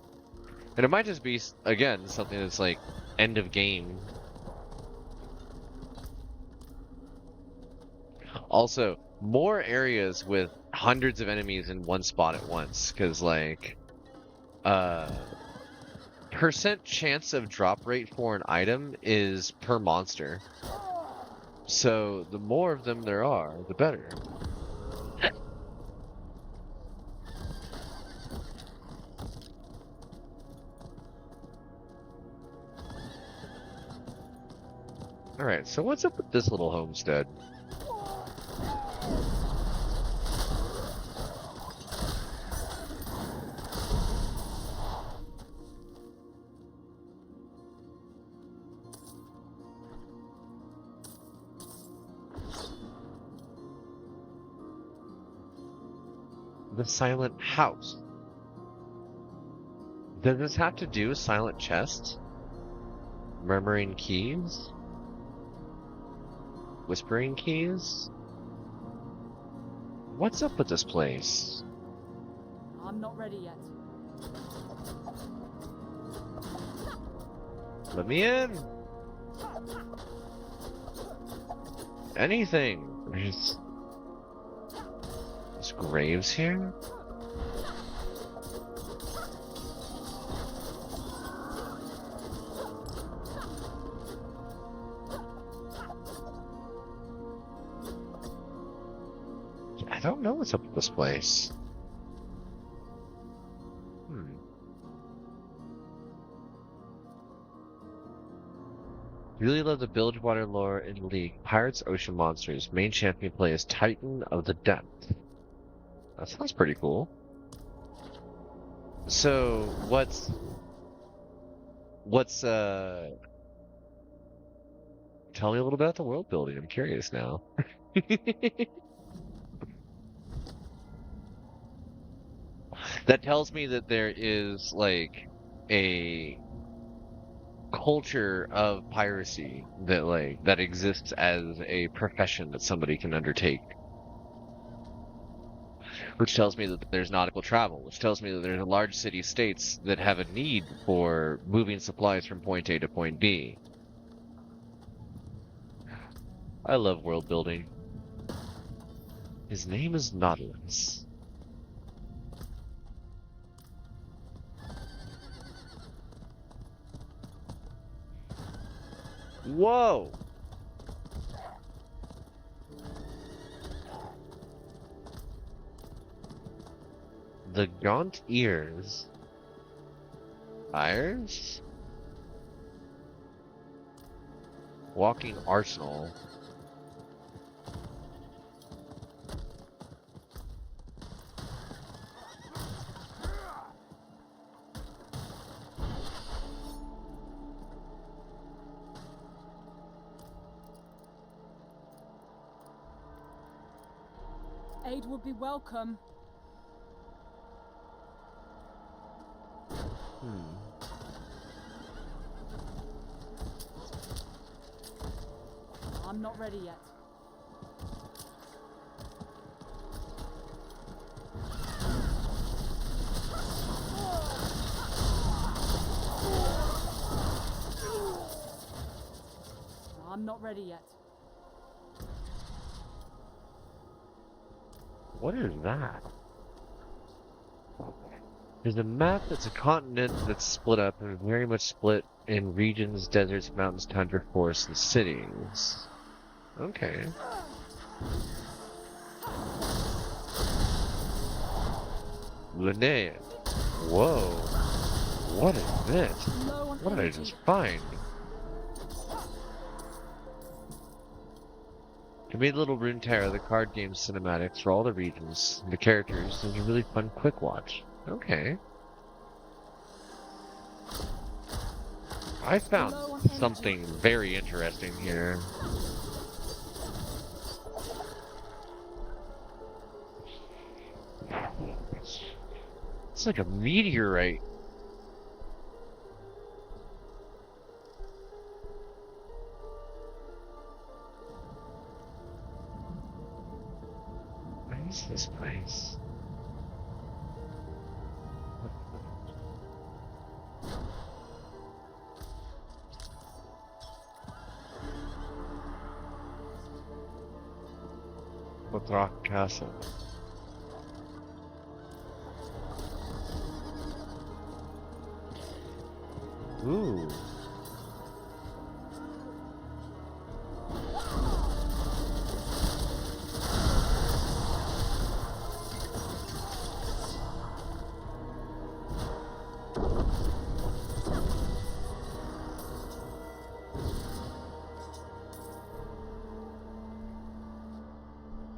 And it might just be, again, something that's like end of game. Also, more areas with hundreds of enemies in one spot at once, because like, percent chance of drop rate for an item is per monster. So the more of them there are, the better. Alright, so what's up with this little homestead? The Silent House. Does this have to do with silent chests? Murmuring keys? Whispering keys? What's up with this place? I'm not ready yet. Let me in! Anything! There's graves here? I don't know what's up with this place. Really love the Bilgewater lore in League. Pirates, Ocean Monsters. Main champion play is Titan of the Depth. That sounds pretty cool. So, tell me a little about the world building. I'm curious now. That tells me that there is, like, a culture of piracy that exists as a profession that somebody can undertake. Which tells me that there's nautical travel, which tells me that there's large city-states that have a need for moving supplies from point A to point B. I love world building. His name is Nautilus. Whoa! The gaunt ears. Fires? Walking arsenal. Aid would be welcome. I'm not ready yet. I'm not ready yet. What is that? There's a map that's a continent that's split up and very much split in regions, deserts, mountains, tundra, forests, and cities. Okay. Linnea. Whoa. What is this? What did I just find? I made a little rune tarot, the card game cinematics for all the regions, the characters. It was a really fun quick watch. Okay. I found something very interesting here. It's like a meteorite. What is this place? Rock Castle. Ooh.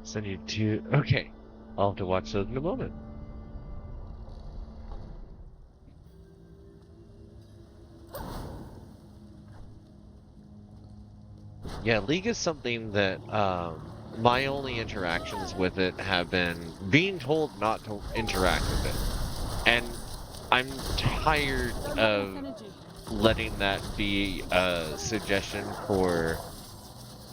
Send you to... Okay. I'll have to watch those in a moment. Yeah, League is something that my only interactions with it have been being told not to interact with it. And I'm tired of letting that be a suggestion for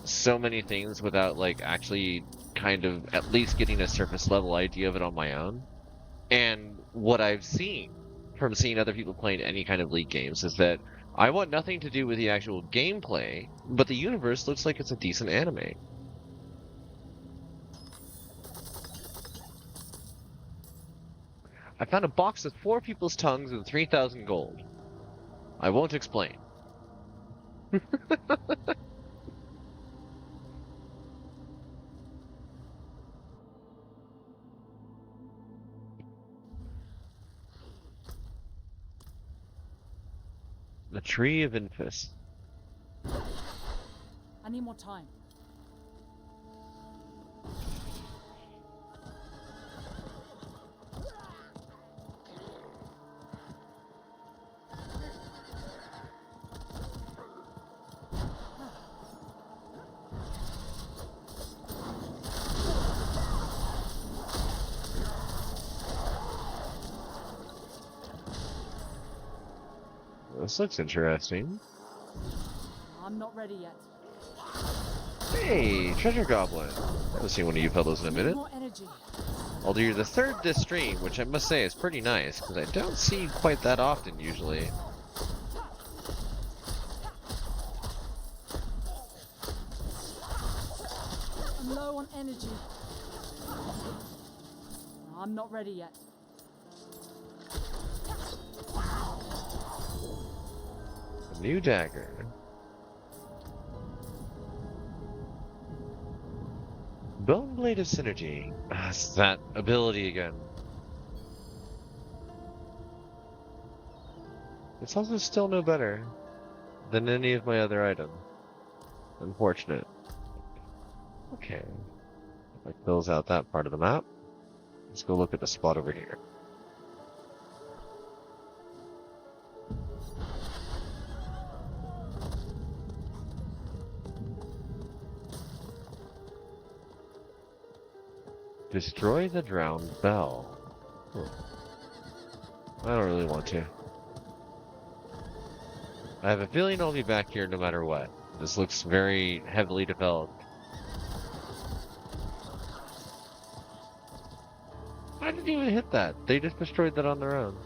so many things without like actually kind of at least getting a surface level idea of it on my own. And what I've seen from seeing other people playing any kind of League games is that I want nothing to do with the actual gameplay, but the universe looks like it's a decent anime. I found a box with 4 people's tongues and 3,000 gold. I won't explain. The Tree of Infus. I need more time. This looks interesting. I'm not ready yet. Hey, Treasure Goblin. I haven't seen one of you fellows in a minute. More energy. Although you're the third this stream, which I must say is pretty nice, because I don't see quite that often usually. I'm low on energy. I'm not ready yet. A new dagger. Bone Blade of Synergy. Ah, it's that ability again. It's also still no better than any of my other items. Unfortunate. Okay. That fills out that part of the map. Let's go look at the spot over here. Destroy the drowned bell. I don't really want to. I have a feeling I'll be back here no matter what. This looks very heavily developed. I didn't even hit that. They just destroyed that on their own.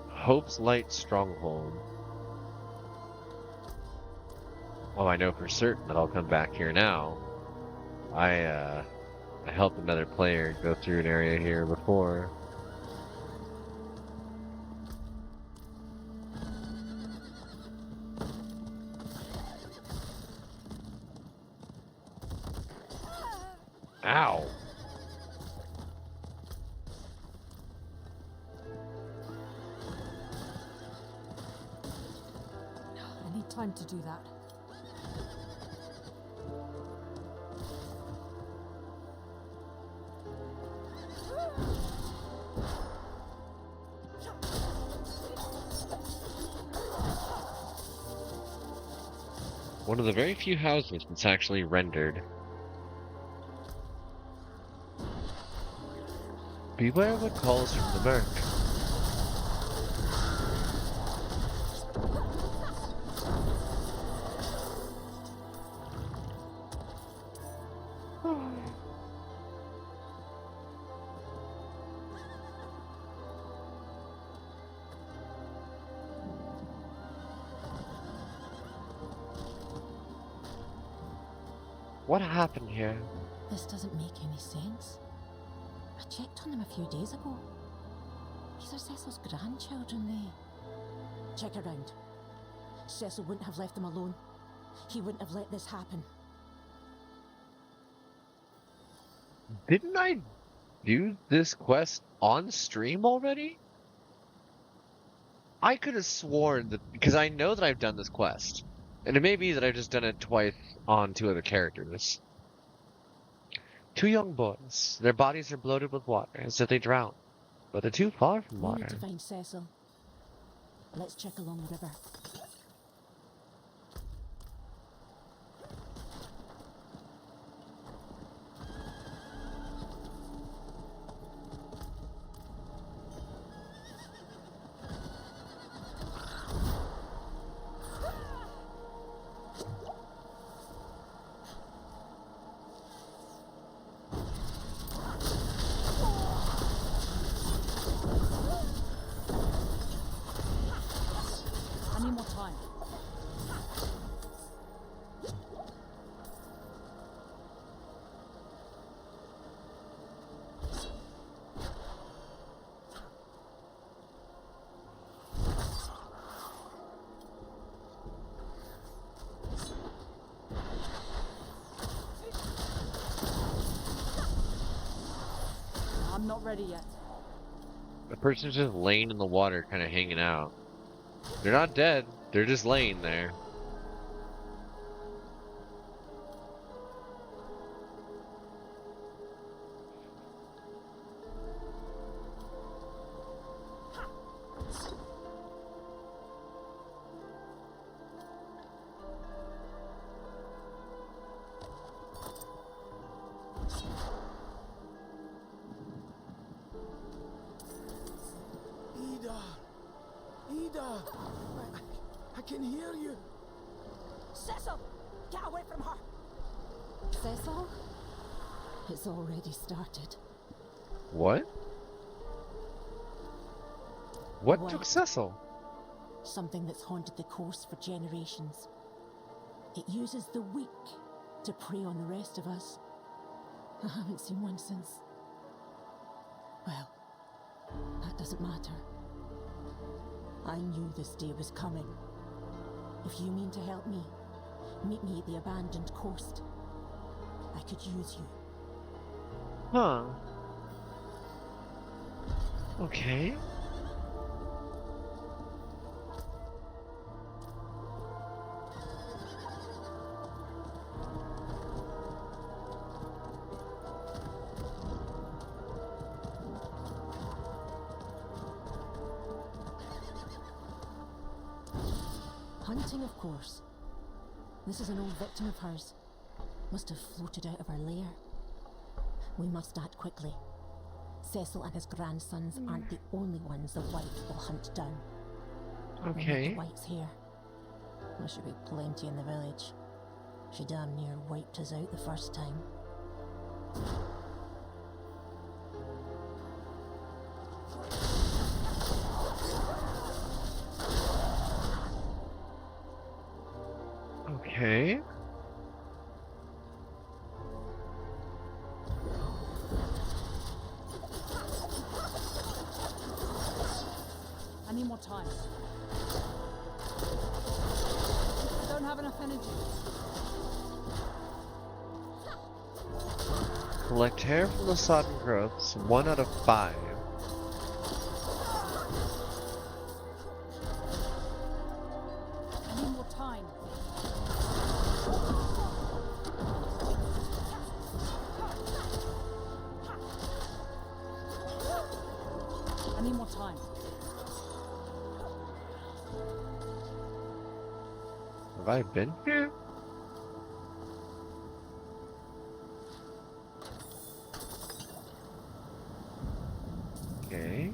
Hope's Light Stronghold. Oh, I know for certain that I'll come back here now. I helped another player go through an area here before. Ow! I need time to do that. One of the very few houses that's actually rendered. Beware what calls from the murk. What happened here? This doesn't make any sense. I checked on them a few days ago. These are Cecil's grandchildren, Check around. Cecil wouldn't have left them alone. He wouldn't have let this happen. Didn't I do this quest on stream already? I could have sworn that, because I know that I've done this quest. And it may be that I've just done it twice on two other characters. Two young boys. Their bodies are bloated with water as if they drown. But they're too far from We water. need to find Cecil. Let's check along the river. I need more time. I'm not ready yet. The person's just laying in the water, kind of hanging out. They're not dead. They're just laying there. Ida! I can hear you! Cecil! Get away from her! Cecil? It's already started. What? What Why? took Cecil? Something that's haunted the coast for generations. It uses the weak to prey on the rest of us. I haven't seen one since... Well, that doesn't matter. I knew this day was coming. If you mean to help me, meet me at the abandoned coast. I could use you. Huh. Okay. Hunting, of course. This is an old victim of hers. Must have floated out of her lair. We must act quickly. Cecil and his grandsons aren't the only ones the White will hunt down. Okay. The White's here. There should be plenty in the village. She damn near wiped us out the first time. Okay. I need more time. I don't have enough energy. Collect hair from the sodden growths, 1 out of 5. I need more time. I need more time. Have I been here? Okay.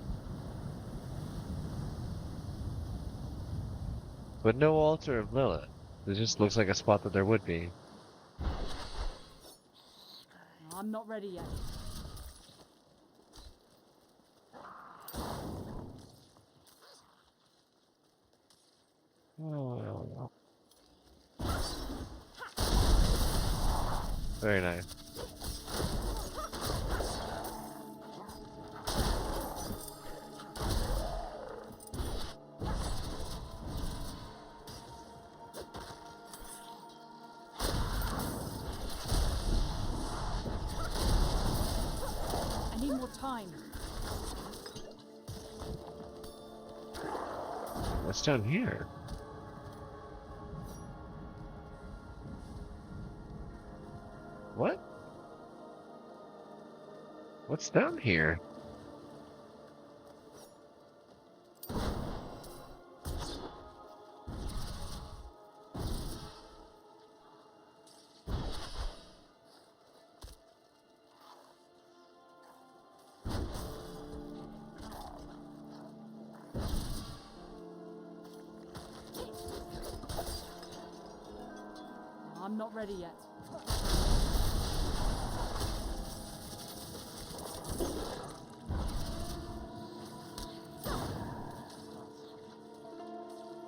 But no altar of Lilith. It just looks like a spot that there would be. I'm not ready yet. Oh. Very nice. I need more time. What's down here? What? What's down here? I'm not ready yet.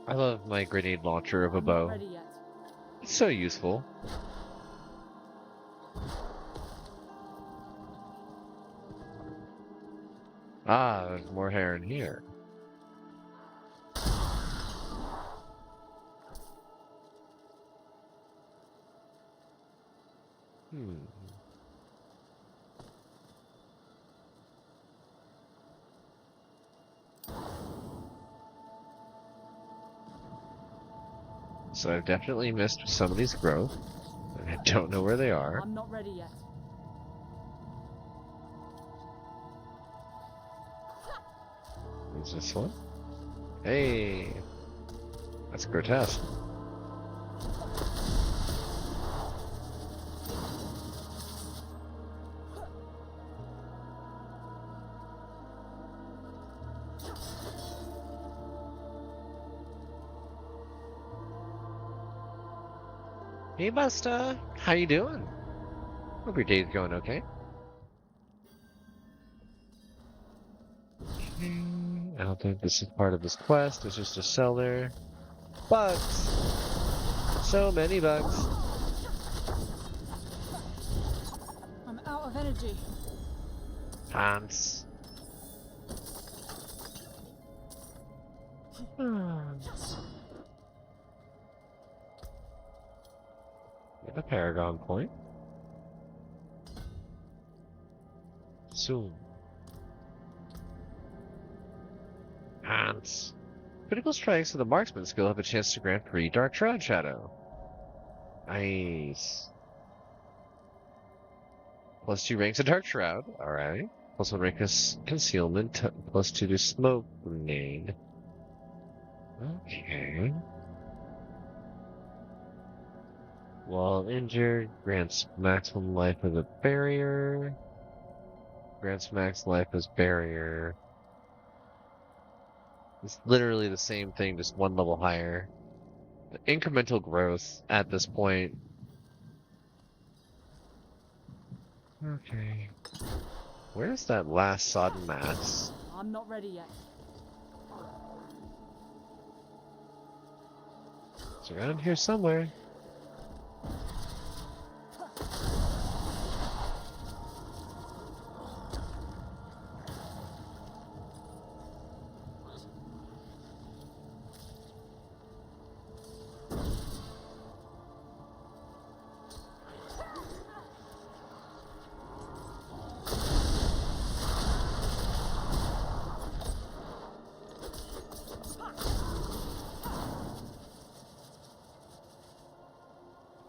I love my grenade launcher of a I'm not bow. ready yet. It's so useful. Ah, there's more hair in here. So I've definitely missed some of these growth. And I don't know where they are. I'm not ready yet. Is this one? Hey! That's grotesque. Hey Busta, how you doing? Hope your day's going okay. I don't think this is part of this quest. It's just a cellar. Bugs! So many bugs. I'm out of energy. Pants. Get a Paragon point. Soon. Pants. Critical strikes with the marksman skill have a chance to grant free Dark Shroud Shadow. Nice. +2 ranks of Dark Shroud. Alright. +1 rank of concealment. +2 to smoke grenade. Okay. While injured, grants maximum life as a barrier. Grants max life as barrier. It's literally the same thing, just one level higher. Incremental growth at this point. Okay. Where's that last sodden mass? I'm not ready yet. It's around here somewhere.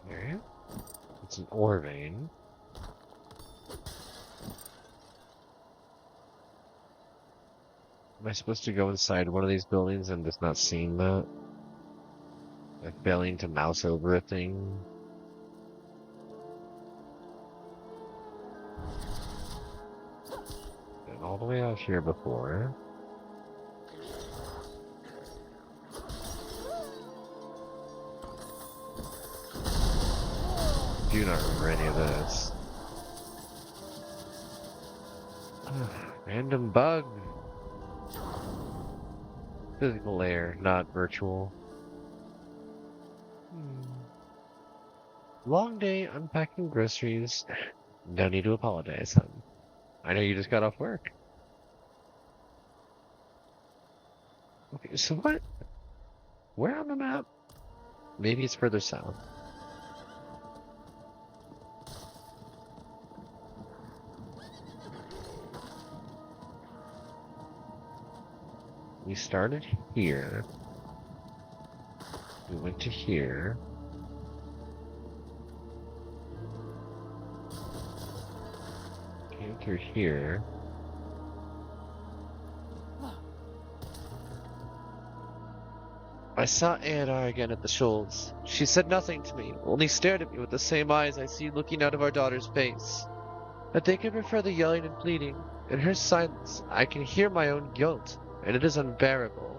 Okay. It's an ore vein. Am I supposed to go inside one of these buildings and just not seeing that? Like failing to mouse over a thing? Been all the way out here before. Do not remember any of this. Random bug. Physical layer, not virtual. Long day unpacking groceries. No need to apologize, hun. I know you just got off work. Okay, so what? Where on the map? Maybe it's further south. We started here. We went to here. Came through here. I saw Anna again at the shoals. She said nothing to me, only stared at me with the same eyes I see looking out of our daughter's face. I think I prefer the yelling and pleading. In her silence, I can hear my own guilt, and it is unbearable.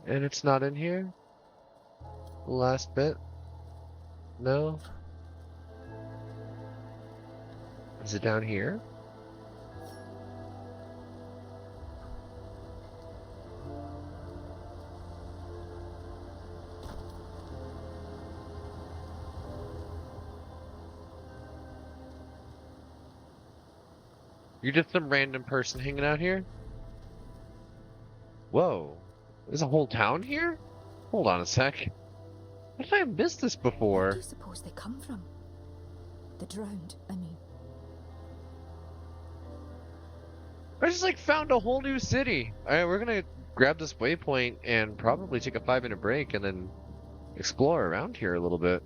And it's not in here? The last bit? No? Is it down here? You're just some random person hanging out here? Whoa. There's a whole town here? Hold on a sec. How did I have missed this before? Where do you suppose they come from? The drowned, I mean. I just like found a whole new city. Alright, we're gonna grab this waypoint and probably take a 5-minute break and then explore around here a little bit.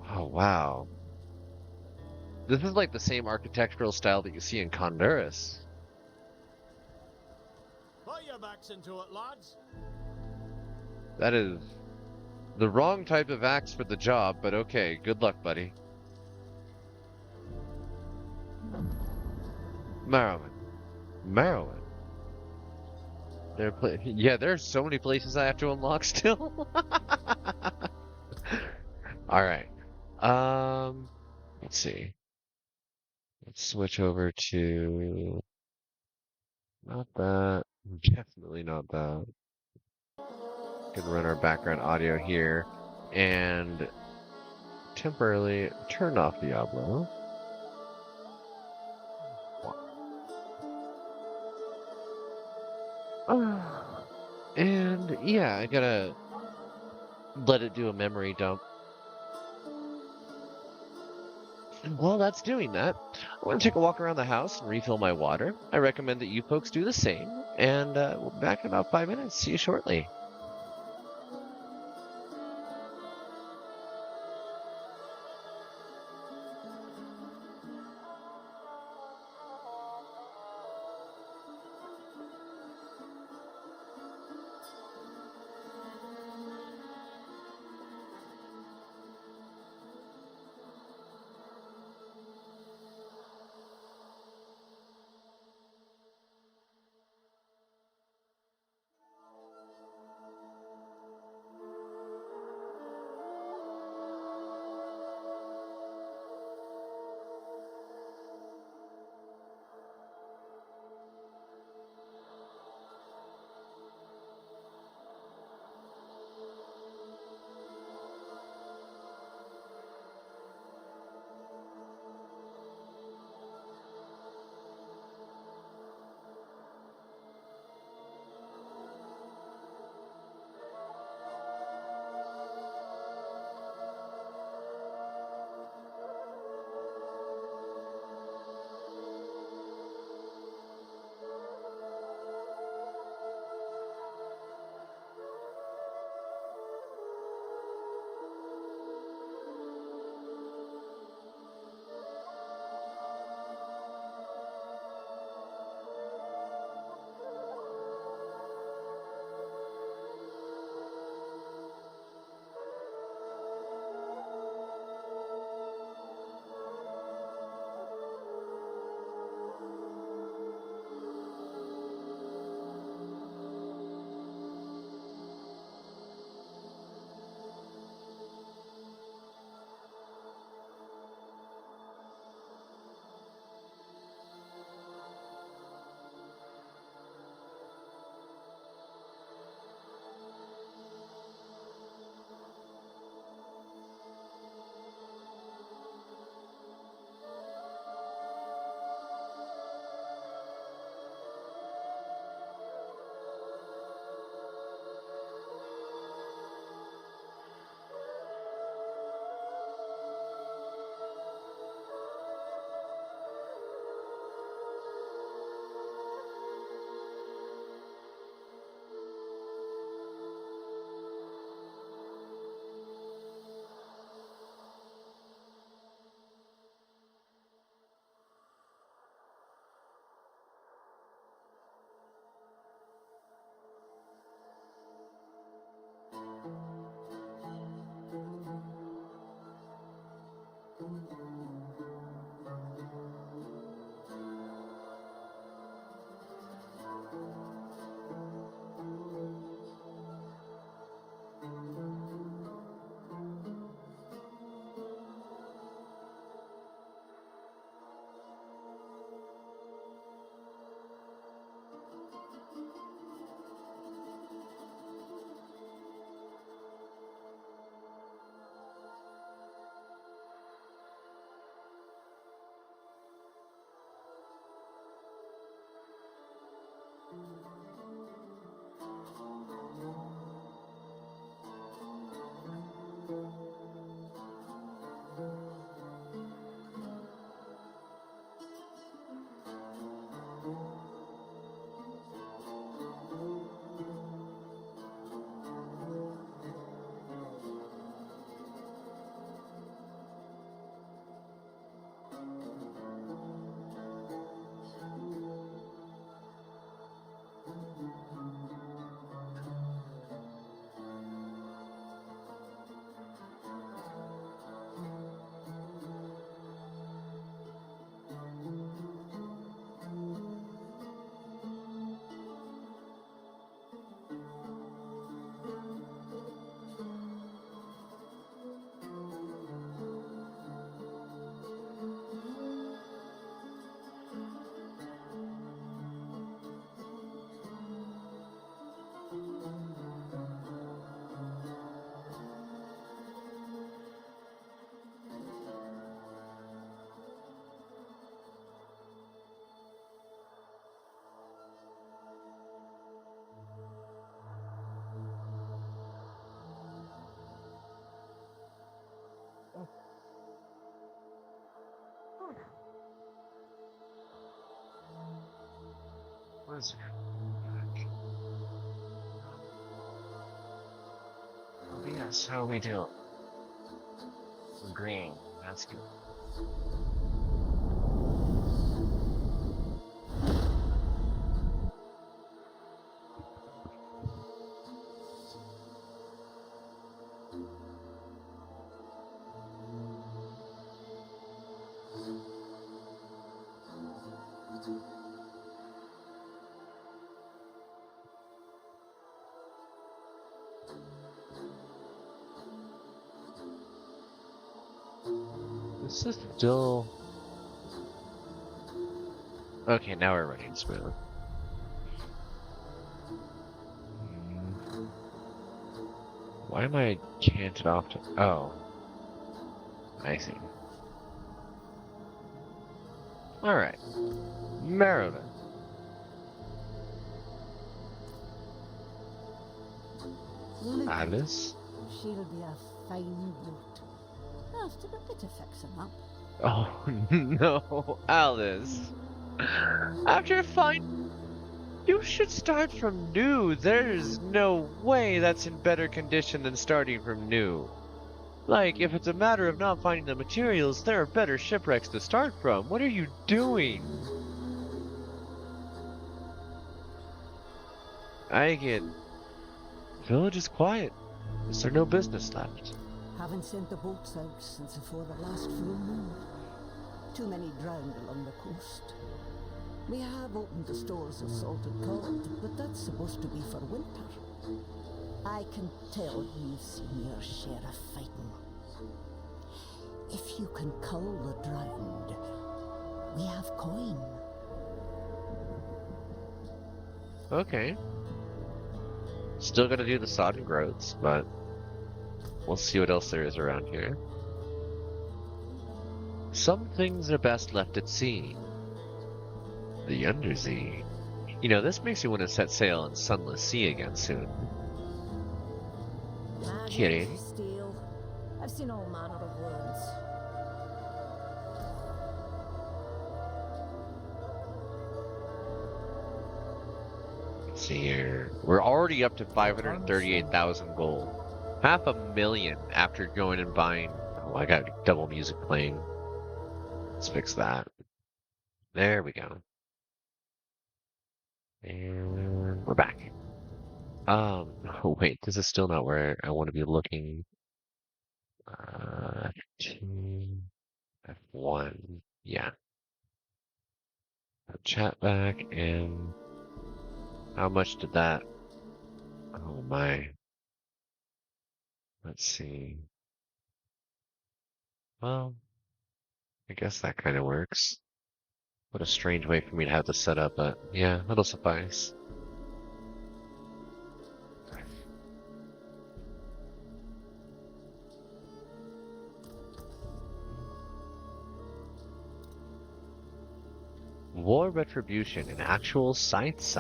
Oh, wow. This is like the same architectural style that you see in Honduras. Put your backs into it, lads. That is the wrong type of axe for the job, but okay, good luck, buddy. Marilyn. Yeah, there's so many places I have to unlock still. All right. Let's see. Let's switch over to not that. Definitely not that. Can run our background audio here and temporarily turn off Diablo. And yeah, I gotta let it do a memory dump. And while that's doing that, I'm gonna take a walk around the house and refill my water. I recommend that you folks do the same. And we'll be back in about 5 minutes. See you shortly. was yes, how we do? Green. That's good. This is still... Okay, now we're running smooth. Why am I canted off to... Oh. I see. Alright. Merida. Alice? She'll be a fine boat. After a bit of fixing up. Oh, no. Alice. After fine... You should start from new. There's no way that's in better condition than starting from new. Like, if it's a matter of not finding the materials, there are better shipwrecks to start from. What are you doing? I get... Village is quiet. Is there no business left? Haven't sent the boats out since before the last full moon. Too many drowned along the coast. We have opened the stores of salted cod, but that's supposed to be for winter. I can tell you've seen your share of fighting. If you can cull the drowned, we have coin. Okay. Still gotta do the sod and groats, but we'll see what else there is around here. Some things are best left at sea. The undersea. You know, this makes me want to set sail on sunless sea again soon. Kidding. Steel. I've seen all manner of words. Let's see here. We're already up to 538,000 gold. 500,000 after going and buying... Oh, I got double music playing. Let's fix that. There we go. And we're back. Oh wait, this is still not where I want to be looking. F2, F1, yeah. Chat back, and how much did that? Oh my. Let's see. Well, I guess that kind of works. What a strange way for me to have to set up, but yeah, that'll suffice. War Retribution, an actual scythe.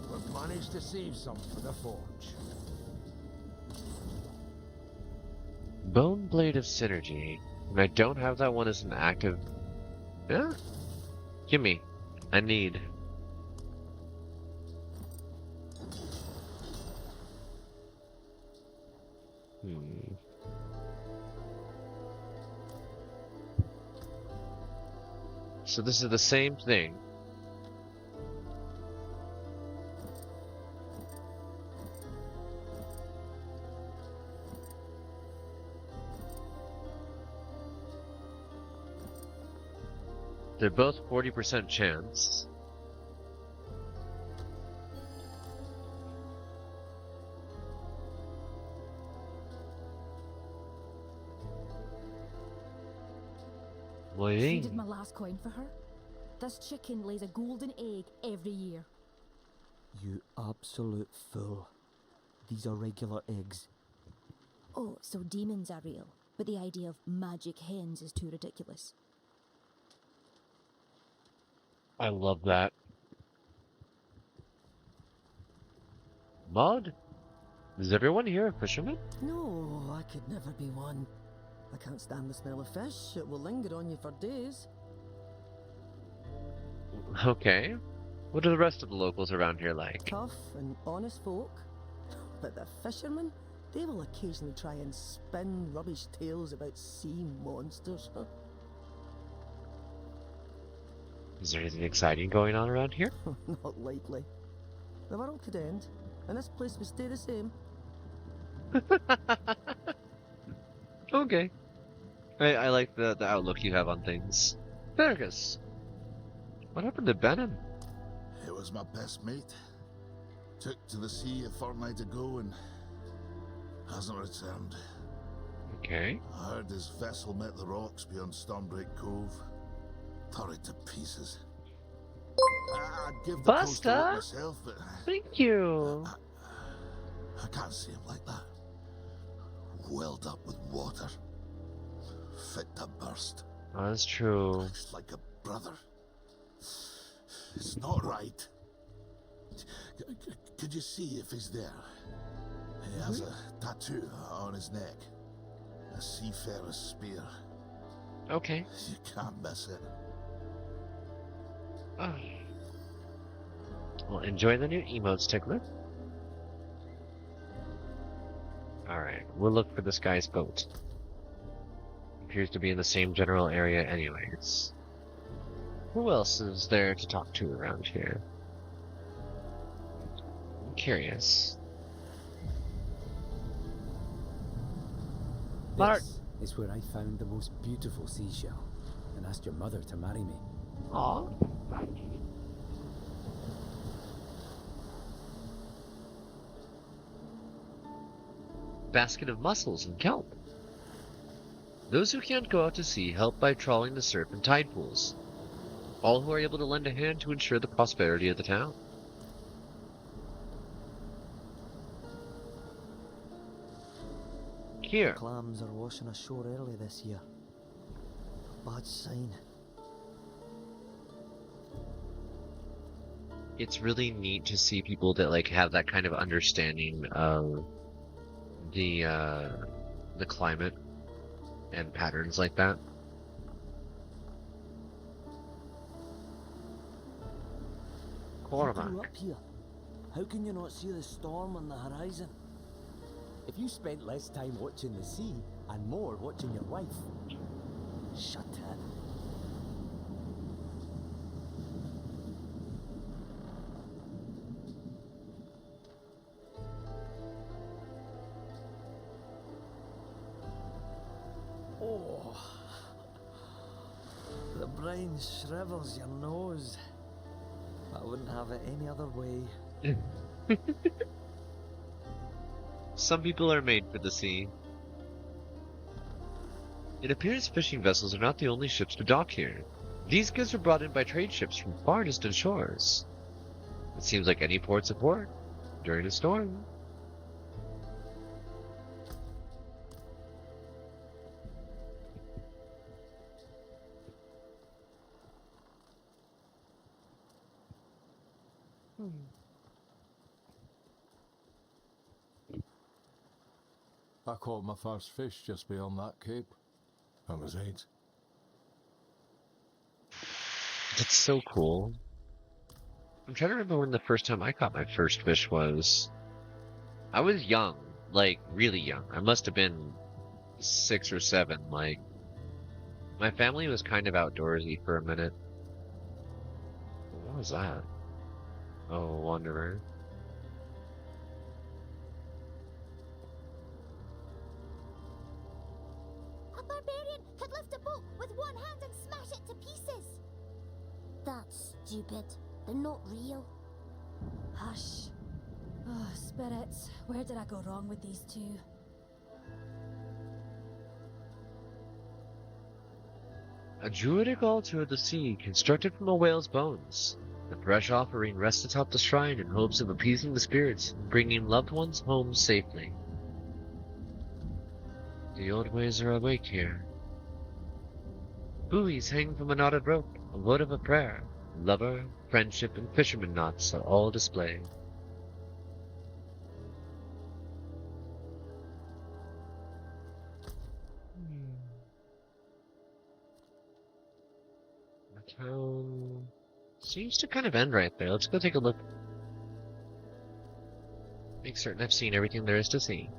We've managed to save some for the forge. Bone Blade of Synergy. And I don't have that one as an active... Yeah? Gimme. I need. So this is the same thing. They're both 40% chance. Traded my last coin for her. This chicken lays a golden egg every year. You absolute fool. These are regular eggs. Oh, so demons are real, but the idea of magic hens is too ridiculous. I love that. Maud? Is everyone here a fisherman? No, I could never be one. I can't stand the smell of fish. It will linger on you for days. Okay. What are the rest of the locals around here like? Tough and honest folk. But the fishermen, they will occasionally try and spin rubbish tales about sea monsters. Is there anything exciting going on around here? Not likely. The world could end, and this place would stay the same. Okay. I like the outlook you have on things. Fergus, what happened to Benin? It was my best mate. Took to the sea a fortnight ago and hasn't returned. Okay. I heard his vessel met the rocks beyond Stormbreak Cove. Tore it to pieces. I'd give the coast a look myself, but thank you. I can't see him like that. Welled up with water. Fit to burst. Oh, that's true. Looks like a brother. It's not right. Could you see if he's there? He has a tattoo on his neck. A seafarer's spear. Okay. You can't miss it. Oh. Well, enjoy the new emotes, Tickler. Alright, we'll look for this guy's boat. Appears to be in the same general area anyways. Who else is there to talk to around here? I'm curious. This is where I found the most beautiful seashell and asked your mother to marry me. Aww. Basket of mussels and kelp. Those who can't go out to sea help by trawling the surf and tide pools. All who are able to lend a hand to ensure the prosperity of the town. Here. Clams are washing ashore early this year. Bad sign. It's really neat to see people that like have that kind of understanding of the climate and patterns like that. Cormac. Up here. How can you not see the storm on the horizon? If you spent less time watching the sea and more watching your wife. Shut it. Oh, the brine shrivels your nose. I wouldn't have it any other way. Some people are made for the sea. It appears fishing vessels are not the only ships to dock here. These goods were brought in by trade ships from far distant shores. It seems like any port's a port during a storm. I caught my first fish just beyond that cape. I was 8. That's so cool. I'm trying to remember when the first time I caught my first fish was. I was young, like really young. I must have been 6 or 7. Like, my family was kind of outdoorsy for a minute. What was that? Oh, Wanderer. A barbarian could lift a boat with one hand and smash it to pieces. That's stupid. They're not real. Hush. Oh, spirits, where did I go wrong with these two? A druidic altar of the sea constructed from a whale's bones. The fresh offering rests atop the shrine in hopes of appeasing the spirits and bringing loved ones home safely. The old ways are awake here. Buoys hang from a knotted rope, a votive of prayer. Lover, friendship, and fisherman knots are all displayed. Town seems to kind of end right there. Let's go take a look. Make certain I've seen everything there is to see.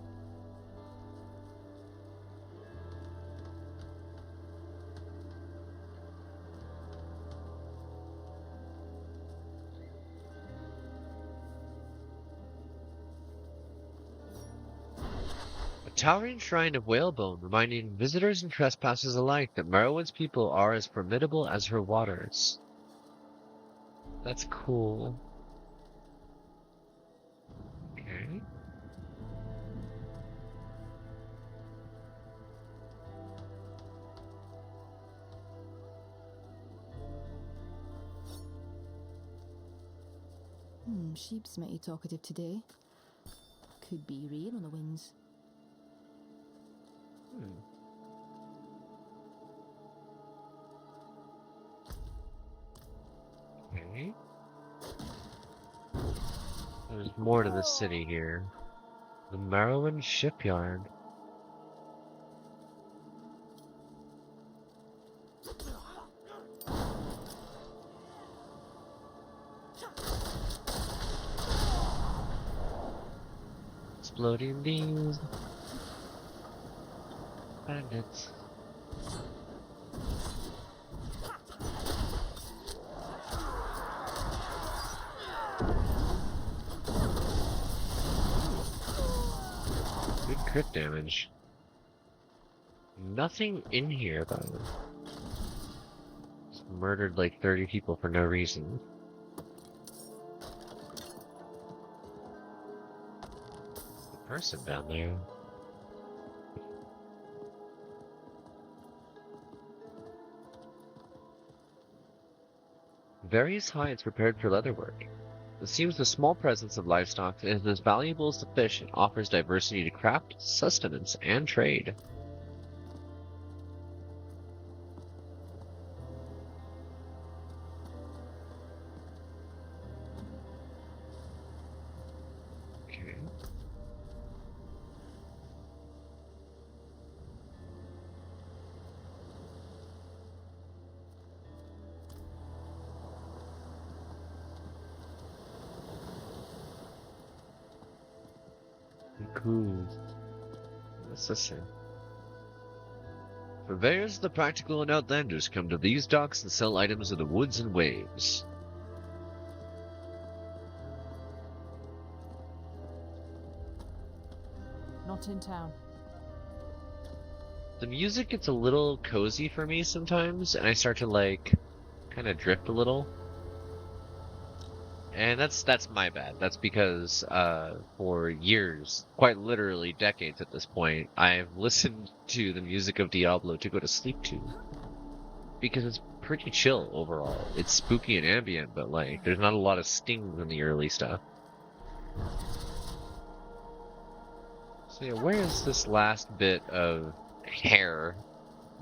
A towering shrine of whalebone reminding visitors and trespassers alike that Merowyn's people are as formidable as her waters. That's cool. Okay. Sheep's mighty talkative today. Could be rain on the winds. Okay. There's more to the city here. The Merowyn shipyard. Exploding bees. Bandits. Good crit damage. Nothing in here though. Just murdered like 30 people for no reason. Person down there. Various hides prepared for leatherwork. It seems the small presence of livestock is as valuable as the fish and offers diversity to craft, sustenance, and trade. Okay. Cool. What's this here? Purveyors of the practical and outlanders come to these docks and sell items of the woods and waves. Not in town. The music gets a little cozy for me sometimes, and I start to like kind of drift a little. And that's my bad. That's because for years, quite literally decades at this point, I've listened to the music of Diablo to go to sleep to. Because it's pretty chill overall. It's spooky and ambient, but like there's not a lot of stings in the early stuff. So yeah, where is this last bit of hair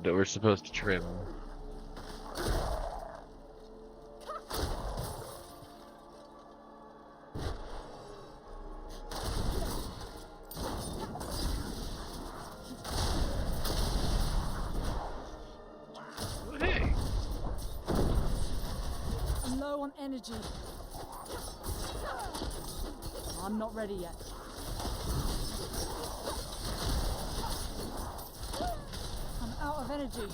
that we're supposed to trim? Energy. I'm not ready yet. I'm out of energy.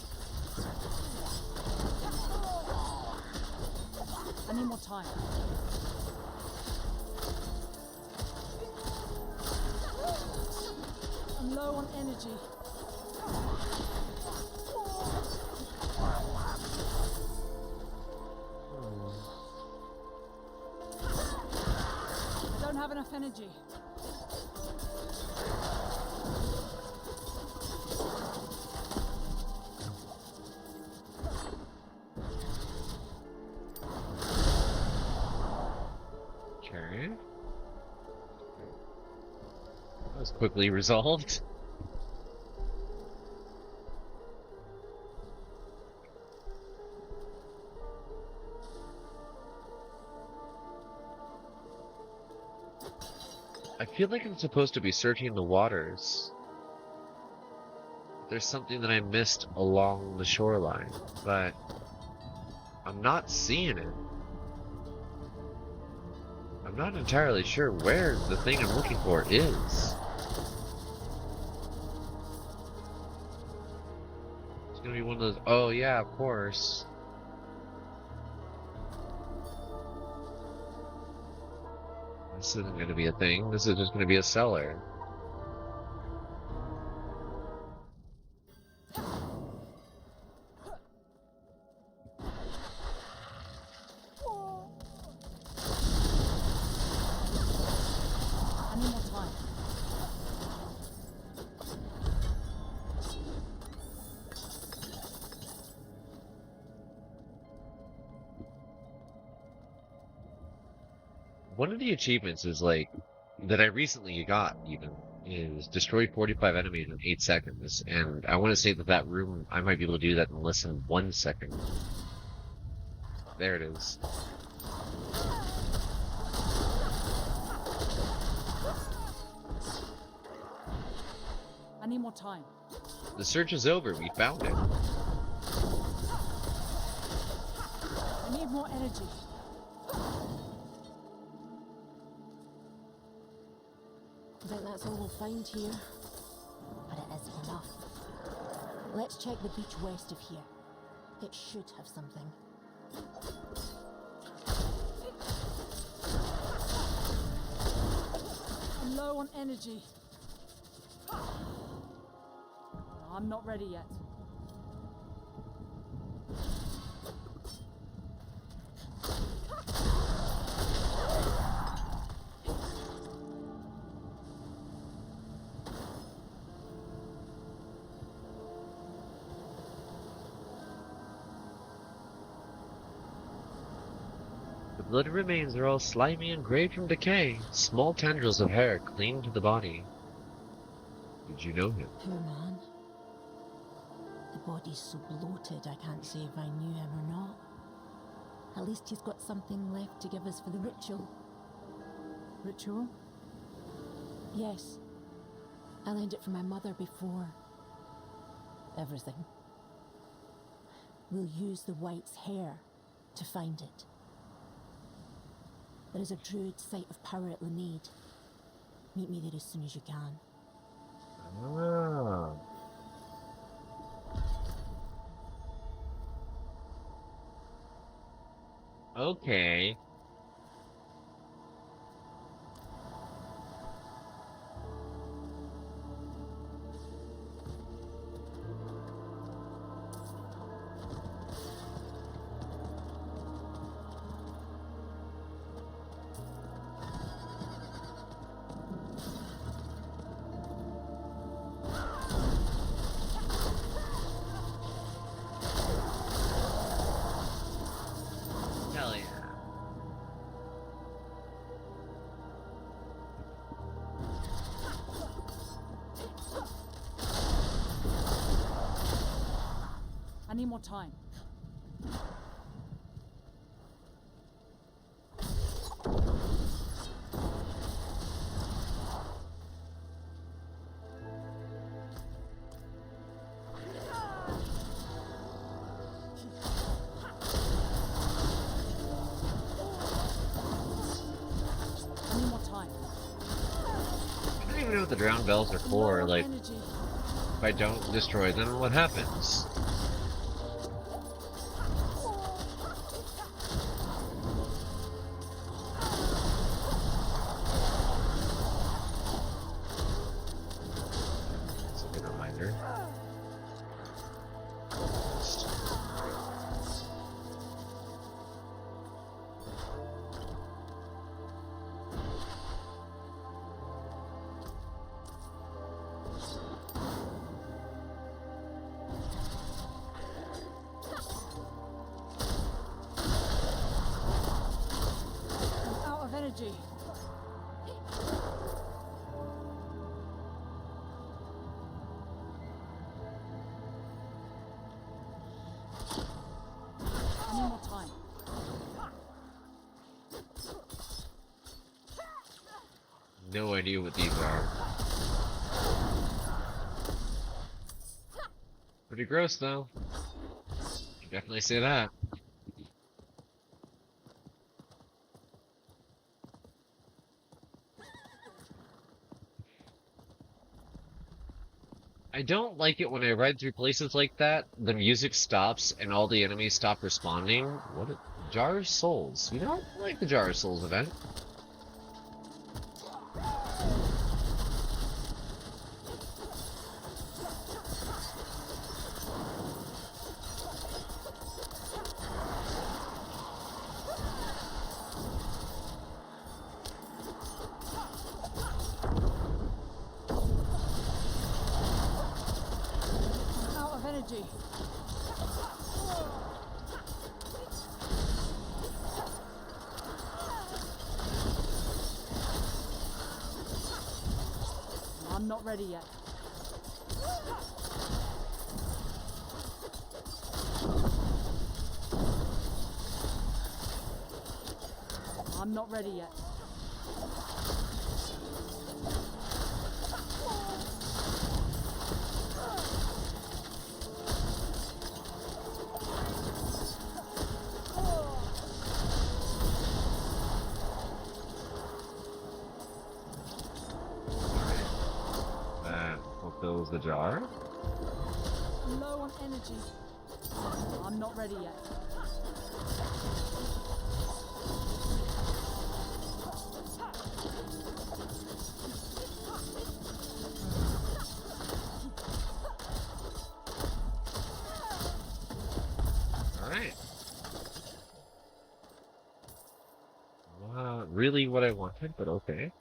I need more time. I'm low on energy. I don't have enough energy. Okay. That was quickly resolved. I feel like I'm supposed to be searching the waters. There's something that I missed along the shoreline, but I'm not seeing it. I'm not entirely sure where the thing I'm looking for is. It's gonna be one of those. Oh, yeah, of course. This isn't gonna be a thing. This is just gonna be a cellar. I need more time. One of the achievements is like that I recently got even is destroy 45 enemies in 8 seconds, and I want to say that that room I might be able to do that in less than 1 second. There it is. I need more time. The search is over. We found it. I need more energy. I think that's all we'll find here. But it isn't enough. Let's check the beach west of here. It should have something. I'm low on energy. I'm not ready yet. The blood remains are all slimy and grey from decay. Small tendrils of hair cling to the body. Did you know him? Poor man. The body's so bloated I can't say if I knew him or not. At least he's got something left to give us for the ritual. Ritual? Yes. I learned it from my mother before. Everything. We'll use the White's hair to find it. There is a druid site of power at Lanade. Meet me there as soon as you can. Ah. Okay. Hell yeah. I need more time. I need more time. I don't even know what the drowned bells are for. Like, if I don't destroy them, what happens? That's a good reminder. I'm out of energy. I need more time. No idea what these are. Pretty gross, though. Can definitely say that. I don't like it when I ride through places like that, the music stops and all the enemies stop responding. What a Jar of Souls. You know, I like the Jar of Souls event. Out of energy. I'm not ready yet. I'm not ready yet. That fulfills the jar. Low on energy. I'm not ready yet. Alright. Not really what I wanted, but okay.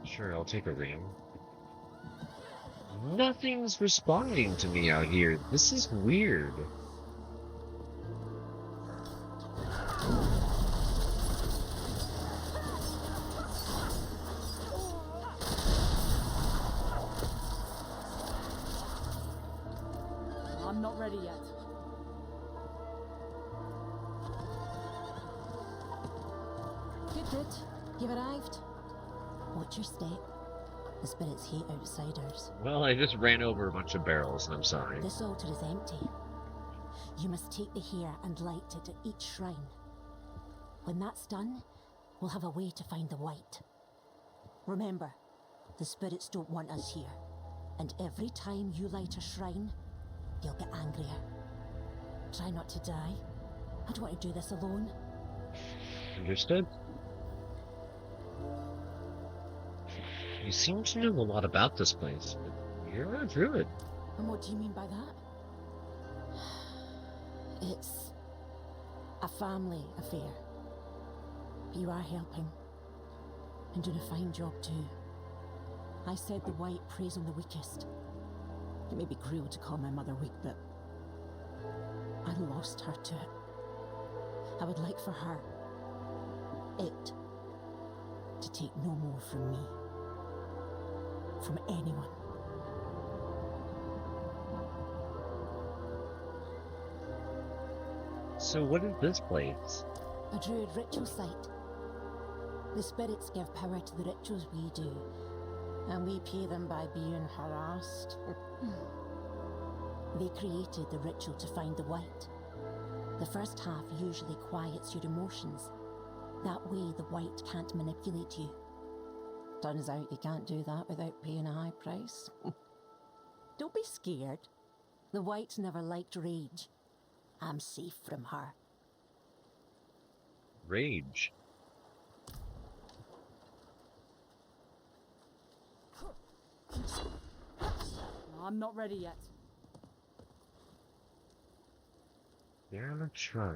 Sure, I'll take a ring. Nothing's responding to me out here. This is weird. I'm not ready yet. Good, good. You've arrived. Watch your step. The spirits hate outsiders. Well, I just ran over a bunch of barrels, and I'm sorry. This altar is empty. You must take the hair and light it at each shrine. When that's done, we'll have a way to find the white. Remember, the spirits don't want us here. And every time you light a shrine, they'll get angrier. Try not to die. I don't want to do this alone. Understood. You seem to know a lot about this place, but you're a druid. And what do you mean by that? It's a family affair. You are helping. And doing a fine job too. I said the white preys on the weakest. It may be cruel to call my mother weak, but I lost her to it. I would like for her, it, to take no more from me. From anyone. So what is this place? A druid ritual site. The spirits give power to the rituals we do, and we pay them by being harassed. They created the ritual to find the white. The first half usually quiets your emotions. That way the white can't manipulate you. Turns out you can't do that without paying a high price. Don't be scared. The white's never liked rage. I'm safe from her. Rage. I'm not ready yet. Yeah, let's try.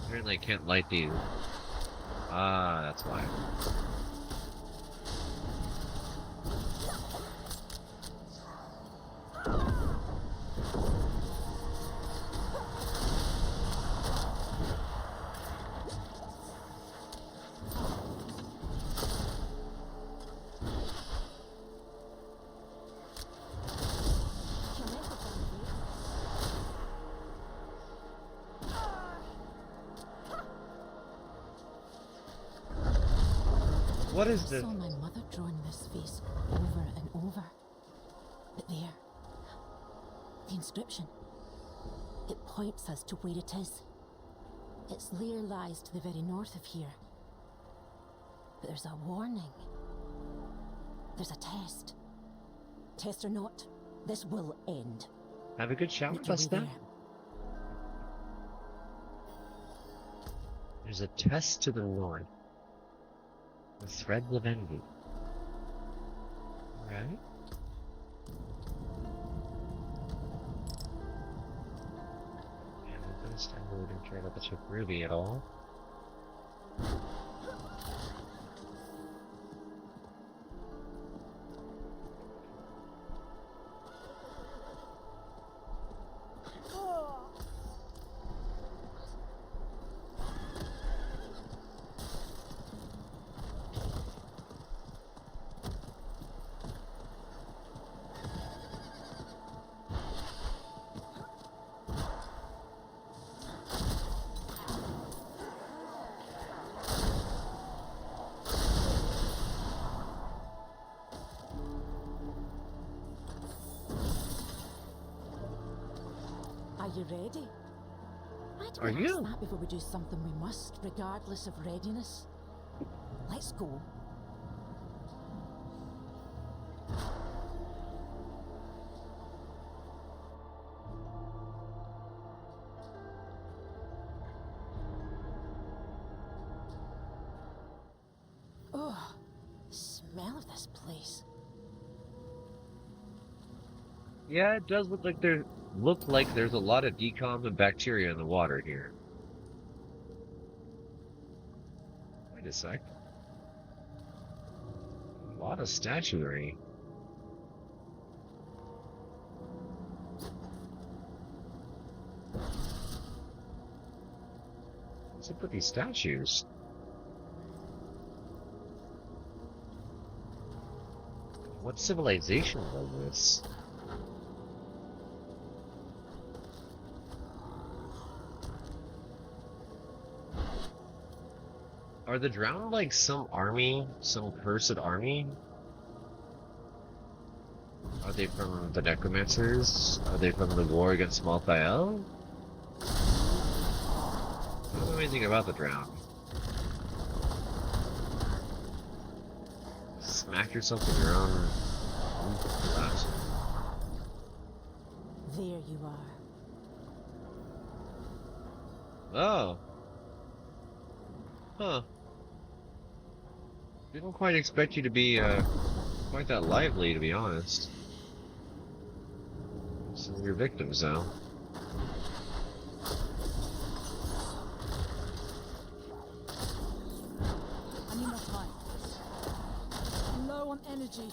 Apparently I can't light these. Ah, that's why. What is this? I saw my mother drawing this face over and over. But there, the inscription. It points us to where it is. Its lair lies to the very north of here. But there's a warning. There's a test. Test or not, this will end. Have a good shower, Make your way Busta. there. There's a test to the Lord. The threads of envy. Alright. And this time we didn't trade up the chip Ruby at all. Are you ready? Why do Are we ask you? that before we do something we must, regardless of readiness? Let's go. Oh, smell of this place. Yeah, it does look like there's a lot of decom and bacteria in the water here. Wait a sec. A lot of statuary. What's up with these statues? What civilization was this? Are the drowned like some army? Some cursed army? Are they from the Necromancers? Are they from the war against Malthael? I don't know anything about the drowned. Smack yourself with your own glass. There you are. Oh. Huh. Didn't quite expect you to be, quite that lively, to be honest. Some of your victims, though. I need more time. I'm low on energy.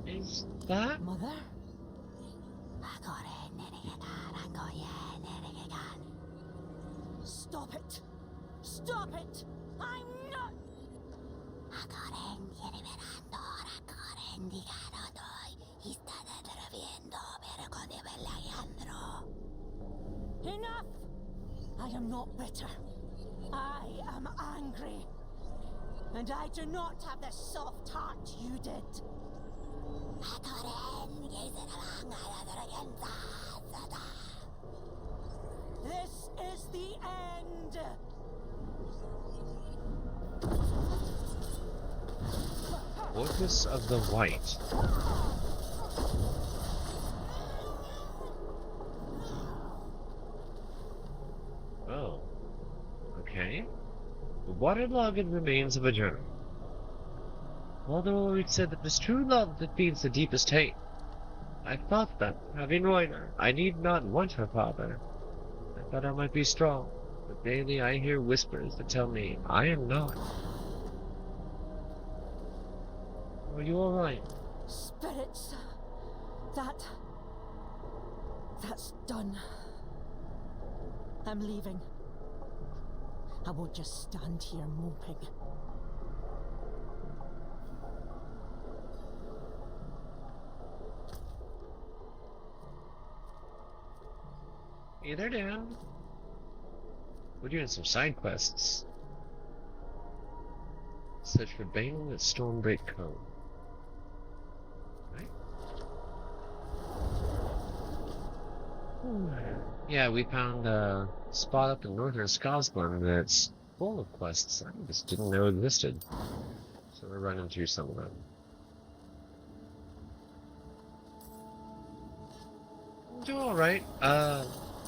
Is that? Mother? Stop it! Stop it! I'm not... Enough! I am not bitter. I am angry. And I do not have the soft heart you did. This is the end! Orcus of the White. Oh. Okay. The waterlogged remains of a journal. Although it said that it is true love that feeds the deepest hate. I thought that, having Royner, I need not want her father. I thought I might be strong, but daily I hear whispers that tell me I am not. Are you alright? Spirits. That's done. I'm leaving. I won't just stand here moping. Hey there, Dan. We're doing some side quests. Search for Bane at Stormbreak Cove. Right? Yeah, we found a spot up in northern Scotland that's full of quests I just didn't know existed. So we're running through some of them. I'm doing alright.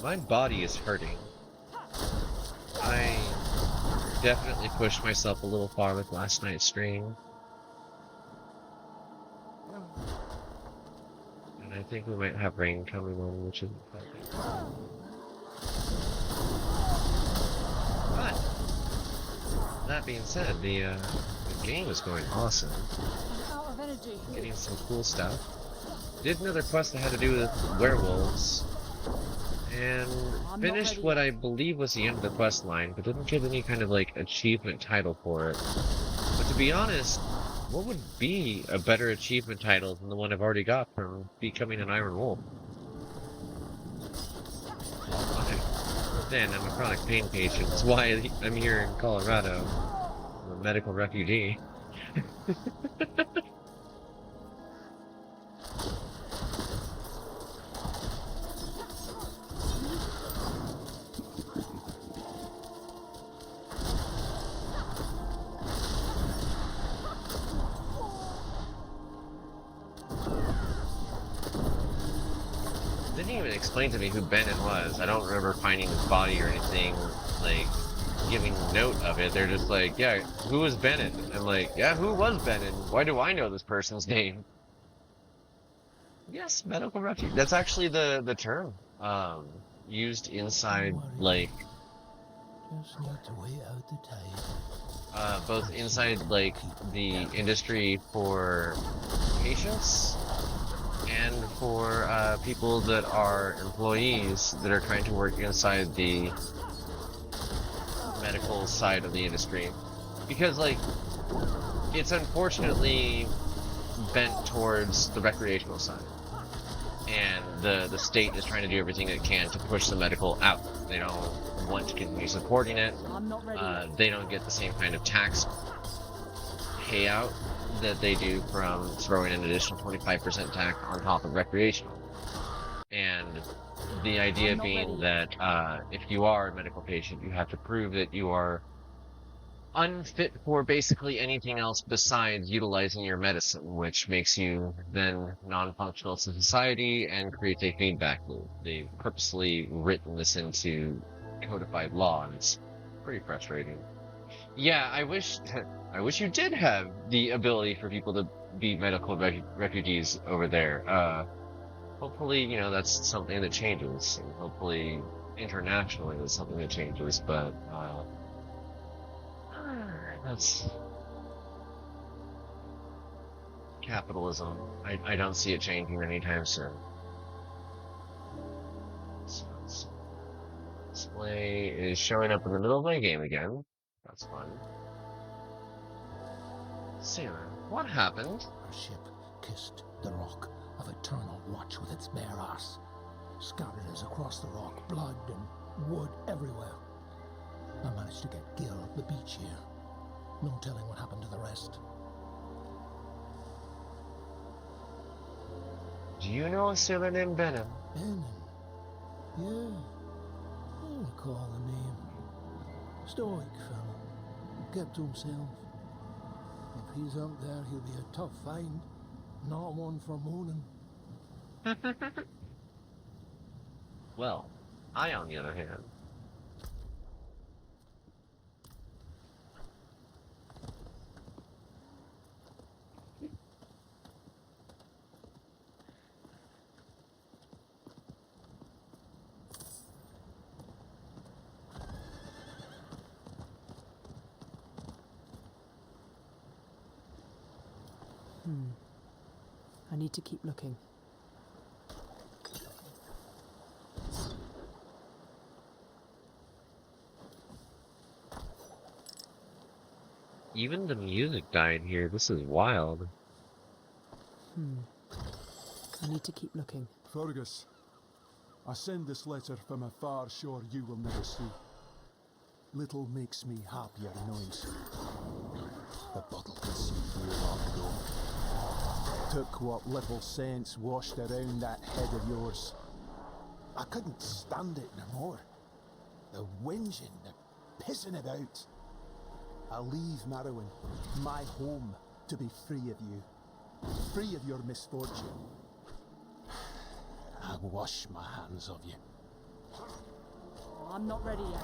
My body is hurting. I definitely pushed myself a little far with last night's stream. And I think we might have rain coming on, which isn't helping. But, that being said, the game is going awesome. Out of energy. Getting some cool stuff. Did another quest that had to do with werewolves. And finished what I believe was the end of the quest line, but didn't get any kind of like achievement title for it. But to be honest, what would be a better achievement title than the one I've already got from becoming an Iron Wolf? Then I'm a chronic pain patient. That's why I'm here in Colorado. I'm a medical refugee. Didn't even explain to me who Bennett was. I don't remember finding his body or anything, like, giving note of it. They're just like, yeah, who was Bennett? And like, yeah, who was Bennett? Why do I know this person's name? Yes, medical refugee. That's actually the term, used inside, like, Just need to wait out the tide. both inside, like, the industry for patients and for people that are employees that are trying to work inside the medical side of the industry. Because, like, it's unfortunately bent towards the recreational side. And the state is trying to do everything it can to push the medical out. They don't want to continue supporting it. They don't get the same kind of tax payout that they do from throwing an additional 25% tax on top of recreational. And the idea being that if you are a medical patient, you have to prove that you are unfit for basically anything else besides utilizing your medicine, which makes you then non-functional to society and creates a feedback loop. They've purposely written this into codified law, and it's pretty frustrating. Yeah, I wish you did have the ability for people to be medical refugees over there. Hopefully, you know, that's something that changes, and hopefully internationally that's something that changes, but that's capitalism. I don't see it changing anytime soon. So display is showing up in the middle of my game again. That's fun. Sailor, what happened? Our ship kissed the rock of eternal watch with its bare arse. Scattered us across the rock, blood and wood everywhere. I managed to get Gil up the beach here. No telling what happened to the rest. Do you know a sailor named Benham? Benham? Yeah. I recall the name. Stoic fellow. Kept to himself. If he's out there, he'll be a tough find. Not one for moaning. Well, I, on the other hand, I need to keep looking. even the music died here. This is wild. I need to keep looking. Fergus, I send this letter from a far shore you will never see. Little makes me happier knowing so. The bottle conceived you long ago. Took what little sense washed around that head of yours. I couldn't stand it no more. The whinging, the pissing about. I leave Marrowan, my home, to be free of you. Free of your misfortune. I wash my hands of you. Oh, I'm not ready yet.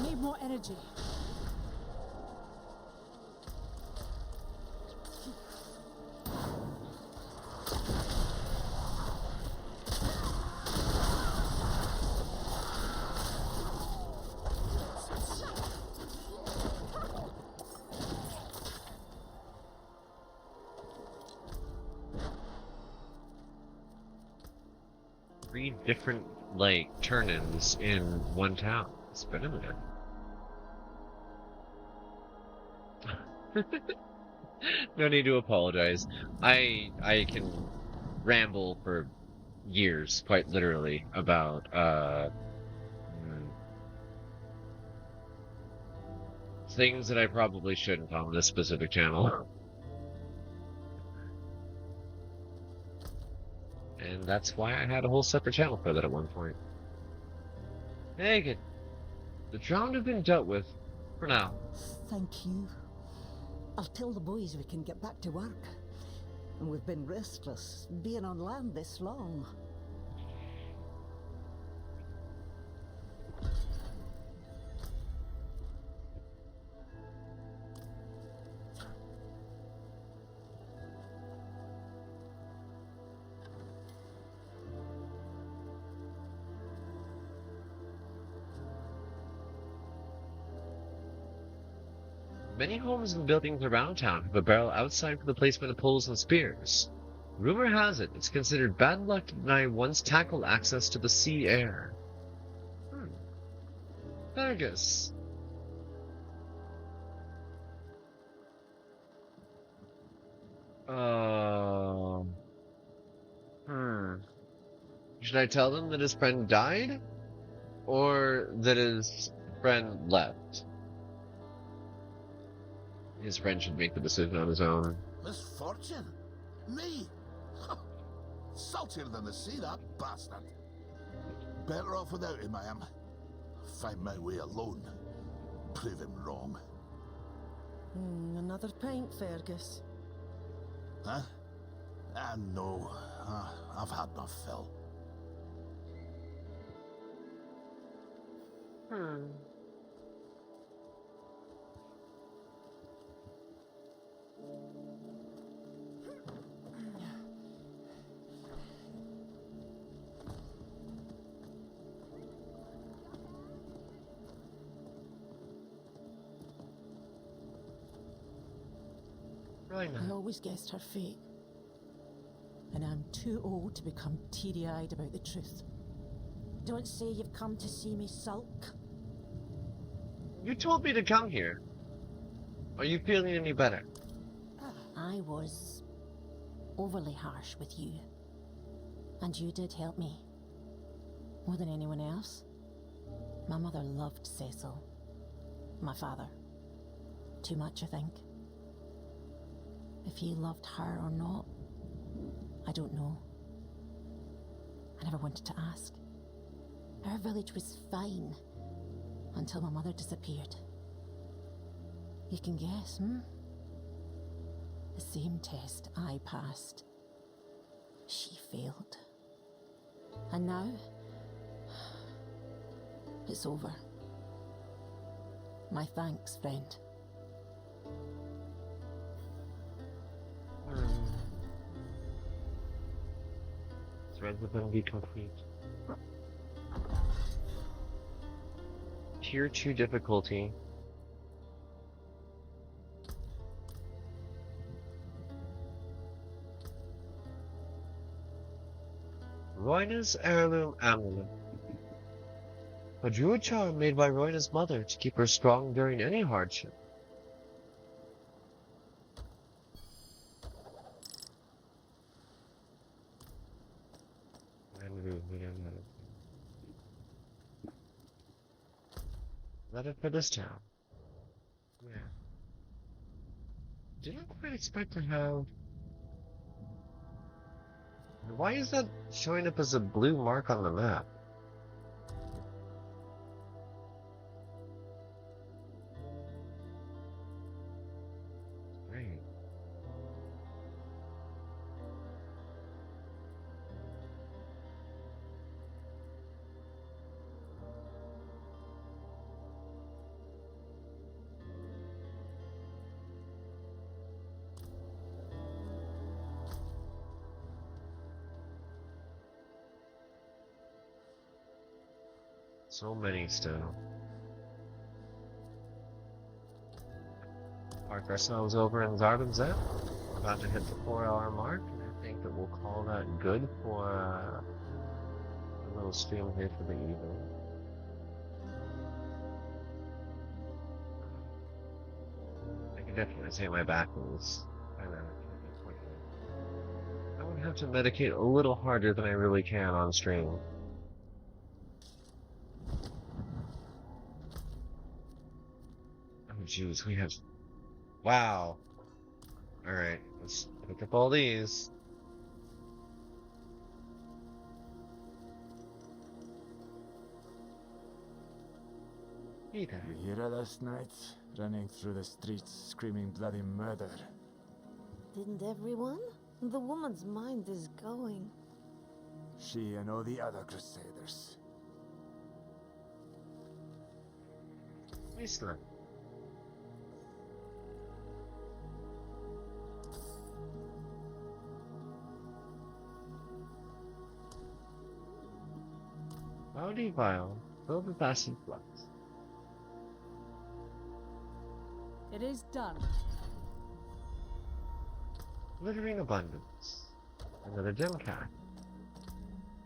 Need more energy. Three different, like, turn-ins in one town. It's been a minute. No need to apologize. I can ramble for years, quite literally, about, things that I probably shouldn't on this specific channel. And that's why I had a whole separate channel for that at one point. Hey, good. The drowned have been dealt with, for now. Thank you. I'll tell the boys we can get back to work. And we've been restless, being on land this long. Many homes and buildings around town have a barrel outside for the placement of poles and spears. Rumor has it, it's considered bad luck to deny one's tackle access to the sea air. Fergus. Should I tell them that his friend died? Or that his friend left? His friend should make the decision on his own. Misfortune? Me? Saltier than the sea, that bastard. Better off without him, I am. Find my way alone. Prove him wrong. Another pint, Fergus? Huh? No. I've had my fill. I always guessed her fate. And I'm too old to become teary-eyed about the truth. Don't say you've come to see me sulk. You told me to come here. Are you feeling any better? I was overly harsh with you. And you did help me. More than anyone else. My mother loved Cecil. My father. Too much, I think. If he loved her or not, I don't know. I never wanted to ask. Our village was fine until my mother disappeared. You can guess, The same test I passed. She failed. And now, it's over. My thanks, friend. Threads of them be complete. Tier 2 difficulty. Royna's heirloom amulet. A druid charm made by Royna's mother to keep her strong during any hardship. Better for this town. Yeah. Didn't quite expect to have... Why is that showing up as a blue mark on the map? Great. So many still. Park ourselves over in Zarbinzet. We're about to hit the 4-hour mark, and I think that we'll call that good for a little stream here for the evening. I can definitely say my back is kind of pointing. I would have to medicate a little harder than I really can on stream. Oh, jeez, we have... Wow. Alright, let's pick up all these. Hey there. You hear her last night? Running through the streets, screaming bloody murder. Didn't everyone? The woman's mind is going. She and all the other crusaders. Listen. Bounty vial. Fill the acid flux. It is done. Glittering abundance. Another gem cap.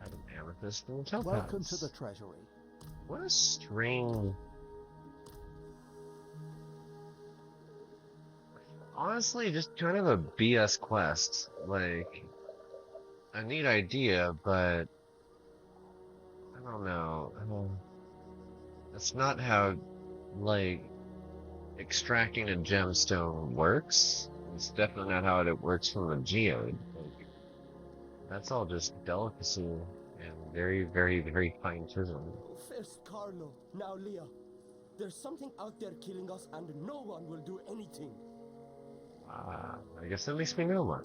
Add an amethyst and topaz. Welcome to the treasury. What a strange... Honestly, just kind of a BS quest. Like, a neat idea, but... I don't know. That's not how, like, extracting a gemstone works. It's definitely not how it works from a geode. Like, that's all just delicacy and very, very, very fine chisel. First Carlo, now Leah. There's something out there killing us and no one will do anything. I guess at least we know one.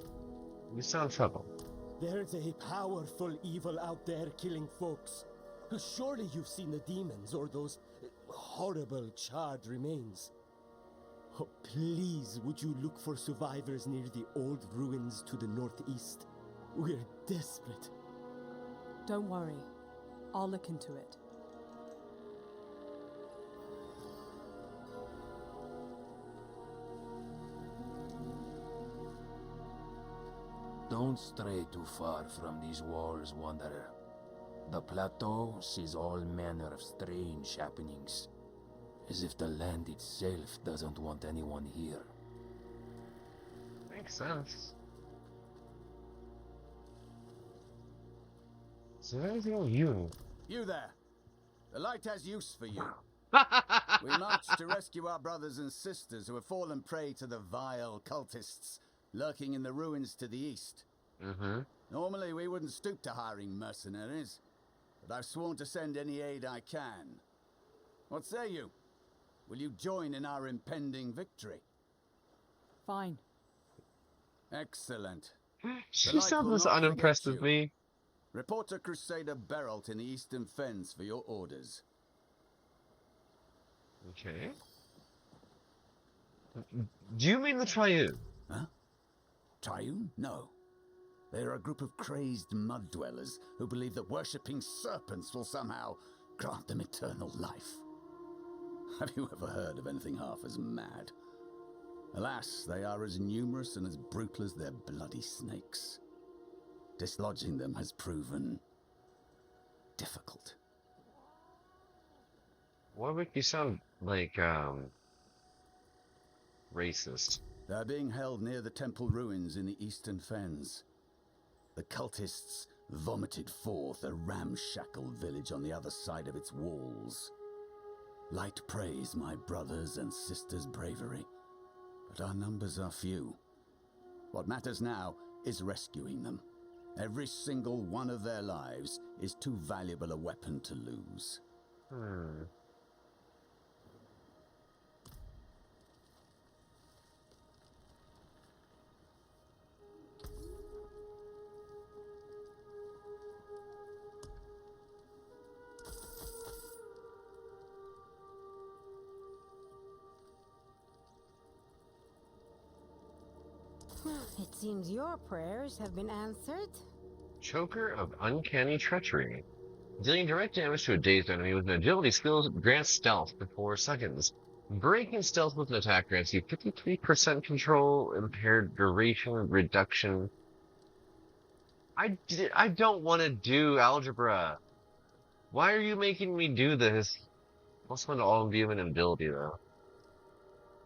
We sound trouble. There's a powerful evil out there killing folks. Surely you've seen the demons or those horrible charred remains. Oh, please, would you look for survivors near the old ruins to the northeast? We're desperate. Don't worry. I'll look into it. Don't stray too far from these walls, wanderer. The plateau sees all manner of strange happenings, as if the land itself doesn't want anyone here. Makes sense. Is there anything you... You there. The light has use for you. We marched to rescue our brothers and sisters who have fallen prey to the vile cultists lurking in the ruins to the east. Normally we wouldn't stoop to hiring mercenaries, but I've sworn to send any aid I can. What say you? Will you join in our impending victory? Fine. Excellent. She sounds unimpressed with me. Report to Crusader Beralt in the Eastern Fens for your orders. Okay. Do you mean the Triune? Huh? Triune? No. They're a group of crazed mud dwellers who believe that worshipping serpents will somehow grant them eternal life. Have you ever heard of anything half as mad? Alas, they are as numerous and as brutal as their bloody snakes. Dislodging them has proven difficult. What make you sound like, racist? They're being held near the temple ruins in the Eastern Fens. The cultists vomited forth a ramshackle village on the other side of its walls. Light praise my brothers and sisters' bravery, but our numbers are few. What matters now is rescuing them. Every single one of their lives is too valuable a weapon to lose. It seems your prayers have been answered. Choker of Uncanny Treachery. Dealing direct damage to a dazed enemy with an agility skill grants stealth for 4 seconds. Breaking stealth with an attack grants you 53% control, impaired duration reduction. I don't want to do algebra. Why are you making me do this? +1 to all imbuement and ability, though.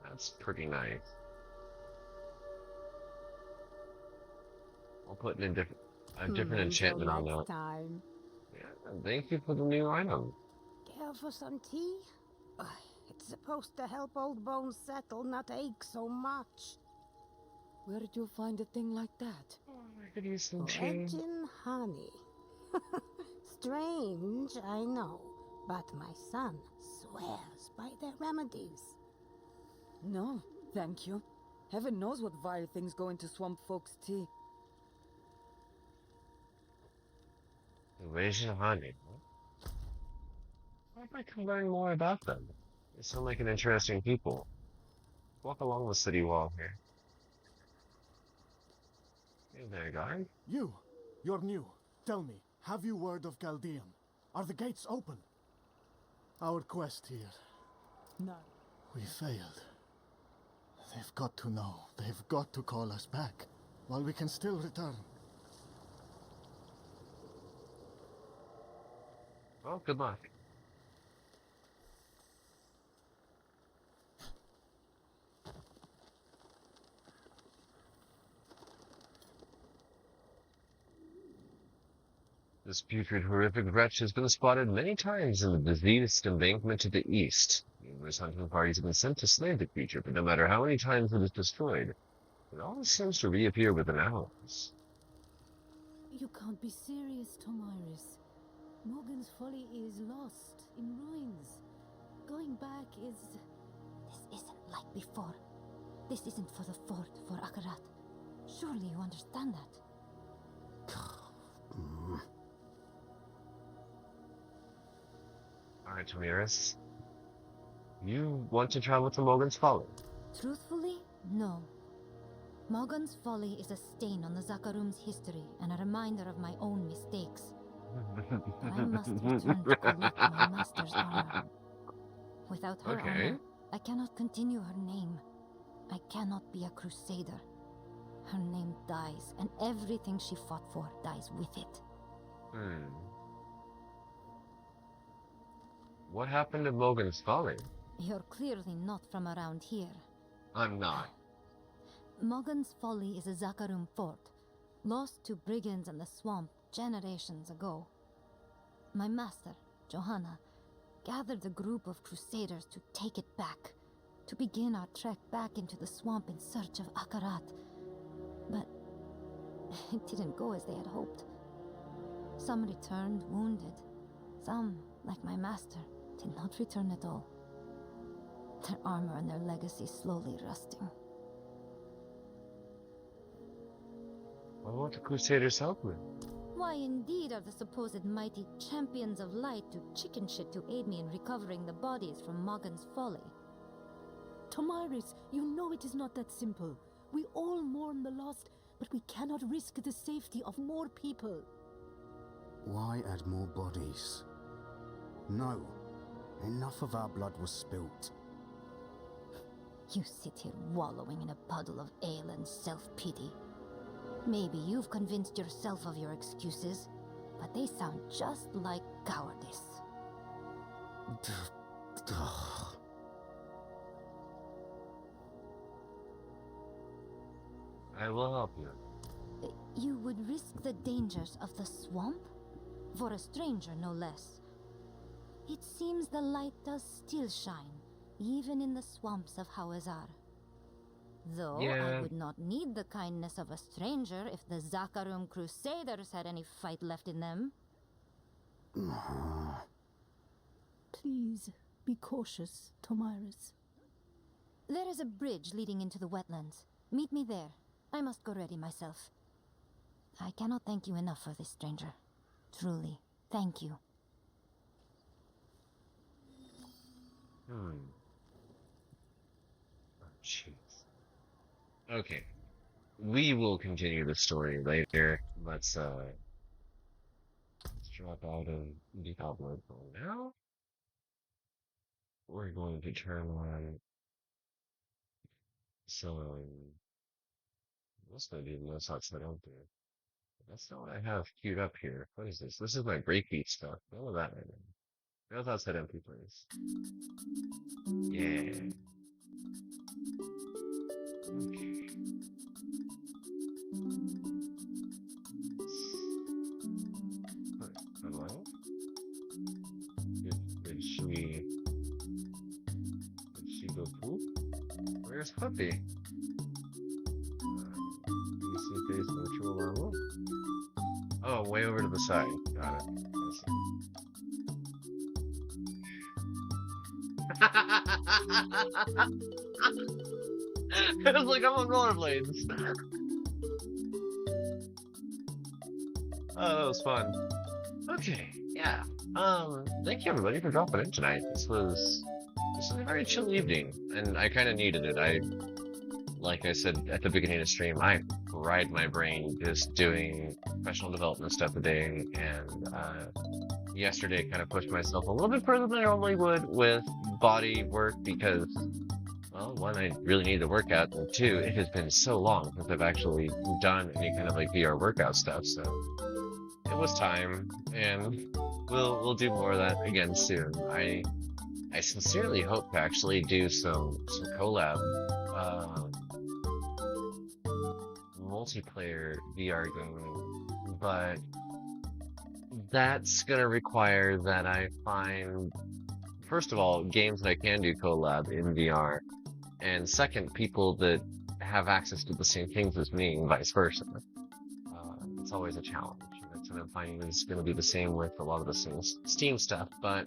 That's pretty nice. I'll put in a different enchantment on that. Time. Yeah, thank you for the new item. Care for some tea? It's supposed to help old bones settle, not ache so much. Where did you find a thing like that? I could use some tea. Legend honey. Strange, I know, but my son swears by their remedies. No, thank you. Heaven knows what vile things go into swamp folks' tea. Legend honey. I'd like to learn more about them. They sound like an interesting people. Walk along the city wall here. Hey there, guy. You're new. Tell me, have you word of Chaldean? Are the gates open? Our quest here. No. We failed. They've got to know. They've got to call us back, while we can still return. Well, good luck. This putrid, horrific wretch has been spotted many times in the diseased embankment to the east. Numerous hunting parties have been sent to slay the creature, but no matter how many times it is destroyed, it always seems to reappear within hours. You can't be serious, Tomiris. Morgan's Folly is lost, in ruins. Going back is... This isn't like before. This isn't for the fort, for Akarat. Surely you understand that. Alright, Tomiris. You want to travel to Morgan's Folly? Truthfully, no. Morgan's Folly is a stain on the Zakarum's history and a reminder of my own mistakes. But I must return to collect my master's armor. Without her armor, I cannot continue her name. I cannot be a crusader. Her name dies, and everything she fought for dies with it. What happened to Morgan's Folly? You're clearly not from around here. I'm not. Morgan's Folly is a Zakarum fort, lost to brigands in the swamp generations ago. My master, Johanna, gathered a group of crusaders to take it back, to begin our trek back into the swamp in search of Akarat. But it didn't go as they had hoped. Some returned wounded. Some, like my master, did not return at all. Their armor and their legacy slowly rusting. What will the Crusaders help with? Why indeed are the supposed mighty champions of light to chicken shit to aid me in recovering the bodies from Morgan's Folly? Tomiris, you know it is not that simple. We all mourn the lost, but we cannot risk the safety of more people. Why add more bodies? No. Enough of our blood was spilt. You sit here wallowing in a puddle of ale and self-pity. Maybe you've convinced yourself of your excuses, but they sound just like cowardice. I will help you. You would risk the dangers of the swamp? For a stranger, no less. It seems the light does still shine, even in the swamps of Hawazar. Though I Yeah. would not need the kindness of a stranger if the Zakarum Crusaders had any fight left in them. Please, be cautious, Tomiris. There is a bridge leading into the wetlands. Meet me there. I must go ready myself. I cannot thank you enough for this, stranger. Truly, thank you. Oh, jeez. Okay. We will continue the story later. Let's drop out of Diablo for now. We're going to turn on some. What's going to be the most hot set out there? That's not what I have queued up here. What is this? This is my breakbeat stuff. None of that right now. No thoughts at empty place. Yeah. Okay. Hello? Did she go poop? Where's Puppy? PC based virtual level? Oh, way over to the side. Got it. It was like I'm on rollerblades. Oh, that was fun. Okay, yeah. Thank you everybody for dropping in tonight. This was a very chill evening, and I kind of needed it. Like I said at the beginning of the stream, I fried my brain just doing professional development stuff today, and yesterday kind of pushed myself a little bit further than I normally would with body work because, well, one, I really need to work out, and two, it has been so long since I've actually done any kind of like VR workout stuff, so it was time, and we'll do more of that again soon. I sincerely hope to actually do some collab multiplayer VR gaming, but that's gonna require that I find, first of all, games that I can do collab in VR, and second, people that have access to the same things as me, and vice versa. It's always a challenge. That's what I'm finding is going to be the same with a lot of the Steam stuff, but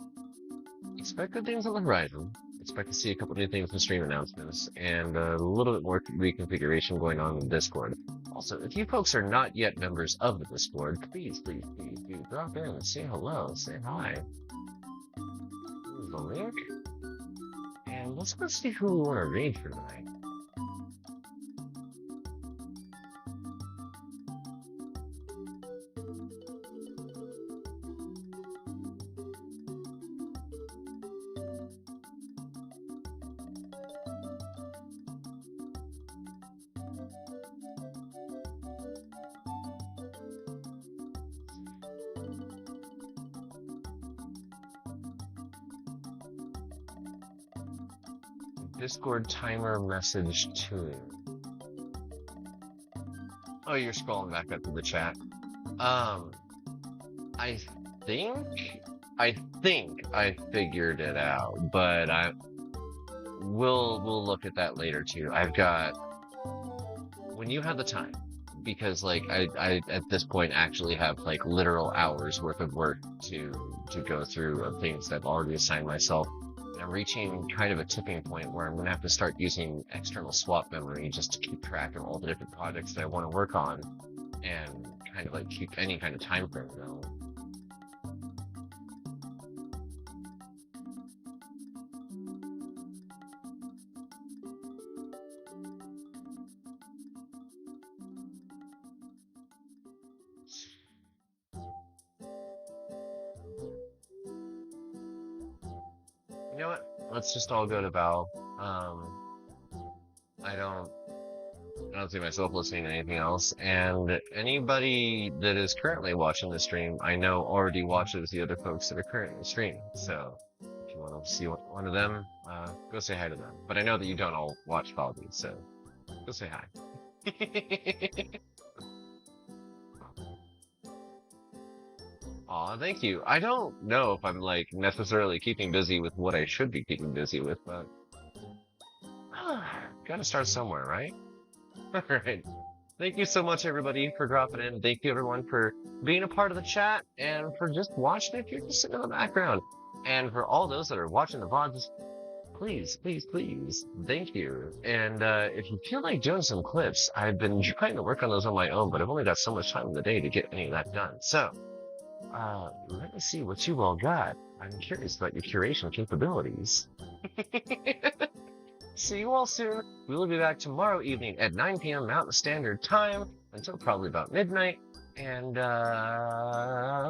expect good things on the horizon. Expect to see a couple new things in stream announcements, and a little bit more reconfiguration going on in Discord. Also, if you folks are not yet members of the Discord, please do drop in and say hello, say hi. Here's the link. And let's go see who we want to raid for tonight. Discord timer message tune. Oh, you're scrolling back up to the chat. I think I figured it out, but we'll look at that later too. I've got, when you have the time, because like I at this point actually have like literal hours worth of work to go through of things that I've already assigned myself. I'm reaching kind of a tipping point where I'm going to have to start using external swap memory just to keep track of all the different projects that I want to work on and kind of like keep any kind of time frame going. You know what? Let's just all go to Val. I don't see myself listening to anything else. And anybody that is currently watching the stream, I know already watches the other folks that are currently streaming. So if you want to see one of them, go say hi to them. But I know that you don't all watch Valdi, so go say hi. Aw, thank you. I don't know if I'm, like, necessarily keeping busy with what I should be keeping busy with, but... gotta start somewhere, right? Alright. Thank you so much, everybody, for dropping in. Thank you, everyone, for being a part of the chat, and for just watching if you're just sitting in the background. And for all those that are watching the VOD, just please, please, please, thank you. And if you feel like doing some clips, I've been trying to work on those on my own, but I've only got so much time in the day to get any of that done. So, let me see what you all got. I'm curious about your curation capabilities. See you all soon. We will be back tomorrow evening at 9 p.m. Mountain Standard Time until probably about midnight. And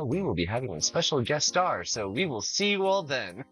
we will be having a special guest star, so we will see you all then.